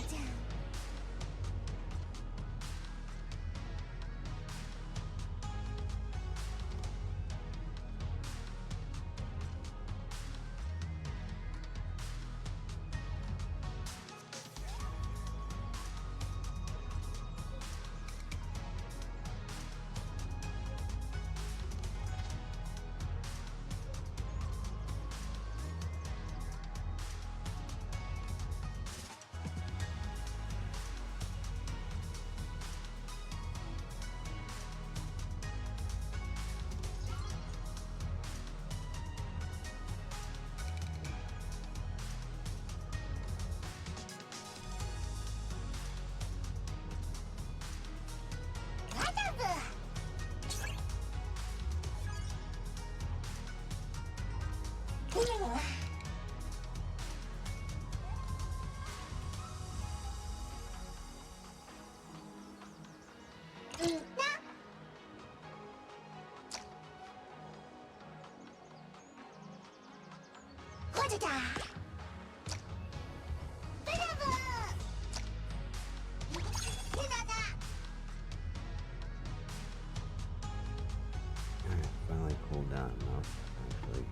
Alright, finally cooled down enough, actually.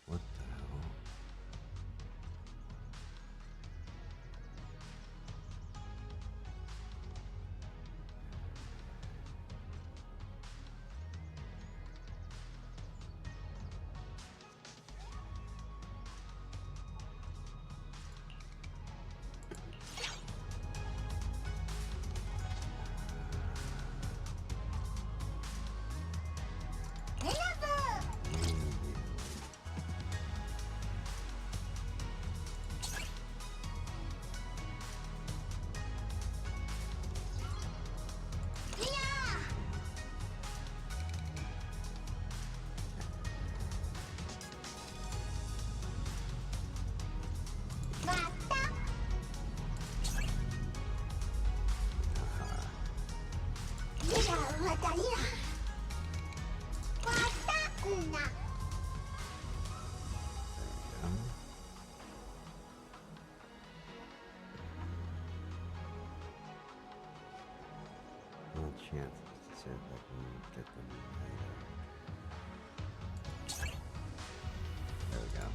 What the hell? No chance to see if I can get them right. There we go.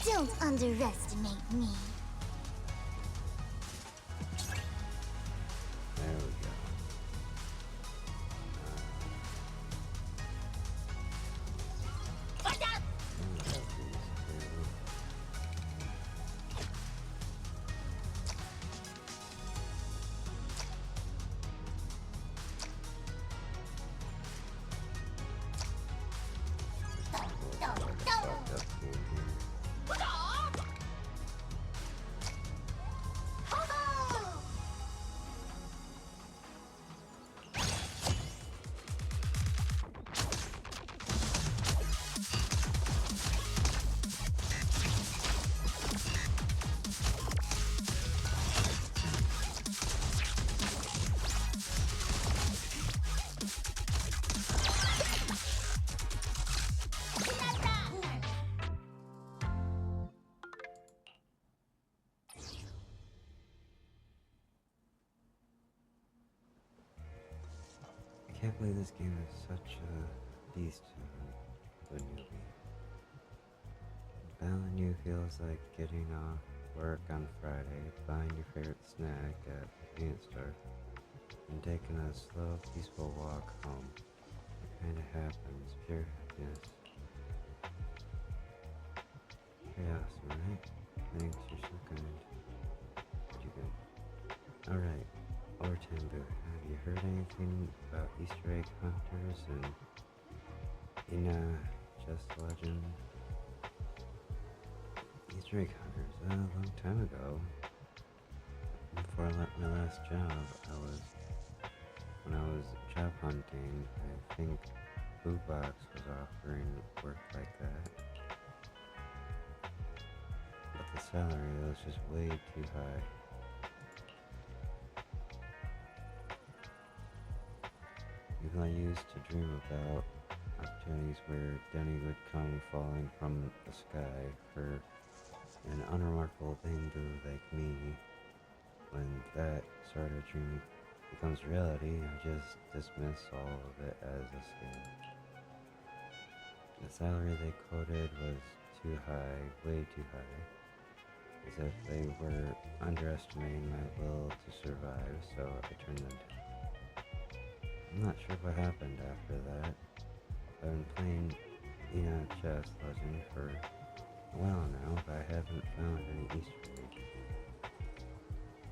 Don't underestimate me. There we go. I can't believe this game is such a beast of a newbie. Battling you feels like getting off work on Friday, buying your favorite snack at the convenience store, and taking a slow, peaceful walk home. It kinda happens. Pure happiness. Pretty awesome, right? Thanks, you're so kind. Pretty good. Alright, overtime boo. Have you heard anything about Easter egg hunters in Just Legend? Easter egg hunters, a long time ago. Before I left my last job, when I was job hunting, I think Blue Box was offering work like that. But the salary was just way too high. Even I used to dream about opportunities where Denny would come falling from the sky for an unremarkable bamboo like me. When that sort of dream becomes reality, I just dismiss all of it as a scam. The salary they quoted was too high, way too high, as if they were underestimating my will to survive, so I turned them down. I'm not sure what happened after that. I've been playing Just Legend for a while now, but I haven't found any Easter eggs.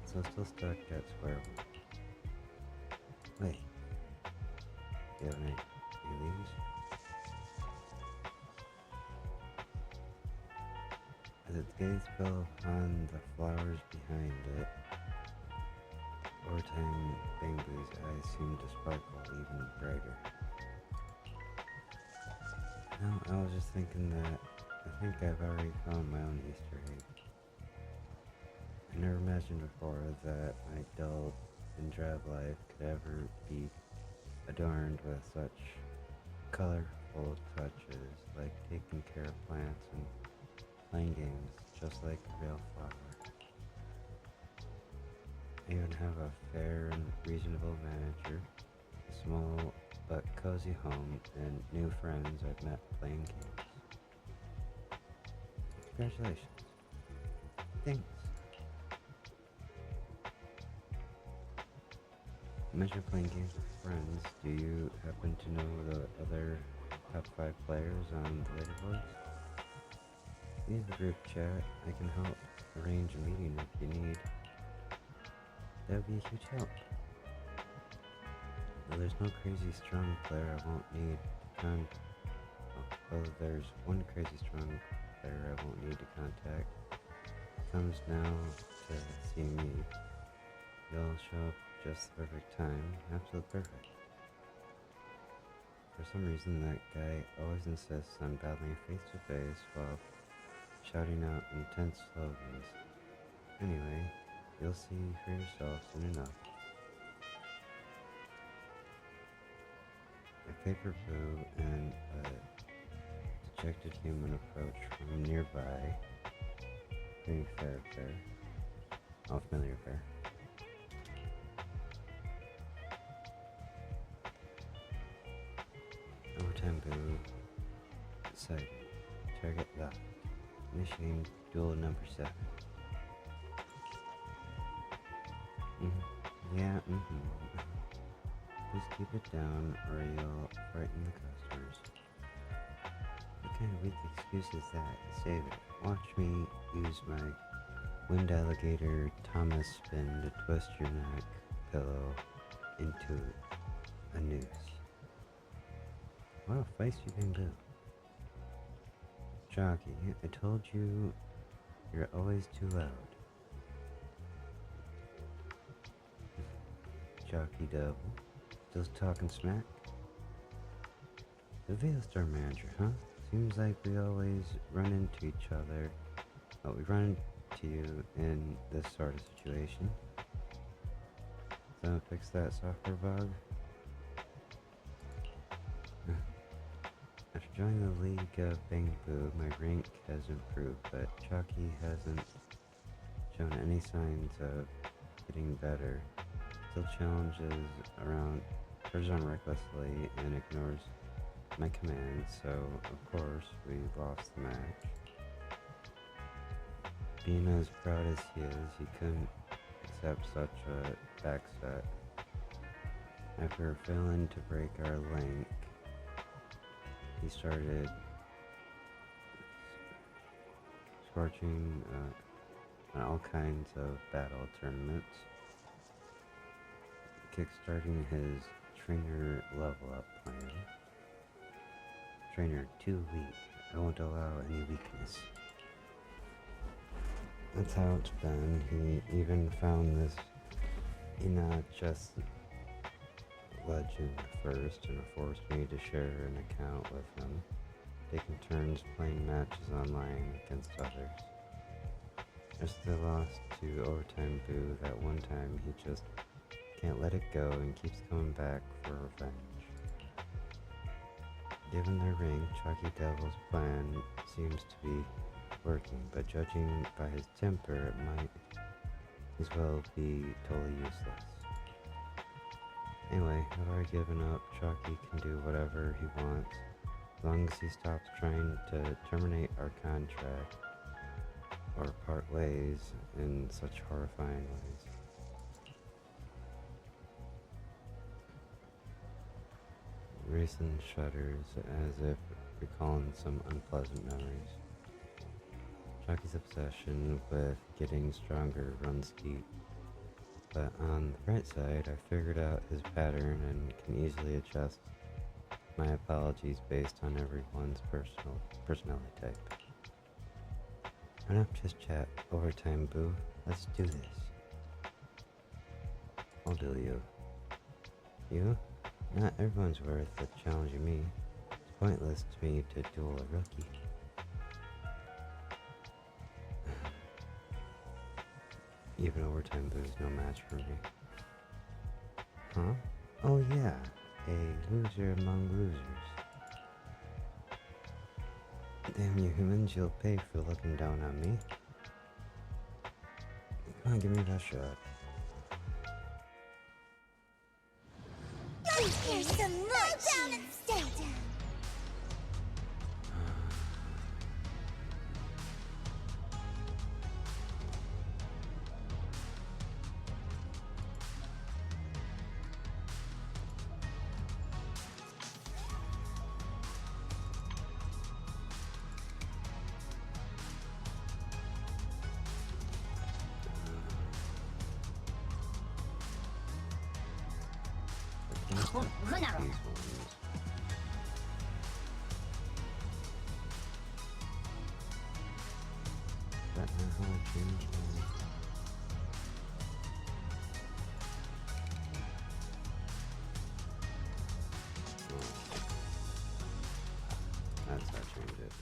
So I'm still stuck at square one. Wait. Do you have any leaves? As its gaze fell upon the flowers behind it, overtime Bamboo's eyes seemed to sparkle even brighter. No, I was just thinking that I think I've already found my own Easter egg. I never imagined before that my dull and drab life could ever be adorned with such colorful touches, like taking care of plants and playing games just like a real flower. I even have a fair and reasonable manager, a small but cozy home, and new friends I've met playing games. Congratulations. Thanks. You mentioned playing games with friends. Do you happen to know the other top 5 players on the leaderboards? Use the group chat. I can help arrange a meeting if you need. That would be a huge help. Well, there's no crazy strong player I won't need to there's one crazy strong player I won't need to contact. Comes now to see me. You'll show up just the perfect time. Absolutely perfect. For some reason, that guy always insists on battling face to face while shouting out intense slogans. Anyway, you'll see for yourself soon enough. A paper boo and a dejected human approach from nearby. Pretty fair affair. All familiar affair. Overtime boo. Site. Target left. Initiating duel number 7. Yeah, Just keep it down or you'll frighten the customers. What kind of weak excuse is that? Save it. Watch me use my wind alligator Thomas spin to twist your neck pillow into a noose. What a feisty thing to do. Jockey, I told you you're always too loud. Jockey Devil, still talking smack? The Veil Star Manager, huh? Seems like we always run into each other. Oh, we run into you in this sort of situation. So fix that software bug. After joining the League of Bang Boo, my rank has improved, but Chucky hasn't shown any signs of getting better. Still challenges around, turns on recklessly and ignores my commands, so of course we lost the match. Being as proud as he is, he couldn't accept such a backset. After failing to break our link, he started scorching on all kinds of battle tournaments, kickstarting his trainer level up plan. Trainer too weak. I won't allow any weakness. That's how it's been. He even found this just legend first and forced me to share an account with him, taking turns playing matches online against others. After they lost to Overtime Boo that one time, he just can't let it go and keeps coming back for revenge. Given their rank, Chucky Devil's plan seems to be working, but judging by his temper, it might as well be totally useless. Anyway, I've already given up. Chucky can do whatever he wants, as long as he stops trying to terminate our contract or part ways in such horrifying ways. Racing shudders as if recalling some unpleasant memories. Chucky's obsession with getting stronger runs deep, but on the bright side, I figured out his pattern and can easily adjust my apologies based on everyone's personality type. Enough just chat. Overtime Boo. Let's do this. I'll do you. You? Not everyone's worth challenging me. It's pointless to me to duel a rookie. Even Overtime Boo is no match for me. Huh? Oh yeah, a loser among losers. Damn you humans, you'll pay for looking down on me. Come on, give me that shot. Here's some more down and stay down. These ones. That how I change my... That's how I change it.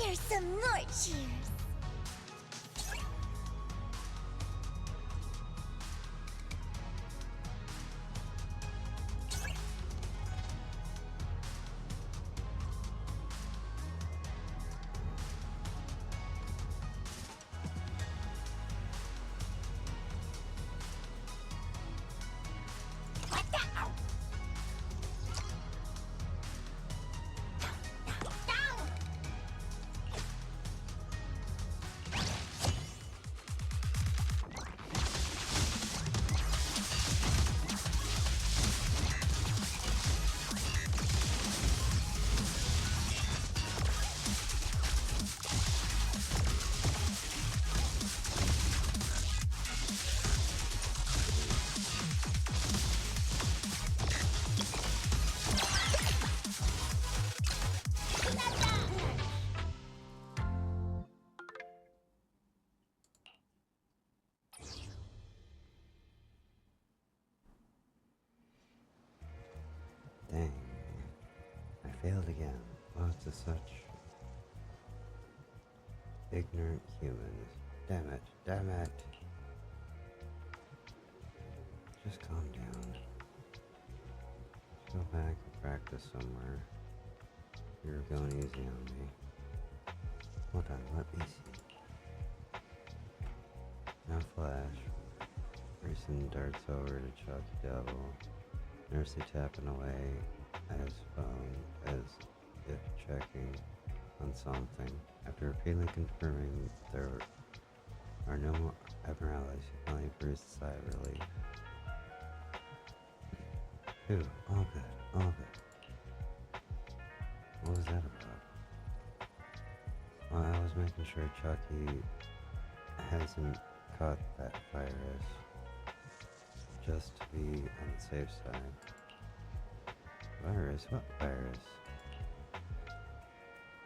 Here's some more cheers. Dang. I failed again. Lost to such ignorant humans. Damn it. Damn it. Just calm down. Let's go back and practice somewhere. You're going easy on me. Hold on, let me see. Now Flash. Racing darts over to Chuck Devil. Nursey tapping away as if checking on something. After repeatedly confirming there are no more abnormalities, she finally breathes a sigh of relief. Phew, all good, all good. What was that about? Well, I was making sure Chucky hasn't caught that virus, just to be on the safe side. Virus? What virus?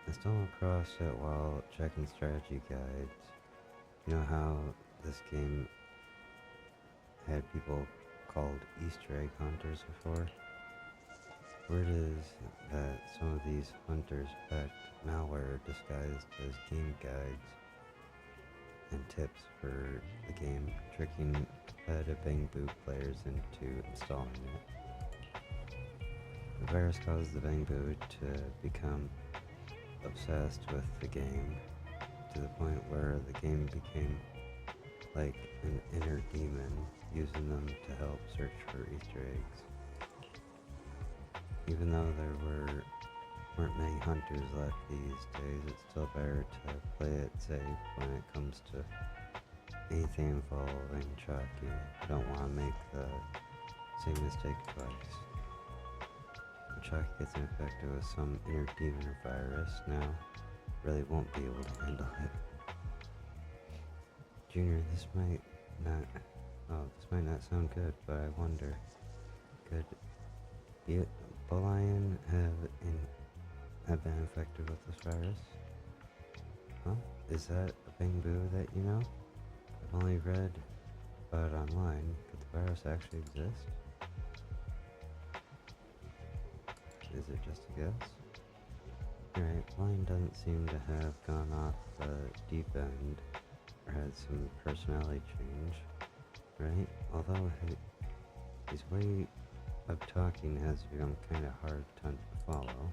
I stumbled across it while checking strategy guides. You know how this game had people called Easter egg hunters before? Word is that some of these hunters packed malware disguised as game guides and tips for the game, tricking competitive Bang Boo players into installing it. The virus caused the Bang Boo to become obsessed with the game, to the point where the game became like an inner demon, using them to help search for Easter eggs. Even though there weren't many hunters left these days, it's still better to play it safe when it comes to anything involving Chucky. You don't want to make the same mistake twice. When Chucky gets infected with some inner demon or virus now, really won't be able to handle it. Junior, this might not sound good, but I wonder, could Lion have been infected with this virus? Huh? Is that a Bang Boo that you know? I've only read about it online. Could the virus actually exist? Is it just a guess? Alright, Lion doesn't seem to have gone off the deep end or had some personality change, right? Although his way of talking has become kind of hard to follow.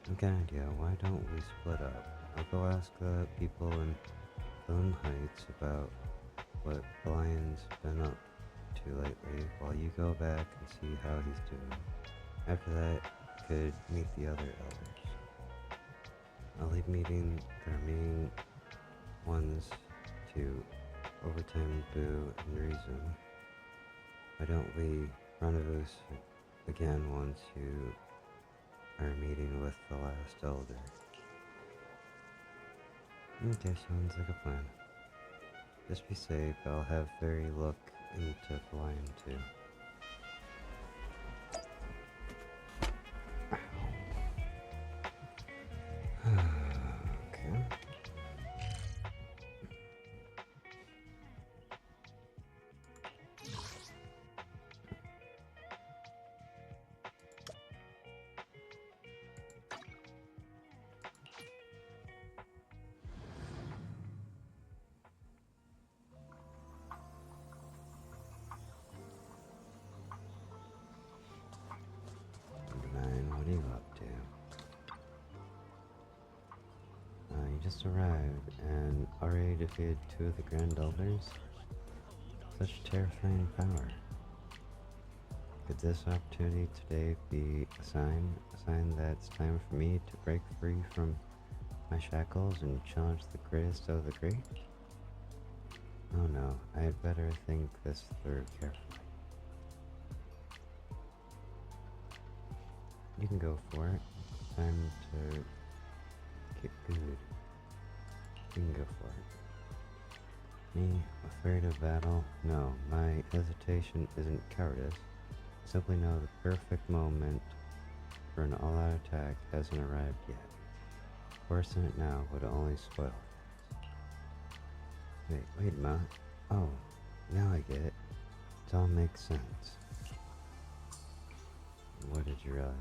I've got an idea. Why don't we split up? I'll go ask the people in Bloom Heights about what Lion's been up to lately, while you go back and see how he's doing. After that, could meet the other elders. I'll leave meeting the remaining ones to Overtime, Boo, and Reason. Why don't we rendezvous again once you are meeting with the last elder? Okay, sounds like a plan. Just be safe. I'll have Fairy look into Lion too. Okay. What are you up to? You just arrived and already defeated 2 of the Grand Elders? Such terrifying power. Could this opportunity today be a sign that it's time for me to break free from my shackles and challenge the greatest of the great? Oh no, I had better think this through carefully. You can go for it. Time to get good. You can go for it. Me, afraid of battle? No, my hesitation isn't cowardice. I simply know the perfect moment for an all-out attack hasn't arrived yet. Forcing it now would only spoil things. Wait a minute. Oh, now I get it. It all makes sense. What did you realize?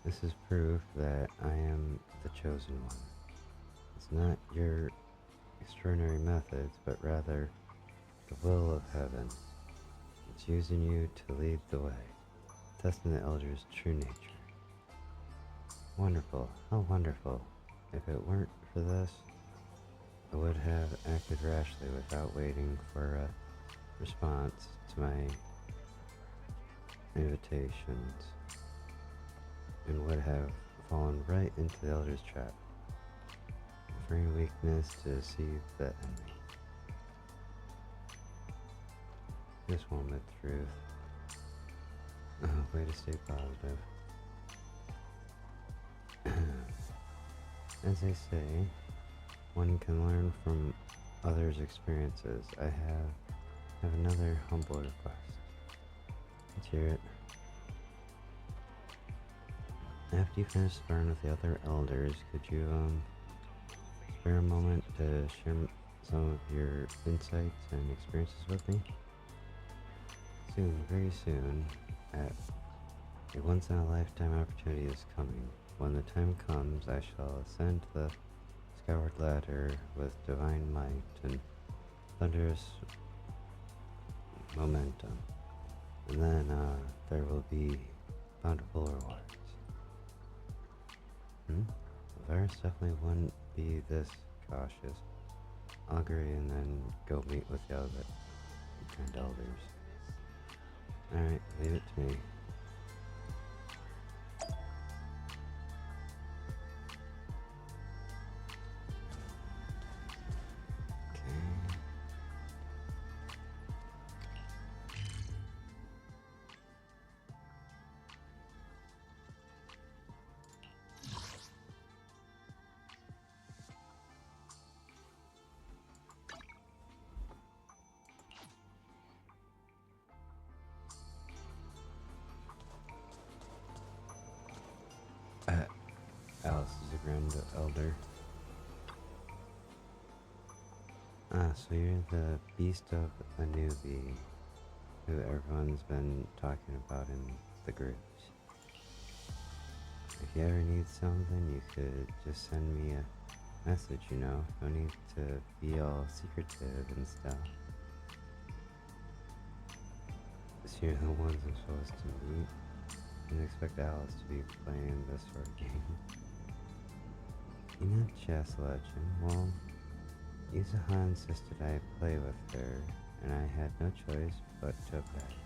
This is proof that I am the chosen one. It's not your extraordinary methods, but rather the will of heaven. It's using you to lead the way, testing the Elder's true nature. Wonderful, how wonderful. If it weren't for this, I would have acted rashly without waiting for a response to my invitations, and would have fallen right into the Elder's trap, offering weakness to deceive the enemy. This moment, truth. Way to stay positive. As they say, one can learn from others' experiences, I have another humble request. Let's hear it. After you finish sparring with the other elders, could you spare a moment to share some of your insights and experiences with me? Soon, very soon, a once-in-a-lifetime opportunity is coming. When the time comes, I shall ascend the skyward ladder with divine might and thunderous momentum. And then, there will be bountiful rewards. Varus definitely wouldn't be this cautious. I'll agree and then go meet with the other Grand Elders. Alright, leave it to me. Alice is a Grand Elder. So you're the beast of a newbie who everyone's been talking about in the groups. If you ever need something, you could just send me a message, you know? No need to be all secretive and stuff. So you're the ones I'm supposed to meet. Didn't expect Alice to be playing this sort of game. You know Chess Legend? Well, Yuzuha insisted I play with her, and I had no choice but to oblige.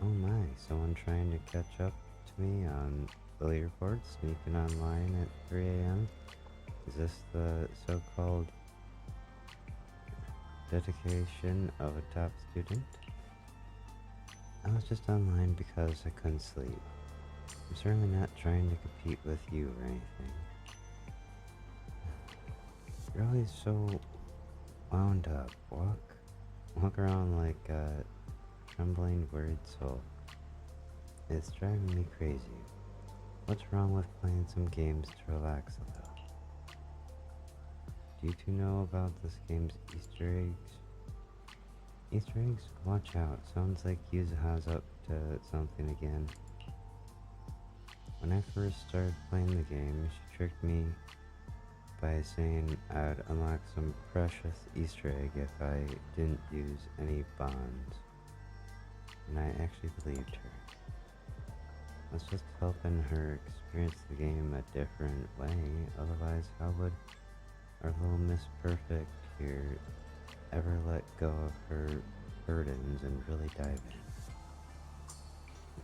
Oh my, someone trying to catch up to me on the leaderboard, sneaking online at 3 AM? Is this the so-called dedication of a top student? I was just online because I couldn't sleep. I'm certainly not trying to compete with you or anything. You're always so wound up. Walk around like a trembling, worried soul. It's driving me crazy. What's wrong with playing some games to relax a little? Do you two know about this game's Easter eggs? Easter eggs? Watch out. Sounds like Yuzuha's up to something again. When I first started playing the game, she tricked me by saying I'd unlock some precious Easter egg if I didn't use any bonds. And I actually believed her. I was just helping her experience the game a different way. Otherwise, how would our little Miss Perfect here ever let go of her burdens and really dive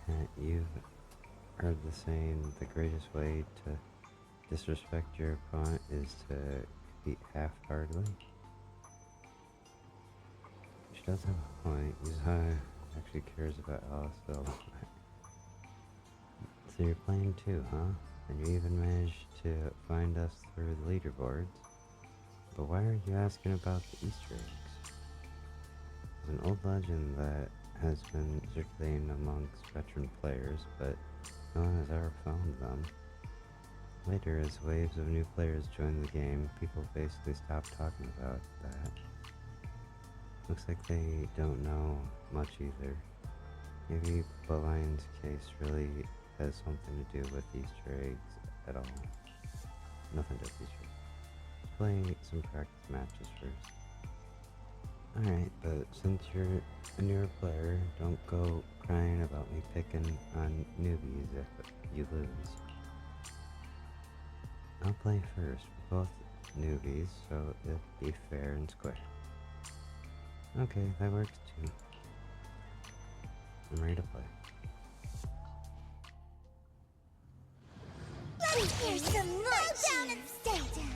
in? You've heard the saying, the greatest way to disrespect your opponent is to compete half-heartedly. She does have a point. Yuzuha actually cares about Alice a lot. So you're playing too, huh? And you even managed to find us through the leaderboards. But why are you asking about the Easter eggs? There's an old legend that has been circulating amongst veteran players, but no one has ever found them. Later, as waves of new players joined the game, people basically stopped talking about that. Looks like they don't know much either. Maybe Boline's case really has something to do with Easter eggs at all. Nothing to do with Easter eggs. Let's play some practice matches first. Alright, but since you're a newer player, don't go crying about me picking on newbies if you lose. I'll play first. We're both newbies, so it'll be fair and square. Okay, that works too. I'm ready to play. Let's hear some noise. Bow down and stay down.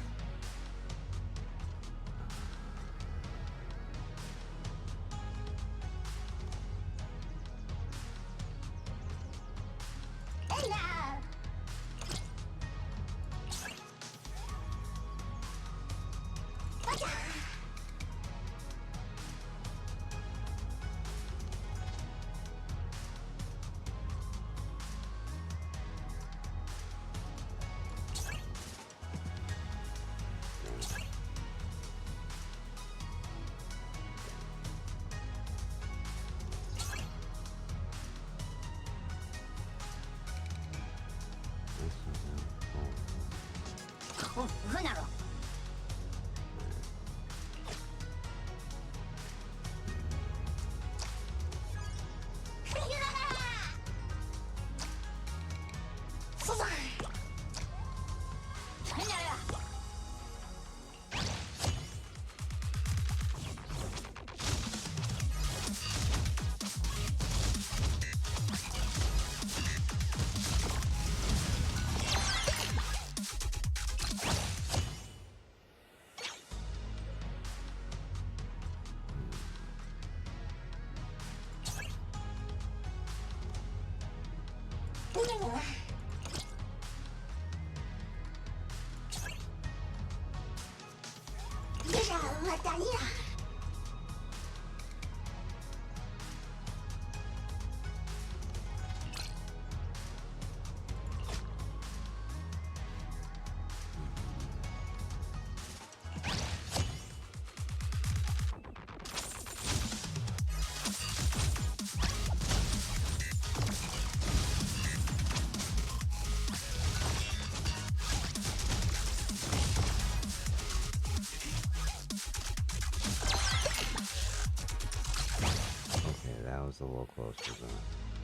That was a little closer than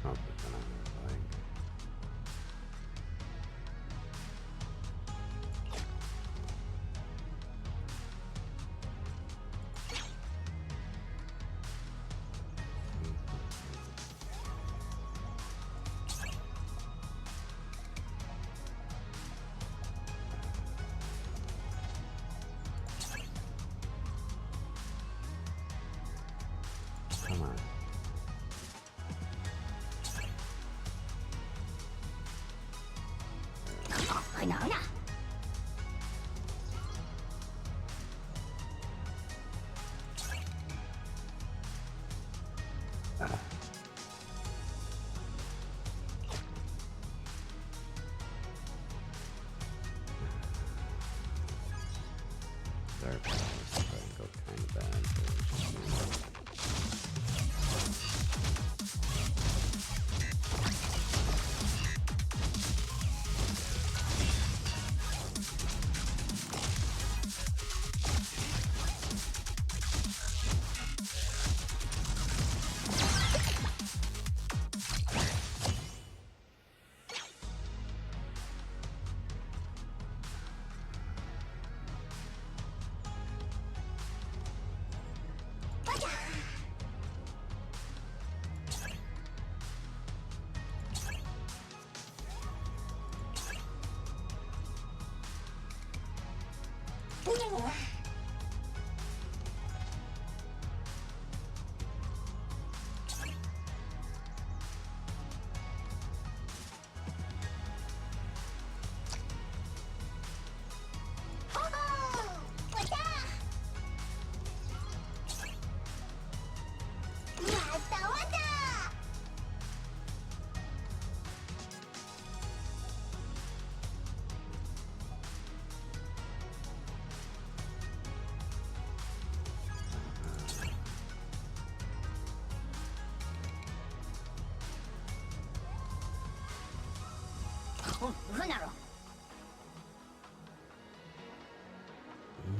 comfort than I was like. Come on. Their powers starting to go kind of bad.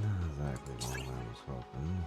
Not exactly what I was hoping.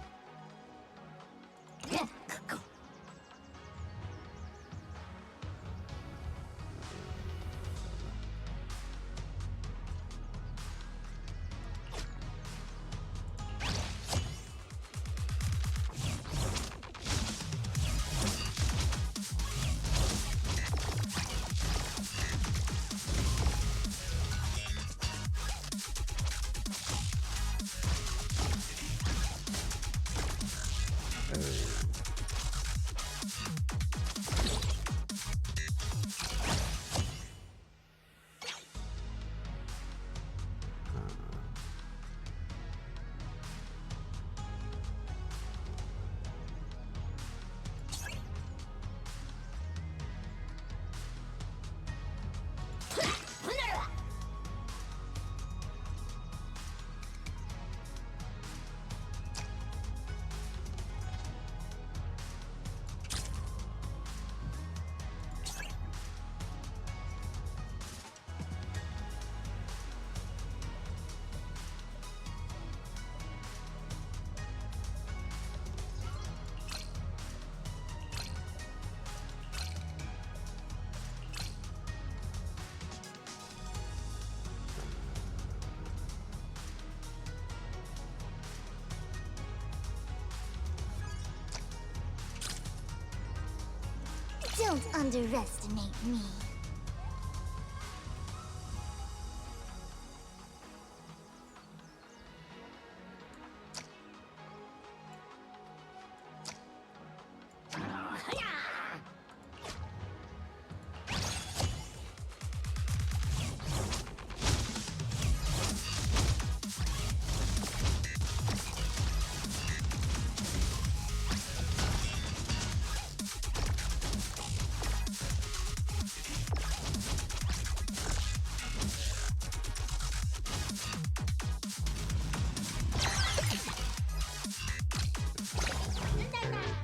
Don't underestimate me.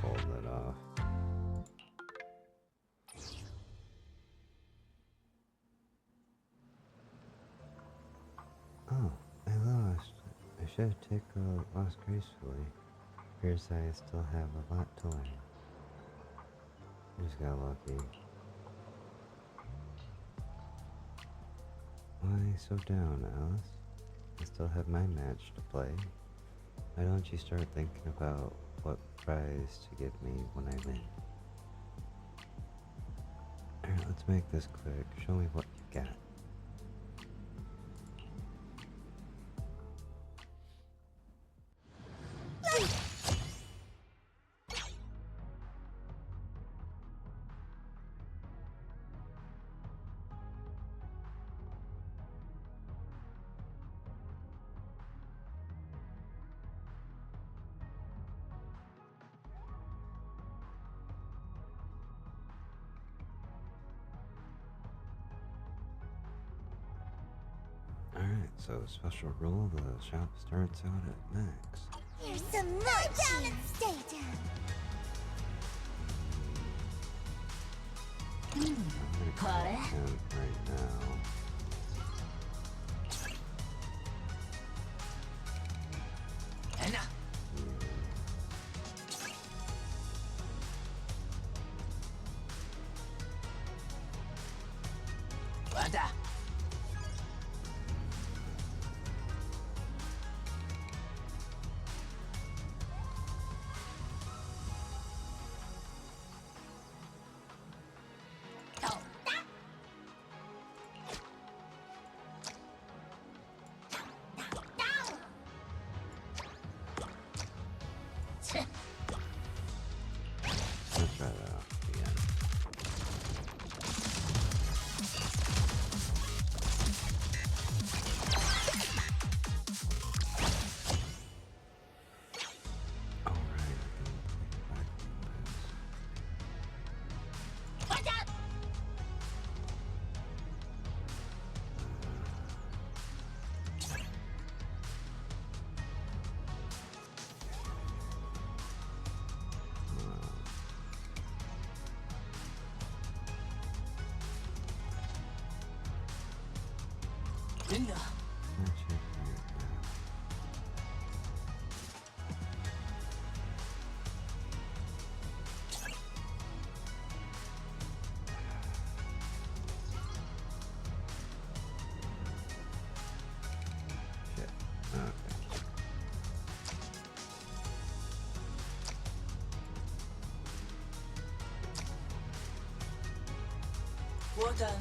Pulled it off. Oh, I lost. I should have taken lost gracefully. Appears I still have a lot to learn. I just got lucky. Why so down, Alice? I still have my match to play. Why don't you start thinking about what prize to give me when I win? Alright, let's make this quick. Show me what you got. Alright, so special rule, the shop starts out at max. Here's some more down and stay down. I'm gonna call him right now. Let's try that out again. Alright, I can play back this. Shit. Okay.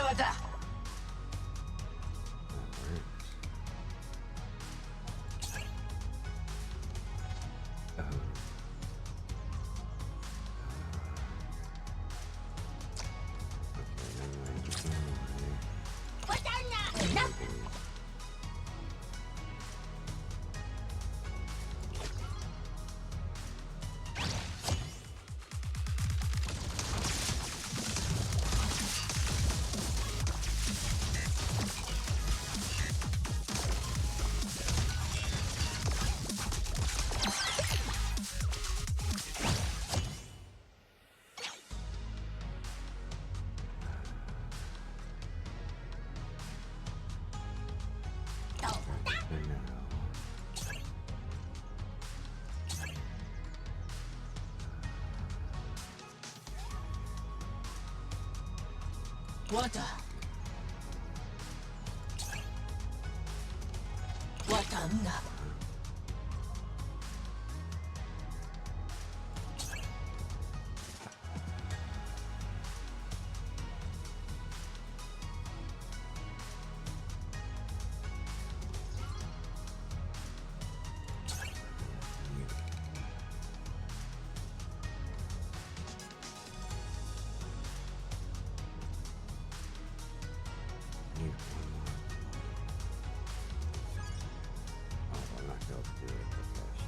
Wada! Wata. Watanda. Need one more. Oh, I'm not going to do it with cash.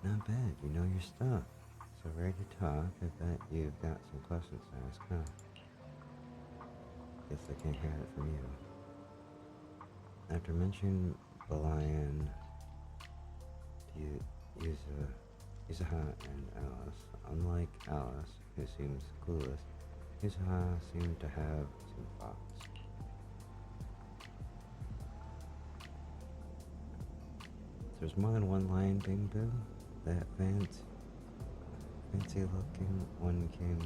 Not bad, you know your stuff. So ready to talk, I bet you've got some questions to ask, huh? Guess I can't hear it from you. After mentioning Belian, Yuzuha and Alice, unlike Alice, who seems clueless, Yuzuha seemed to have some thoughts. There's more than one lion, Bing Boo. That fancy looking one came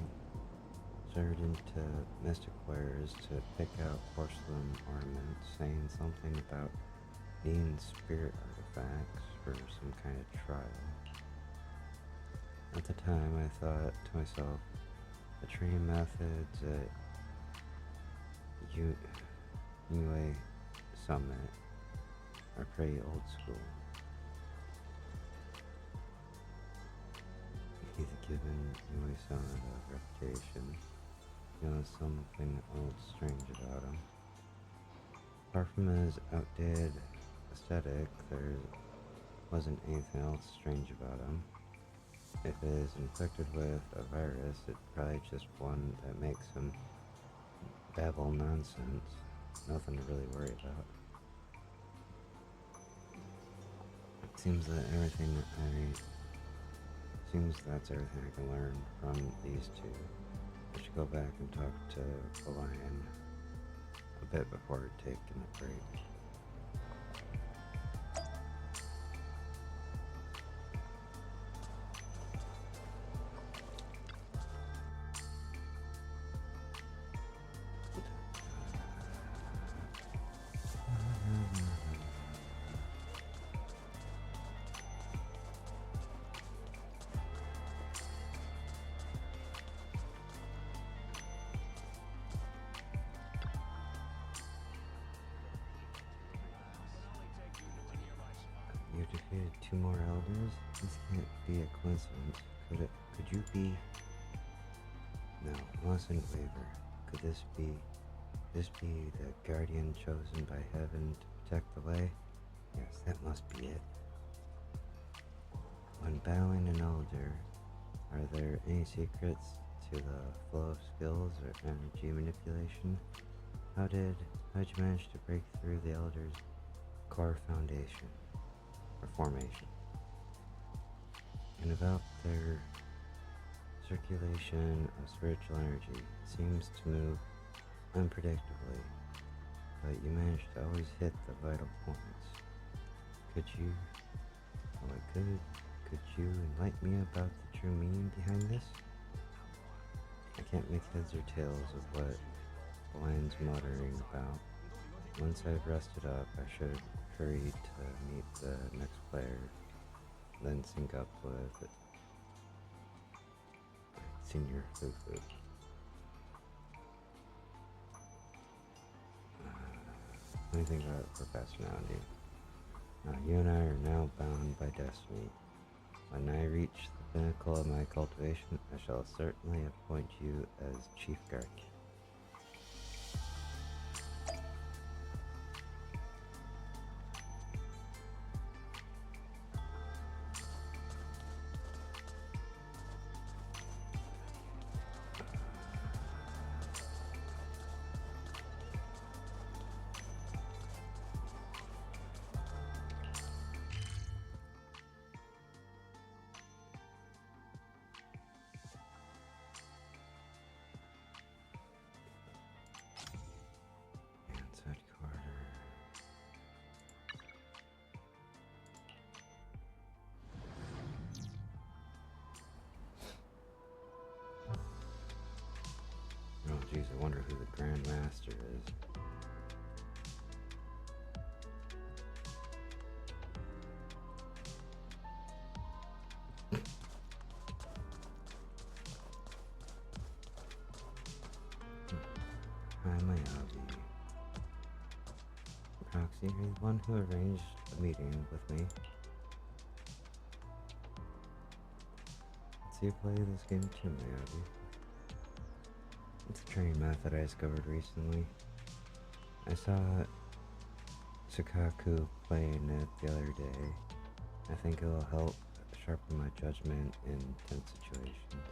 served into mystic wares to pick out porcelain ornaments, saying something about needing spirit artifacts for some kind of trial. At the time, I thought to myself, the training methods at Niue Summit are pretty old school. He's given Niue Summit a reputation. Something old strange about him. Apart from his outdated aesthetic, there wasn't anything else strange about him. If it is infected with a virus, it's probably just one that makes him babble nonsense. Nothing to really worry about. It seems that's everything I can learn from these two. I should go back and talk to Belian a bit before taking a break. You defeated 2 more elders? This can't be a coincidence. Could you be... No, mustn't waver. Could this be the guardian chosen by heaven to protect the way? Yes, that must be it. When battling an elder, are there any secrets to the flow of skills or energy manipulation? How'd you manage to break through the elder's core foundation? Or formation, and about their circulation of spiritual energy. It seems to move unpredictably, but you manage to always hit the vital points. Could you enlighten me about the true meaning behind this? I can't make heads or tails of what Belian's muttering about. Once I've rested up, I should hurry to meet the next player, then sync up with Senior Fufu. What do you think about professionality? You and I are now bound by destiny. When I reach the pinnacle of my cultivation, I shall certainly appoint you as Chief Guardian. Proxy, you're the one who arranged the meeting with me. So you play this game too, Maybe. It's a training method I discovered recently. I saw Sukaku playing it the other day. I think it'll help sharpen my judgment in tense situations.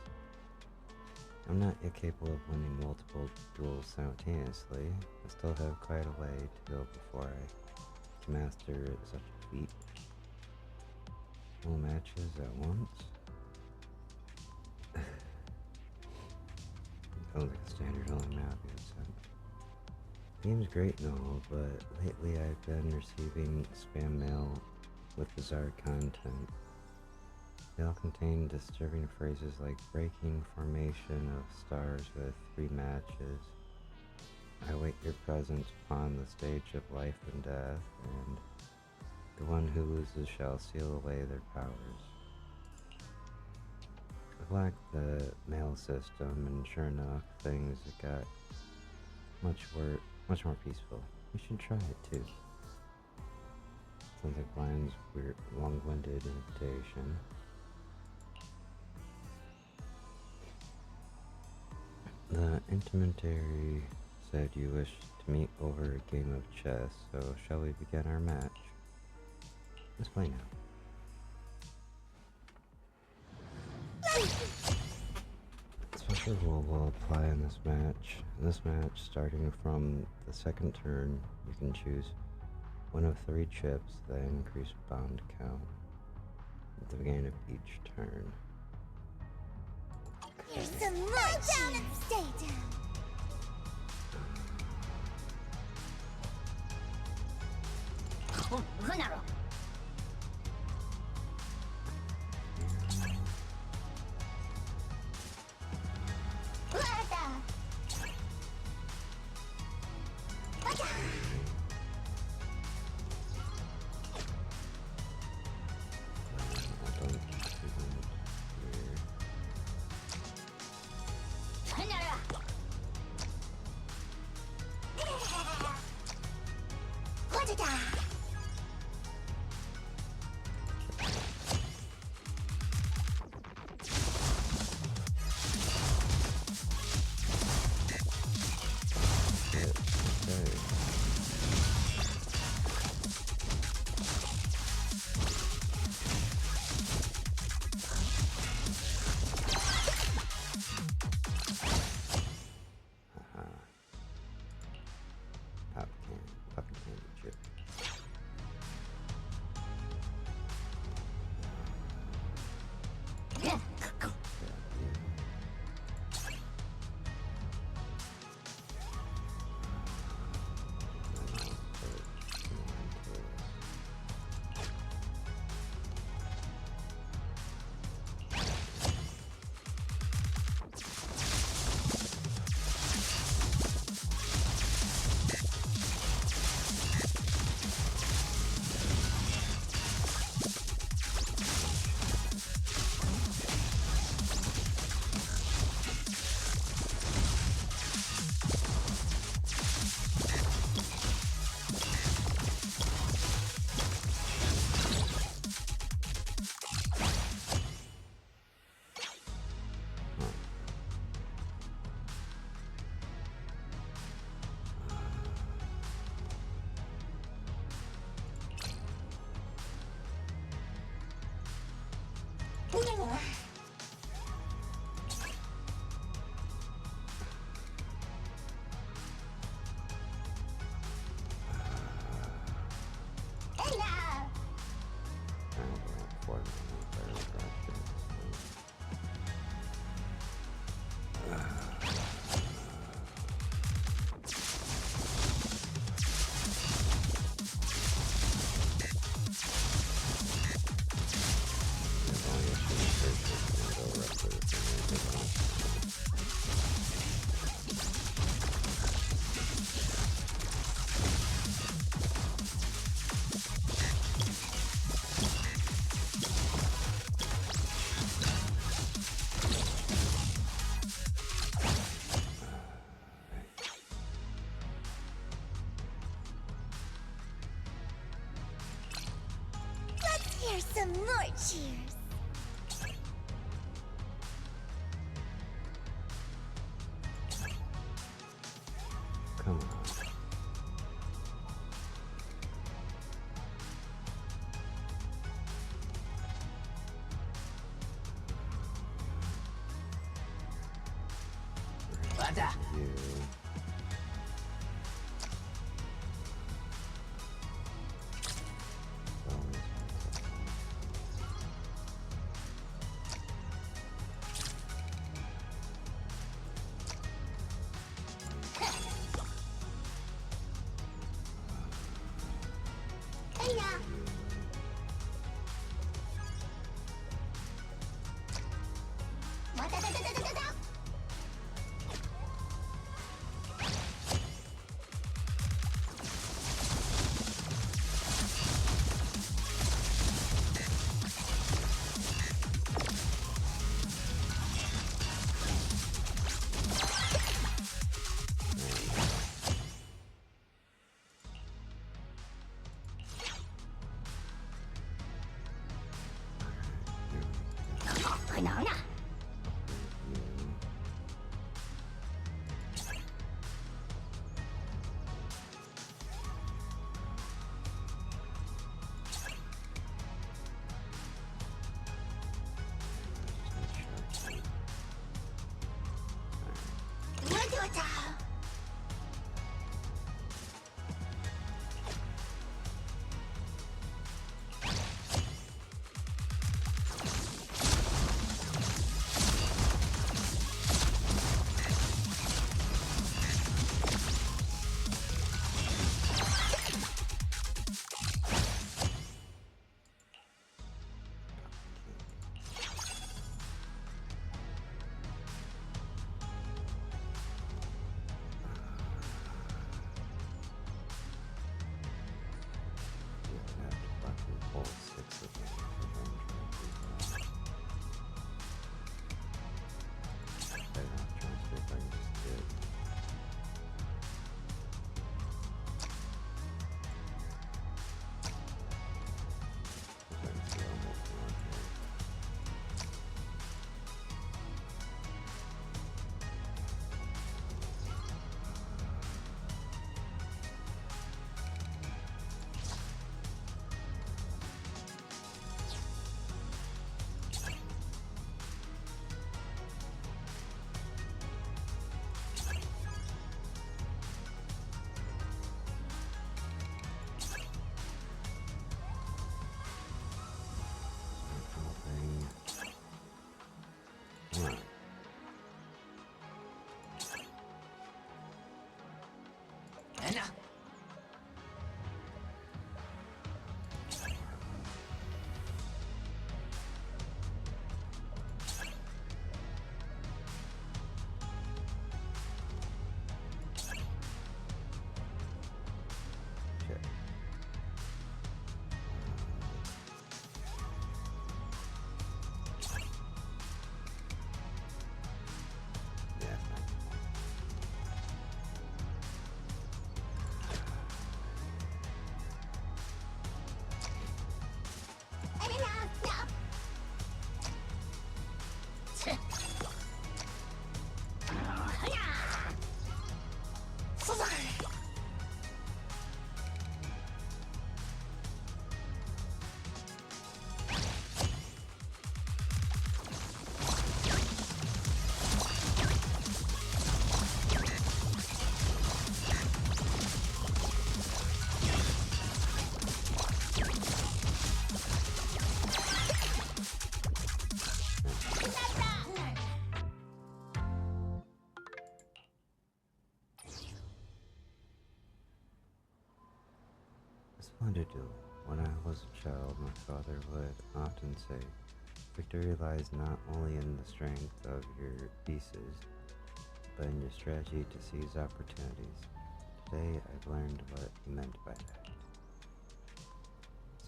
I'm not yet capable of winning multiple duels simultaneously. I still have quite a way to go before I can master such a feat. All matches at once? Sounds like a standard only map you'd sent. The game's great and all, but lately I've been receiving spam mail with bizarre content. They all contain disturbing phrases like breaking formation of stars with 3 matches. I await your presence upon the stage of life and death, and the one who loses shall seal away their powers. I lacked the mail system, and sure enough, things got much more peaceful. You should try it too. Sounds like Blind's weird, long-winded invitation. The intermediary said you wish to meet over a game of chess, so shall we begin our match? Let's play now. Special rule will apply in this match. In this match, starting from the second turn, you can choose one of 3 chips that increase bound count at the beginning of each turn. Here's some lunch! Down and stay down! Hunaro! For some more cheers. Come on. You. Hiya. Wa-da-da-da-da-da-da. Banana. Splendid duel. When I was a child, my father would often say, victory lies not only in the strength of your pieces, but in your strategy to seize opportunities. Today, I've learned what he meant by that.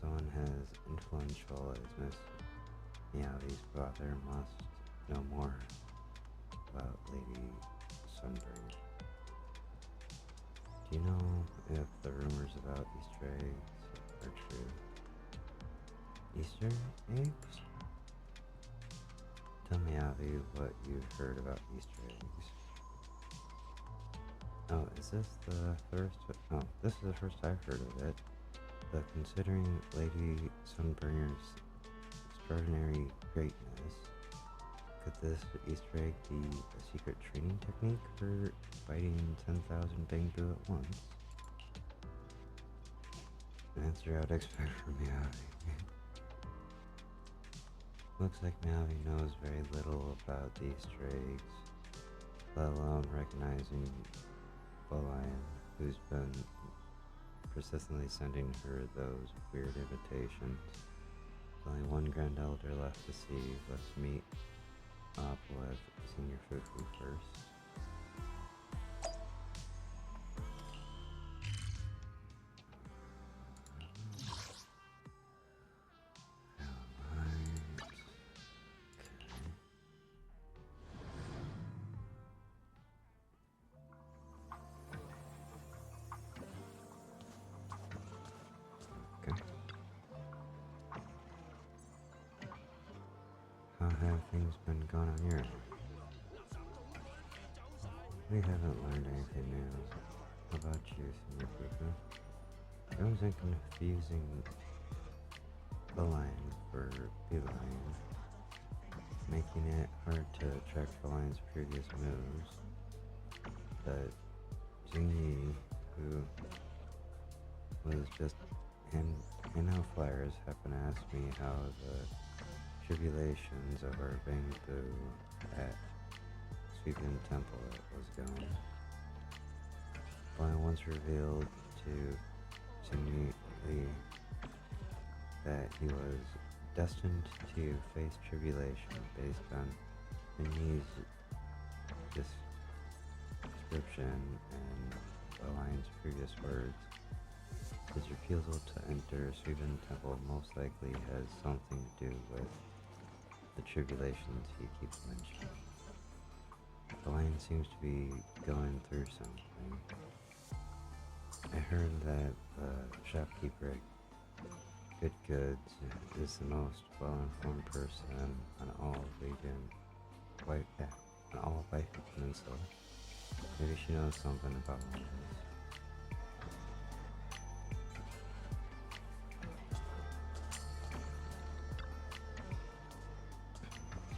Someone as influential as Miss Meowie's father must know more about Lady Sunburn. Do you know if the rumors about Easter eggs are true? Easter eggs? Tell me, Avi, what you've heard about Easter eggs. Oh, is this the first? Oh, this is the first I've heard of it. But considering Lady Sunburner's extraordinary greatness, could this Easter egg be a secret training technique for fighting 10,000 Bangbu at once? An answer I'd expect from Miyavi. Looks like Miyavi knows very little about the Easter eggs, let alone recognizing Bolian, who's been persistently sending her those weird invitations. There's only one Grand Elder left to see. Let's meet up with Senior Fufu first. How have things been going on your end? We haven't learned anything new. How about you, Senior Fufu? Jones and confusing the lion for Beeline, making it hard to track the lion's previous moves. But Jingyi, who was just handing out flyers, happened to ask me how the tribulations of our Bangbu at Sweeping Temple was going. Lion once revealed to Jingyi that he was destined to face tribulation based on Jingyi's description and the lion's previous words. His refusal to enter Sweeping Temple most likely has something to do with the tribulations he keeps mentioning. The lion seems to be going through something. I heard that the shopkeeper at Good Goods is the most well-informed person on all of White Peninsula. Maybe she knows something about all this.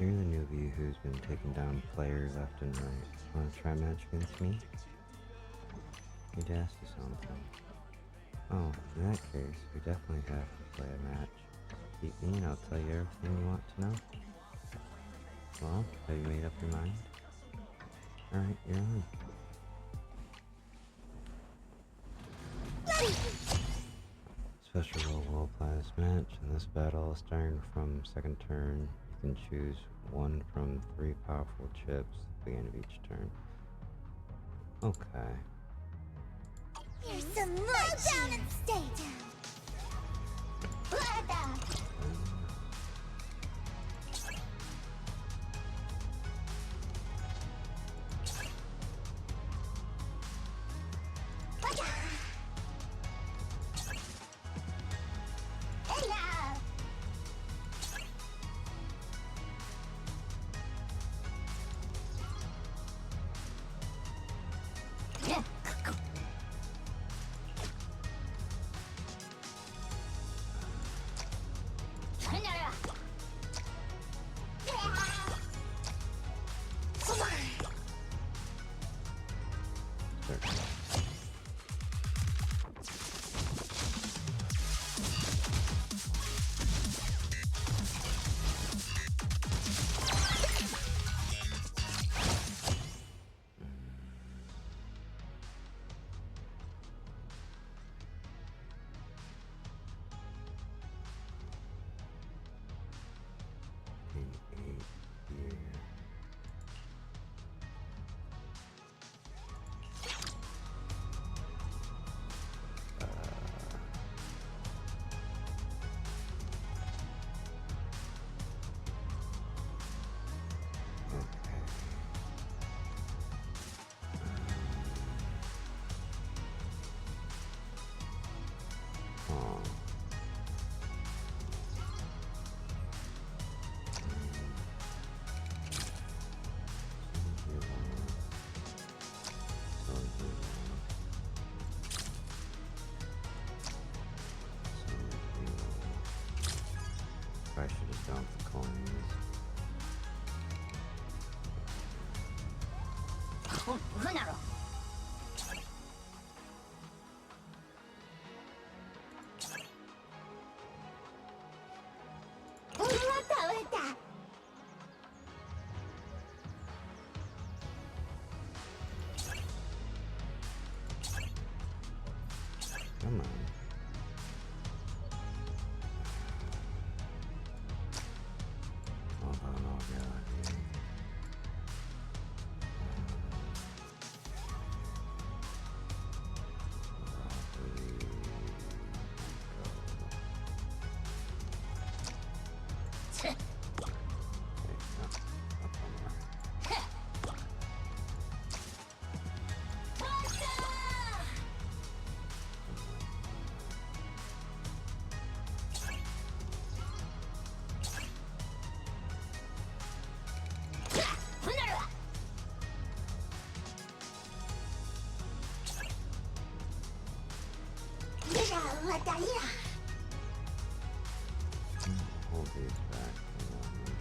You're the newbie who's been taking down players left and right. Wanna try match against me? Need to ask you something. Oh, in that case, we definitely have to play a match. Beat me and I'll tell you everything you want to know. Well, have you made up your mind? Alright, you're on. Special role class match. In this battle, starting from second turn, you can choose one from 3 powerful chips at the beginning of each turn. Okay. Here's some more down and stay down. dump the coins. Come on. Hold on, oh god. Hold these back for a moment.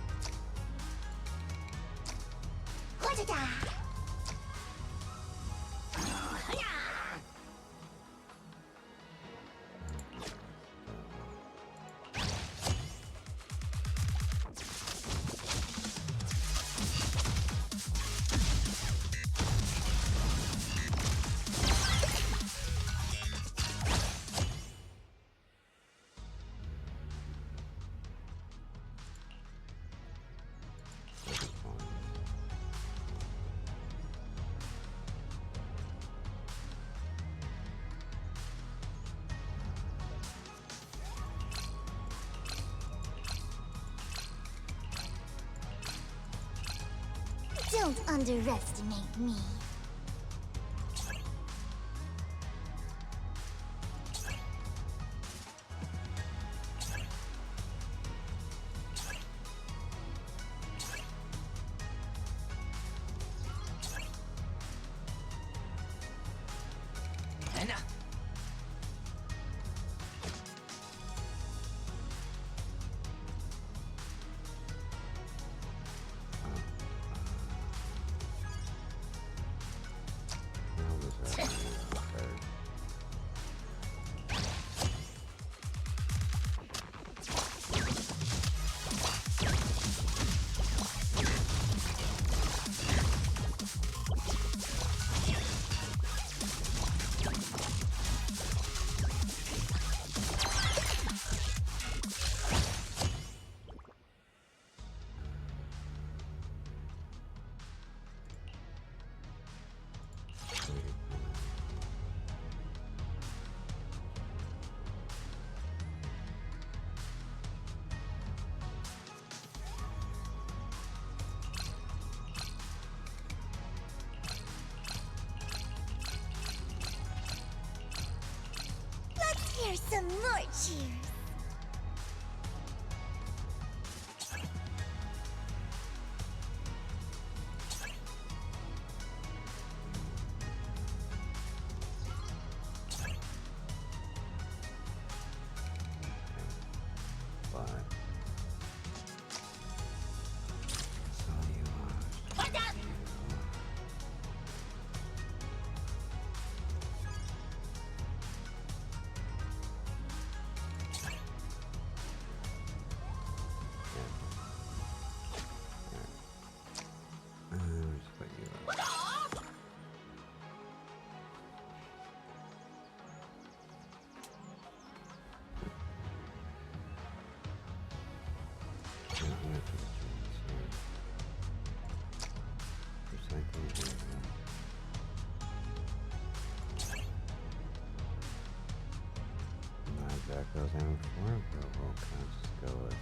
Don't underestimate me. Here's some more cheers. That goes in before, but we'll kind of just go with it.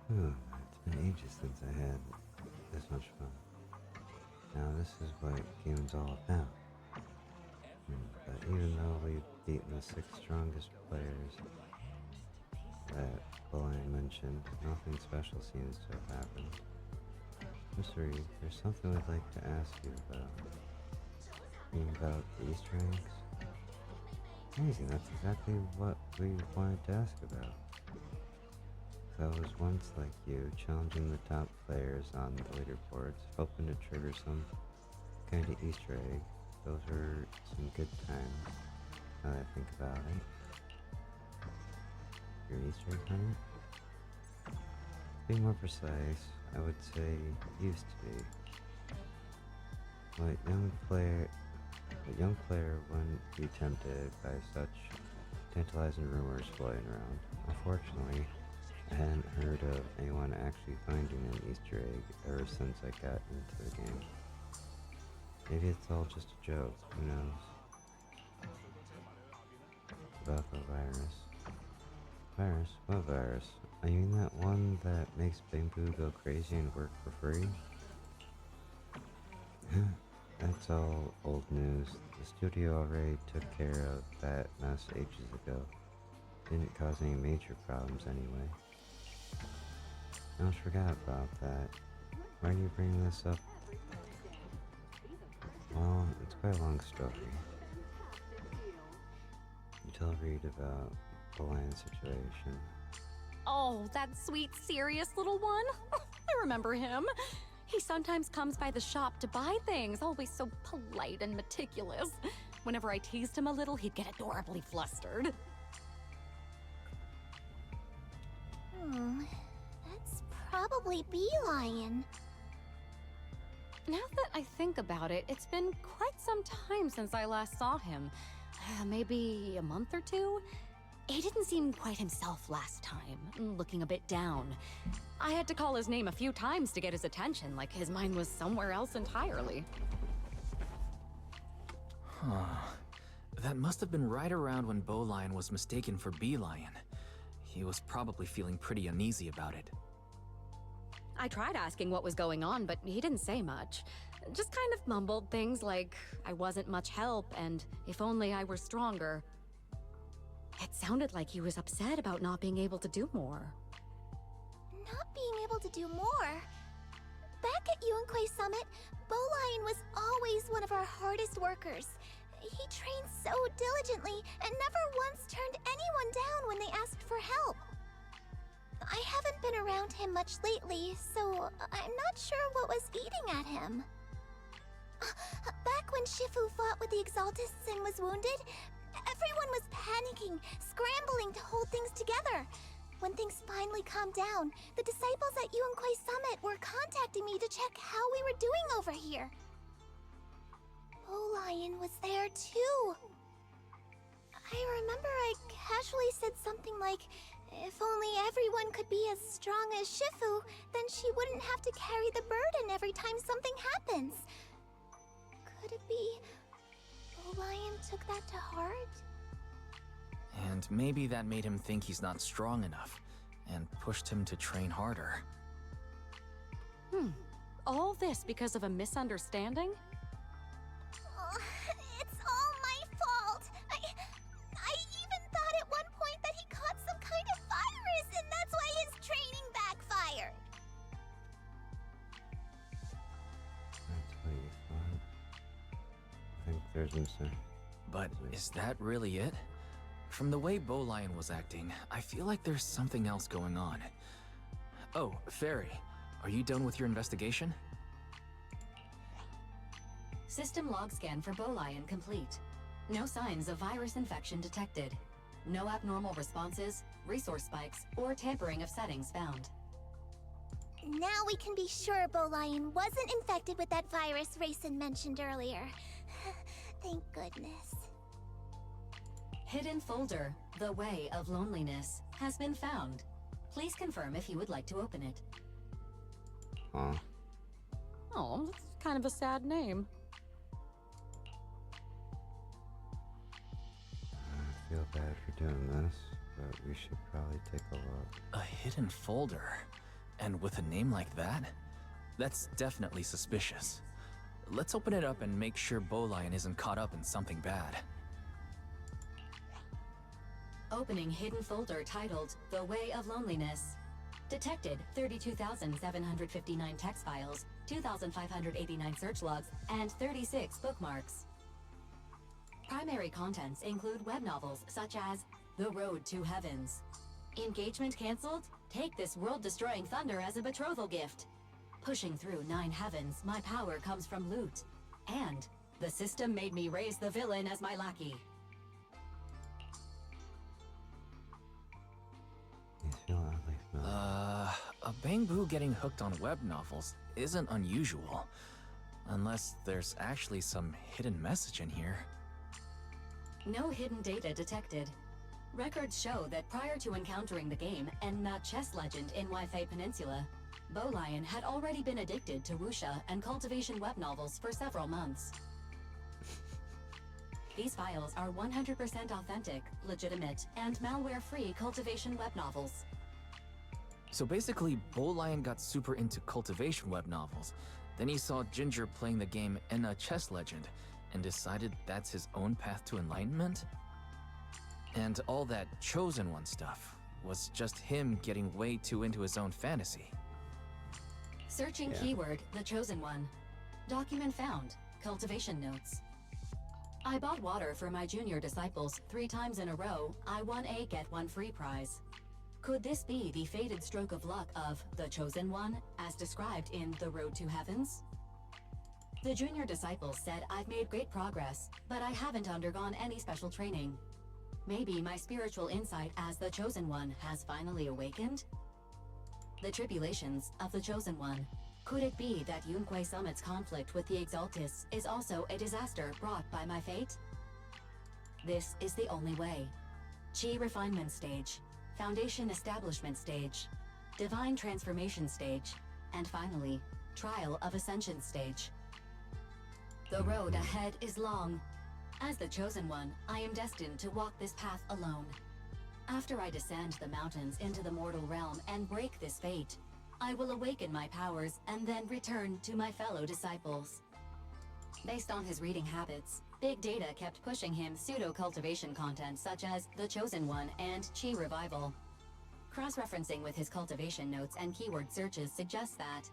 It's been ages since I had this much fun. Now this is what gaming's all about. But even though we've beaten the 6 strongest players that Bolian mentioned, nothing special seems to have happened. Mr. Reed, there's something we'd like to ask you about. About the Easter eggs? Amazing, that's exactly what we wanted to ask about. I was once like you, challenging the top players on the leaderboards, hoping to trigger some kind of Easter egg. Those were some good times, now that I think about it. Your Easter egg hunter? To be more precise, I would say used to be. What young player wouldn't be tempted by such tantalizing rumors floating around. Unfortunately, I hadn't heard of anyone actually finding an Easter egg ever since I got into the game. Maybe it's all just a joke, who knows? About the virus. Virus? What virus? I mean that one that makes Bamboo go crazy and work for free? That's all old news. The studio already took care of that mess ages ago. Didn't cause any major problems anyway. I almost forgot about that. Why do you bring this up? Well, it's quite a long story. You tell Reed about the land situation. Oh, that sweet, serious little one. I remember him. He sometimes comes by the shop to buy things, always so polite and meticulous. Whenever I teased him a little, he'd get adorably flustered. That's probably Beelion. Now that I think about it, it's been quite some time since I last saw him. Maybe a month or two? He didn't seem quite himself last time, looking a bit down. I had to call his name a few times to get his attention, like his mind was somewhere else entirely. That must have been right around when Bolian was mistaken for Beelion. He was probably feeling pretty uneasy about it. I tried asking what was going on, but he didn't say much. Just kind of mumbled things like I wasn't much help and if only I were stronger. It sounded like he was upset about not being able to do more. Not being able to do more? Back at Yunkui Summit, Bolian was always one of our hardest workers. He trained so diligently and never once turned anyone down when they asked for help. I haven't been around him much lately, so I'm not sure what was eating at him. Back when Shifu fought with the Exaltists and was wounded, everyone was panicking, scrambling to hold things together. When things finally calmed down, the disciples at Yunkui Summit were contacting me to check how we were doing over here. Bolian was there too. I remember I casually said something like, if only everyone could be as strong as Shifu, then she wouldn't have to carry the burden every time something happens. Could it be Bolian took that to heart? And maybe that made him think he's not strong enough, and pushed him to train harder. All this because of a misunderstanding? It's all my fault. I even thought at one point that he caught some kind of virus, and that's why his training backfired. That's what you thought. I think there's some. But is that really it? From the way Bolian was acting, I feel like there's something else going on. Oh, Fairy, are you done with your investigation? System log scan for Bolian complete. No signs of virus infection detected. No abnormal responses, resource spikes, or tampering of settings found. Now we can be sure Bolian wasn't infected with that virus Rayson mentioned earlier. Thank goodness. Hidden folder, The Way of Loneliness, has been found. Please confirm if you would like to open it. Huh? Oh, that's kind of a sad name. I feel bad for doing this, but we should probably take a look. A hidden folder? And with a name like that, that's definitely suspicious. Let's open it up and make sure Bolian isn't caught up in something bad. Opening hidden folder titled The Way of Loneliness. Detected 32,759 text files, 2,589 search logs, and 36 bookmarks. Primary contents include web novels such as The Road to Heavens. Engagement cancelled? Take this world-destroying thunder as a betrothal gift. Pushing through 9 heavens, my power comes from loot. And the system made me raise the villain as my lackey. A Bangbu getting hooked on web novels isn't unusual. Unless there's actually some hidden message in here. No hidden data detected. Records show that prior to encountering the game and the chess legend in Waifei Peninsula, Bolian had already been addicted to wuxia and cultivation web novels for several months. These files are 100% authentic, legitimate, and malware-free cultivation web novels. So basically, Bolian got super into cultivation web novels. Then he saw Ginger playing the game Enna Chess Legend, and decided that's his own path to enlightenment? And all that Chosen One stuff was just him getting way too into his own fantasy. Searching keyword, The Chosen One. Document found, cultivation notes. I bought water for my junior disciples 3 times in a row. I won a get one free prize. Could this be the fated stroke of luck of the Chosen One, as described in The Road to Heavens? The junior disciples said I've made great progress, but I haven't undergone any special training. Maybe my spiritual insight as the Chosen One has finally awakened? The tribulations of the Chosen One. Could it be that Yunquei Summit's conflict with the Exaltis is also a disaster brought by my fate? This is the only way. Chi Refinement Stage, Foundation Establishment Stage, Divine Transformation Stage, and finally, Trial of Ascension Stage. The road ahead is long. As the Chosen One, I am destined to walk this path alone. After I descend the mountains into the mortal realm and break this fate, I will awaken my powers and then return to my fellow disciples. Based on his reading habits, Big Data kept pushing him pseudo-cultivation content such as The Chosen One and Chi Revival. Cross-referencing with his cultivation notes and keyword searches suggests that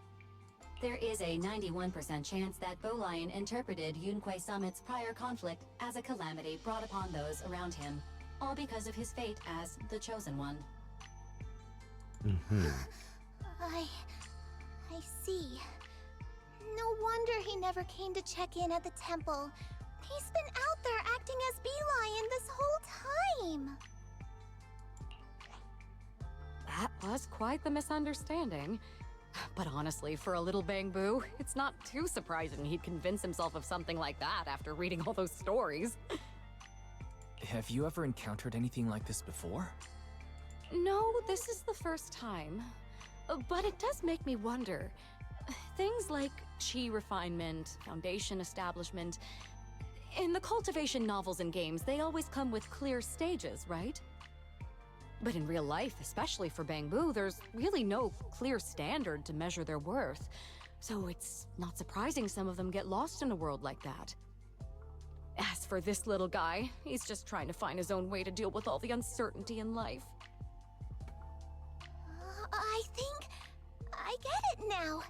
there is a 91% chance that Bolian interpreted Yunquei Summit's prior conflict as a calamity brought upon those around him, all because of his fate as the Chosen One. I see. No wonder he never came to check in at the temple. He's been out there acting as Bee-Lion this whole time. That was quite the misunderstanding. But honestly, for a little Bangbu, it's not too surprising he'd convince himself of something like that after reading all those stories. Have you ever encountered anything like this before? No, this is the first time. But it does make me wonder. Things like chi refinement, foundation establishment. In the cultivation novels and games, they always come with clear stages, right? But in real life, especially for Bangbu, there's really no clear standard to measure their worth. So it's not surprising some of them get lost in a world like that. As for this little guy, he's just trying to find his own way to deal with all the uncertainty in life. I think I get it now.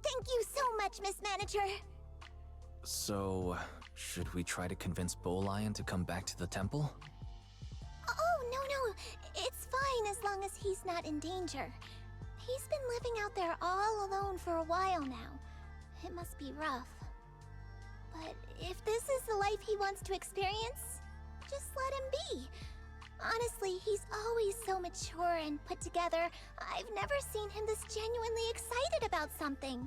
Thank you so much, Miss Manager. So, should we try to convince Bolian to come back to the temple? Oh, no. It's fine as long as he's not in danger. He's been living out there all alone for a while now. It must be rough. But if this is the life he wants to experience, just let him be. Honestly, he's always so mature and put together. I've never seen him this genuinely excited about something.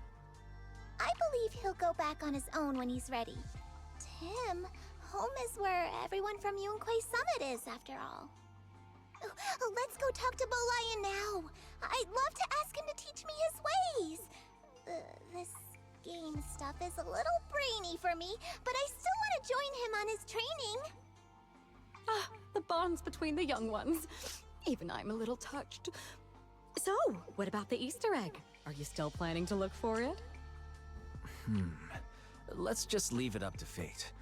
I believe he'll go back on his own when he's ready. To him, home is where everyone from Yunquei Summit is, after all. Let's go talk to Bolian now. I'd love to ask him to teach me his ways. This game stuff is a little brainy for me, but I still want to join him on his training. Ah, the bonds between the young ones. Even I'm a little touched. So, what about the Easter egg? Are you still planning to look for it? Let's just leave it up to fate.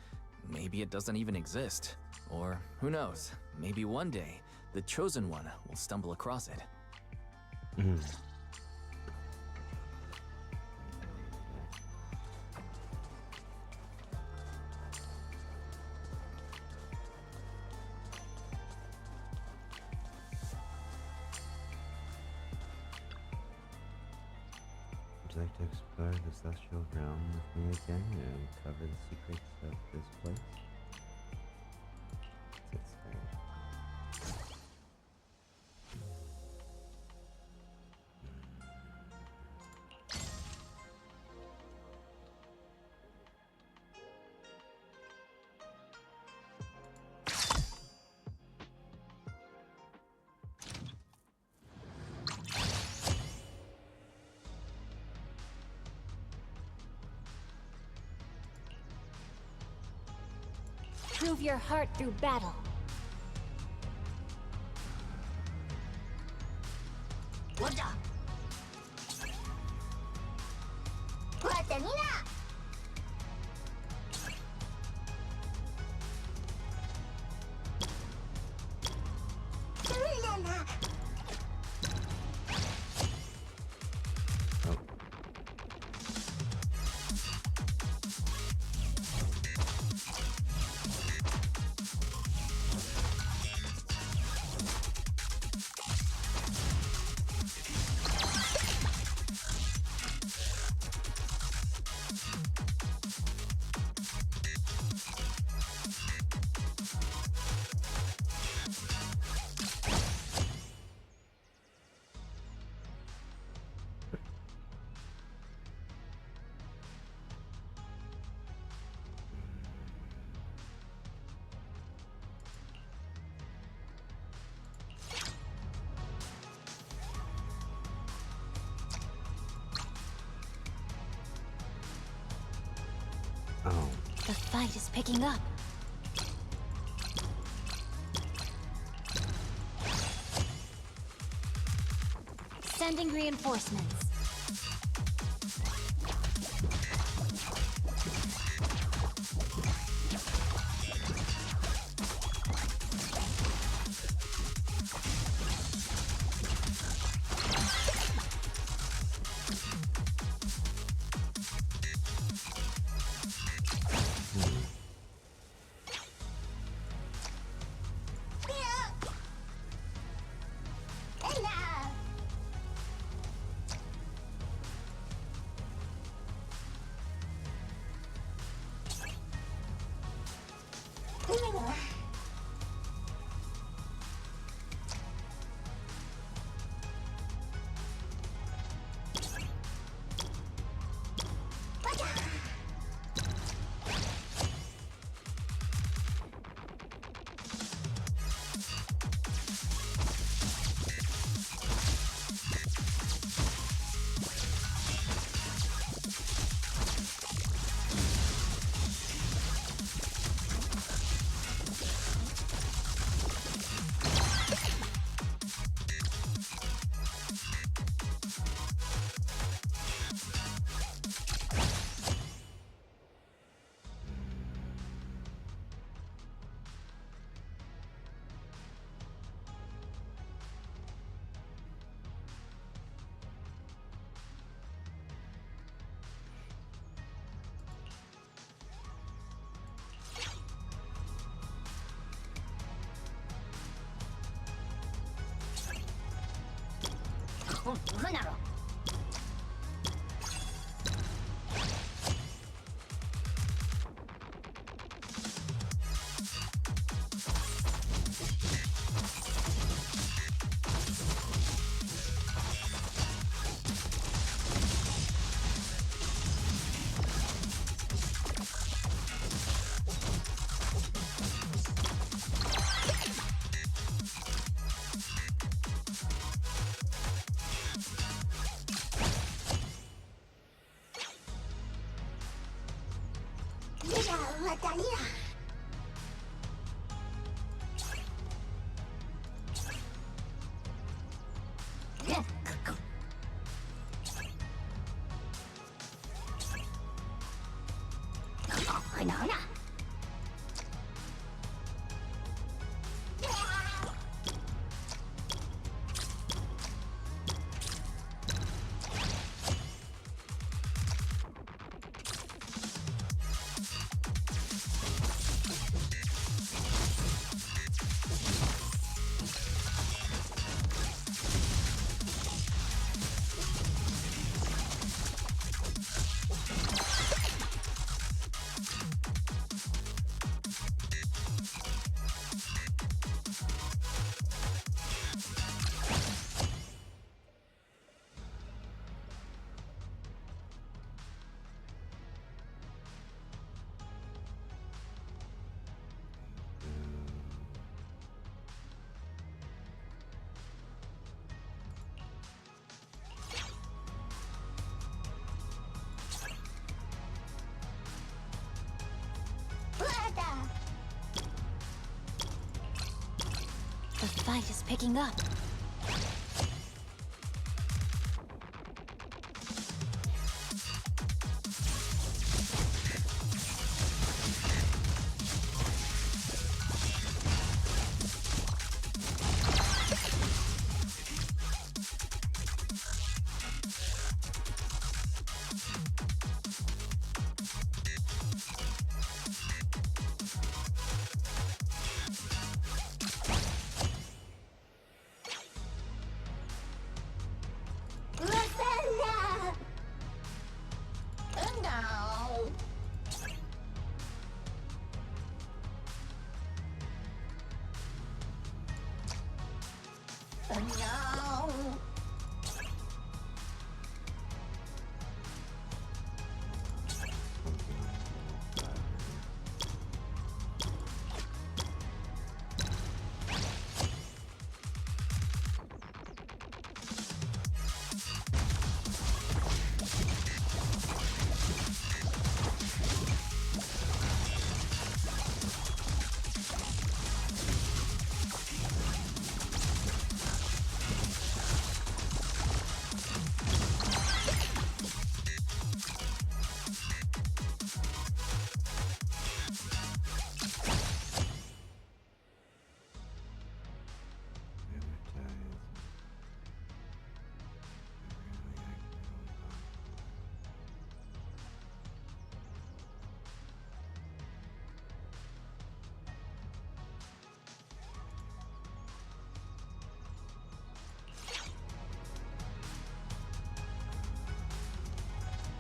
Maybe it doesn't even exist. Or, who knows, maybe one day, the Chosen One will stumble across it. Would you like to explore the celestial realm with me again and cover the secrets of this place? That's fair. Prove your heart through battle. What's up? Oh. Oh. The fight is picking up. Sending reinforcements. The fight is picking up.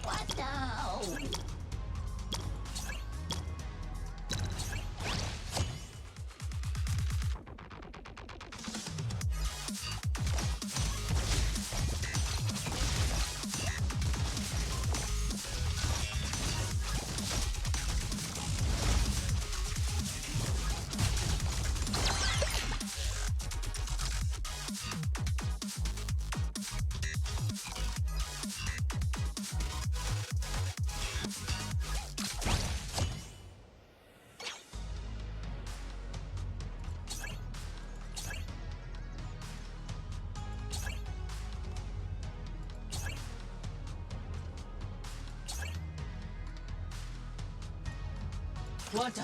What now? What?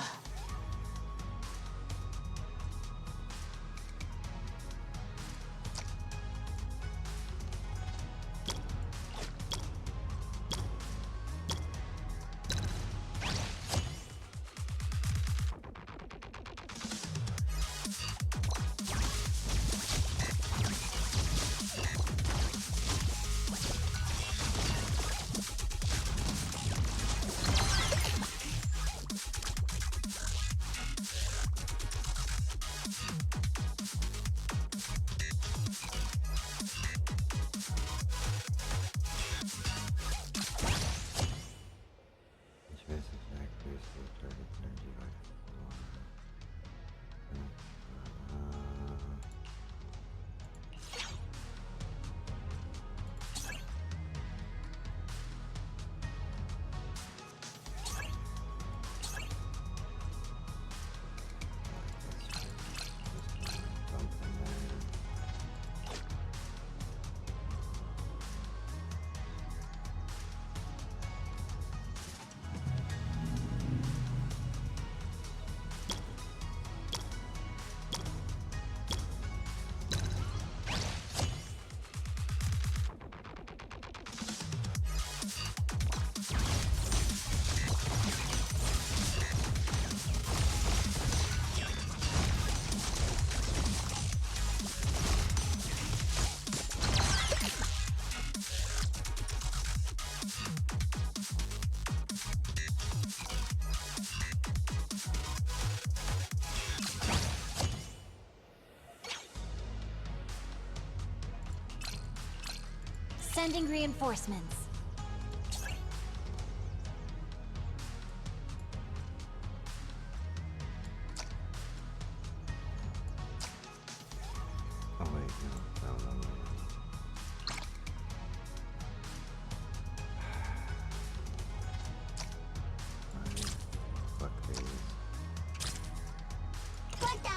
Which basic factors the target's energy by Sending reinforcements. Oh wait, no. Fuck these. What the?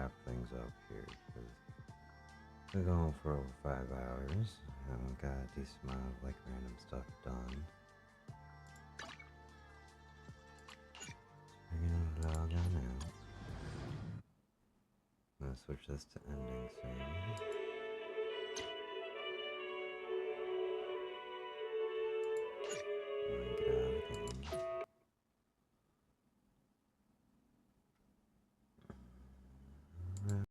wrap things up here because we're going for over 5 hours. Haven't got a decent amount of like random stuff done. We're gonna log on out. I'm gonna switch this to ending soon.